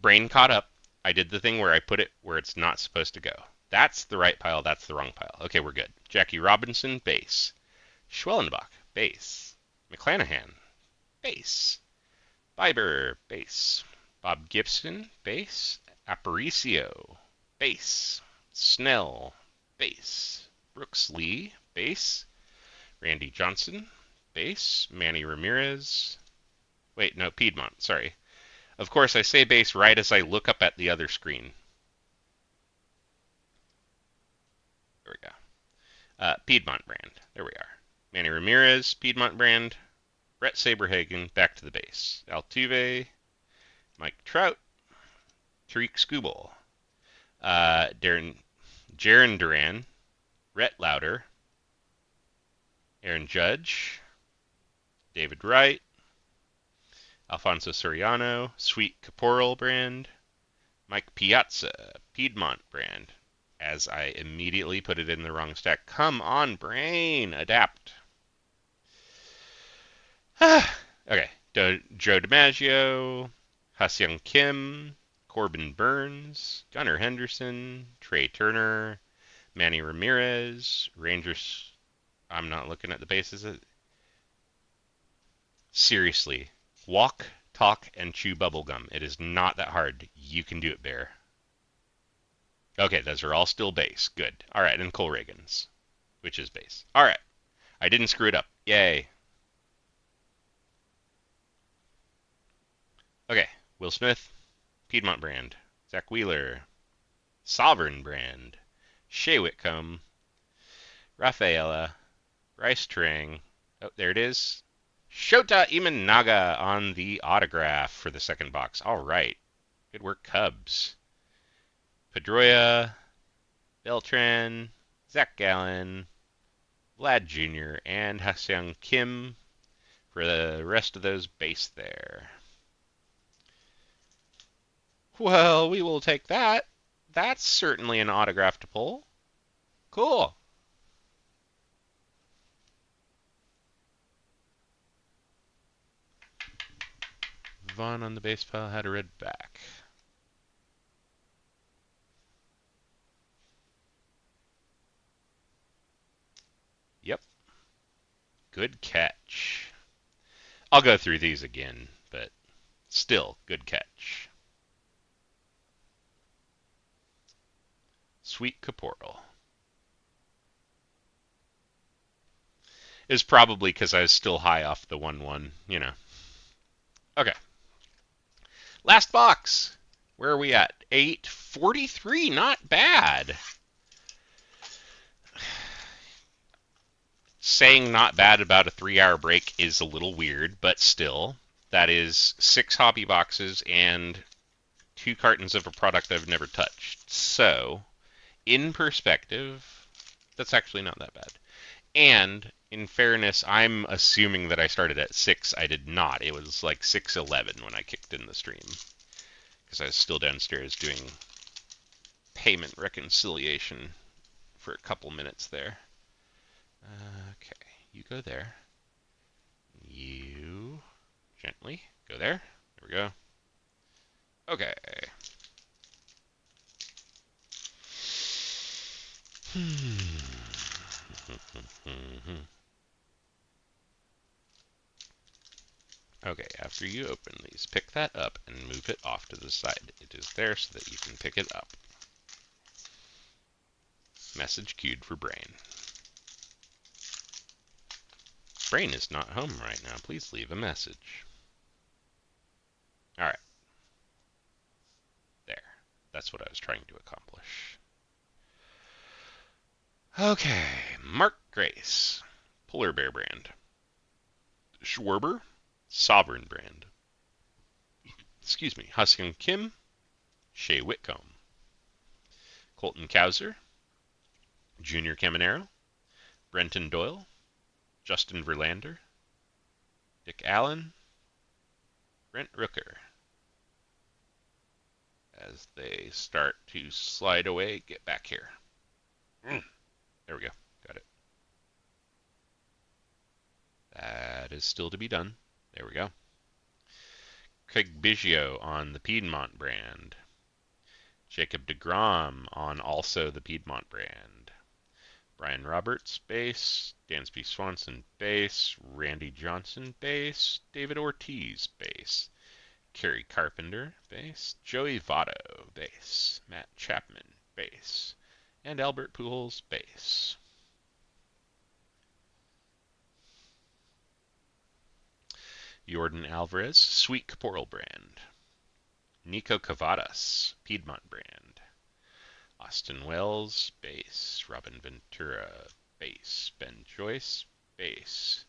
Brain caught up. I did the thing where I put it where it's not supposed to go. That's the right pile, that's the wrong pile. Okay, we're good. Jackie Robinson, base. Schwellenbach, base. McClanahan, base. Biber, base. Bob Gibson, base. Aparicio, base. Snell, base. Brooks Lee, base. Randy Johnson, base. Manny Ramirez. Wait, no, Piedmont, sorry. Of course, I say base right as I look up at the other screen. There we go. Piedmont brand. There we are. Manny Ramirez, Piedmont brand. Brett Saberhagen, back to the base. Altuve, Mike Trout, Tariq Skubal, Jaron Duran, Rhett Lauder, Aaron Judge, David Wright, Alfonso Soriano, Sweet Caporal brand, Mike Piazza, Piedmont brand, as I immediately put it in the wrong stack. Come on, brain, adapt. Okay, Joe DiMaggio, Ha-Seong Kim, Corbin Burns, Gunnar Henderson, Trey Turner, Manny Ramirez, Rangers. I'm not looking at the bases. Seriously, walk, talk, and chew bubblegum. It is not that hard. You can do it, Bear. Okay, those are all still base. Good. All right, and Cole Reagans, which is base. All right, I didn't screw it up. Yay. Okay, Will Smith, Piedmont brand. Zach Wheeler, Sovereign brand. Shea Whitcomb, Rafaela, Bryce Trang. Oh, there it is. Shota Imanaga on the autograph for the second box. All right. Good work, Cubs. Pedroia, Beltran, Zach Gallen, Vlad Jr., and Ha-Seong Kim for the rest of those base there. Well, we will take that. That's certainly an autograph to pull. Cool. Vaughn on the base pile had a red back. Yep. Good catch. I'll go through these again, but still, good catch. Sweet Caporal. Is probably because I was still high off the 1-1, you know. Okay. Last box. Where are we at? 843. Not bad. Saying not bad about a 3-hour break is a little weird, but still, that is 6 hobby boxes and 2 cartons of a product I've never touched. So, in perspective, that's actually not that bad. And, in fairness, I'm assuming that I started at 6. I did not. It was like 6:11 when I kicked in the stream. Because I was still downstairs doing payment reconciliation for a couple minutes there. Okay, you go there. You gently go there. There we go. Okay. Okay, after you open these, pick that up and move it off to the side. It is there so that you can pick it up. Message queued for Brain. Brain is not home right now. Please leave a message. Alright. There. That's what I was trying to accomplish. Okay. Mark Grace. Polar Bear brand. Schwarber. Sovereign brand. Ha-Seong Kim, Shea Whitcomb, Colton Cowser, Junior Caminero, Brenton Doyle, Justin Verlander, Dick Allen, Brent Rooker. As they start to slide away, get back here. There we go. Got it. That is still to be done. There we go. Craig Biggio on the Piedmont brand. Jacob deGrom on also the Piedmont brand. Brian Roberts, base. Dansby Swanson, base. Randy Johnson, base. David Ortiz, base. Kerry Carpenter, base. Joey Votto, base. Matt Chapman, base. And Albert Pujols, base. Jordan Alvarez, Sweet Caporal brand. Nico Cavadas, Piedmont brand. Austin Wells, base. Robin Ventura, base. Ben Joyce, base.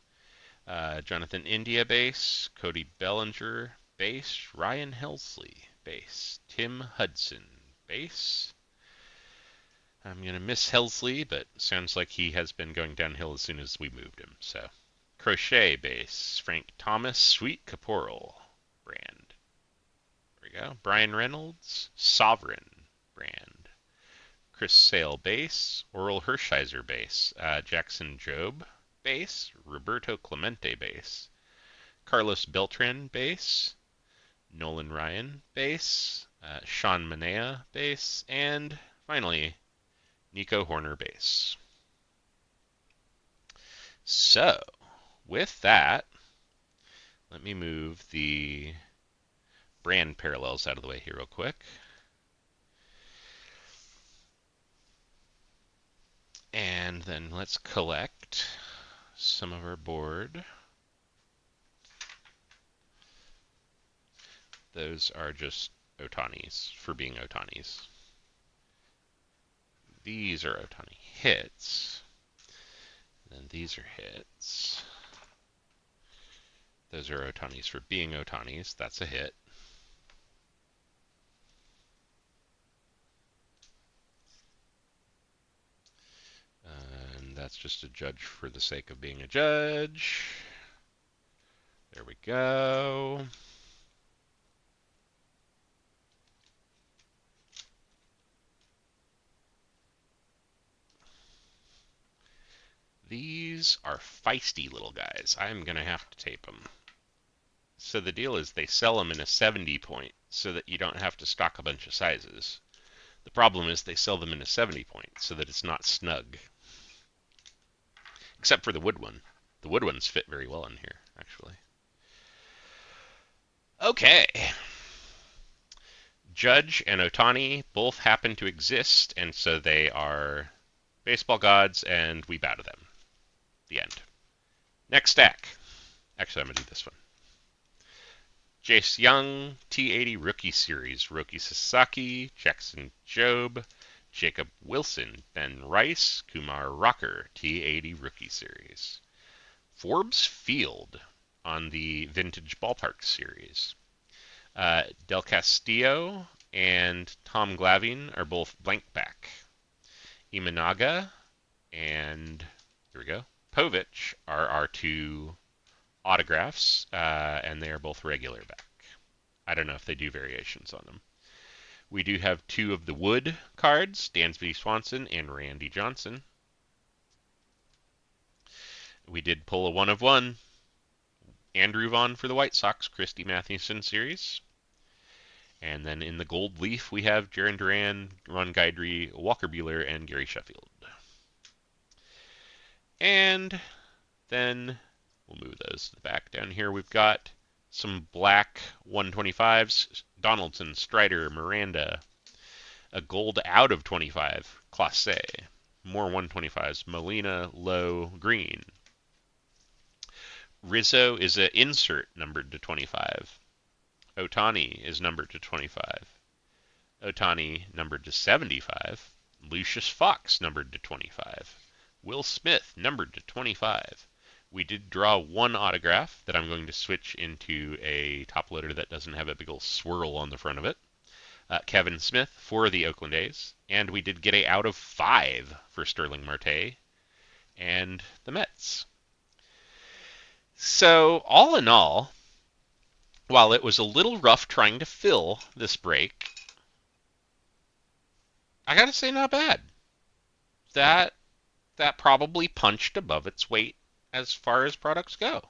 Jonathan India, base. Cody Bellinger, base. Ryan Helsley, base. Tim Hudson, base. I'm going to miss Helsley, but sounds like he has been going downhill as soon as we moved him. So, Crochet, base. Frank Thomas, Sweet Caporal brand. There we go. Brian Reynolds, Sovereign brand. Chris Sale, base. Oral Hershiser, base. Jackson Jobe, base. Roberto Clemente, base. Carlos Beltran, base. Nolan Ryan, base. Sean Manea, base. And finally, Nico Horner, base. So, with that, let me move the brand parallels out of the way here real quick. And then let's collect some of our board. Those are just Otanis for being Otanis. These are Otani hits. And then these are hits. Those are Otanis for being Otanis. That's a hit. And that's just a judge for the sake of being a judge. There we go. These are feisty little guys. I'm going to have to tape them. So the deal is they sell them in a 70 point so that you don't have to stock a bunch of sizes. The problem is they sell them in a 70 point so that it's not snug. Except for the wood one. The wood ones fit very well in here, actually. Okay. Judge and Otani both happen to exist, and so they are baseball gods, and we bow to them. The end. Next stack. Actually, I'm going to do this one. Jace Young, T80 Rookie Series, Roki Sasaki, Jackson Jobe, Jacob Wilson, Ben Rice, Kumar Rocker, T80 Rookie Series. Forbes Field on the Vintage Ballpark Series. Del Castillo and Tom Glavine are both blank back. Imanaga and, here we go, Povich are our two autographs, and they are both regular back. I don't know if they do variations on them. We do have two of the wood cards, Dansby Swanson and Randy Johnson. We did pull a 1 of 1. Andrew Vaughn for the White Sox, Christy Mathewson series. And then in the gold leaf, we have Jarren Duran, Ron Guidry, Walker Buehler, and Gary Sheffield. And then we'll move those to the back. Down here, we've got some black 125s, Donaldson, Strider, Miranda. A gold out of 25, Clase. More 125s, Molina, Lowe, Green. Rizzo is an insert numbered to 25. Otani is numbered to 25. Otani numbered to 75. Lucius Fox numbered to 25. Will Smith numbered to 25. We did draw one autograph that I'm going to switch into a top loader that doesn't have a big old swirl on the front of it. Kevin Smith for the Oakland A's. And we did get a out of 5 for Sterling Marte and the Mets. So, all in all, while it was a little rough trying to fill this break, I gotta say not bad. That that probably punched above its weight as far as products go.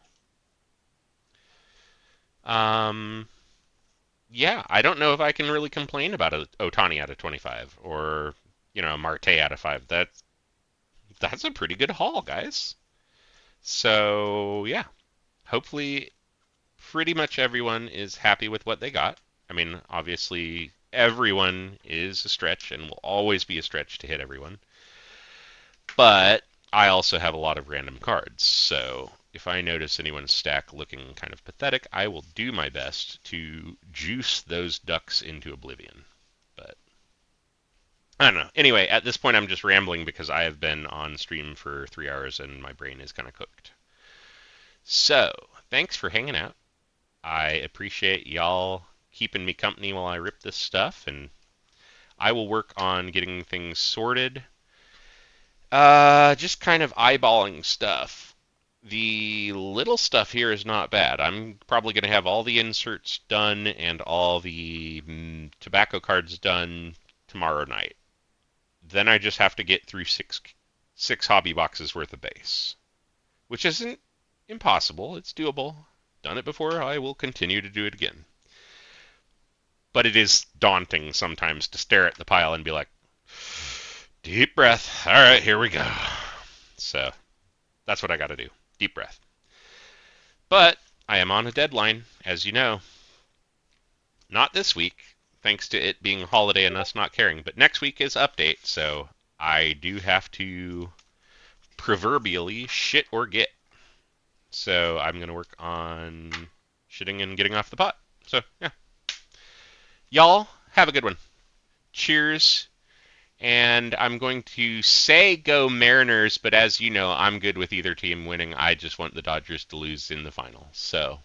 Um, yeah, I don't know if I can really complain about a Otani out of 25 or Marte out of 5. That's a pretty good haul, guys. So yeah, hopefully pretty much everyone is happy with what they got. I mean, obviously everyone is a stretch and will always be a stretch to hit everyone. But I also have a lot of random cards, so if I notice anyone's stack looking kind of pathetic, I will do my best to juice those ducks into oblivion. But I don't know. Anyway, at this point I'm just rambling because I have been on stream for 3 hours and my brain is kind of cooked. So, thanks for hanging out. I appreciate y'all keeping me company while I rip this stuff, and I will work on getting things sorted. Just kind of eyeballing stuff. The little stuff here is not bad. I'm probably going to have all the inserts done and all the tobacco cards done tomorrow night. Then I just have to get through six hobby boxes worth of base, which isn't impossible. It's doable. Done it before. I will continue to do it again. But it is daunting sometimes to stare at the pile and be like, deep breath. All right, here we go. So that's what I got to do. Deep breath. But I am on a deadline, as you know. Not this week, thanks to it being a holiday and us not caring, but next week is update, so I do have to proverbially shit or get. So I'm going to work on shitting and getting off the pot. So, yeah. Y'all, have a good one. Cheers. And I'm going to say go Mariners, but as you know, I'm good with either team winning. I just want the Dodgers to lose in the final. So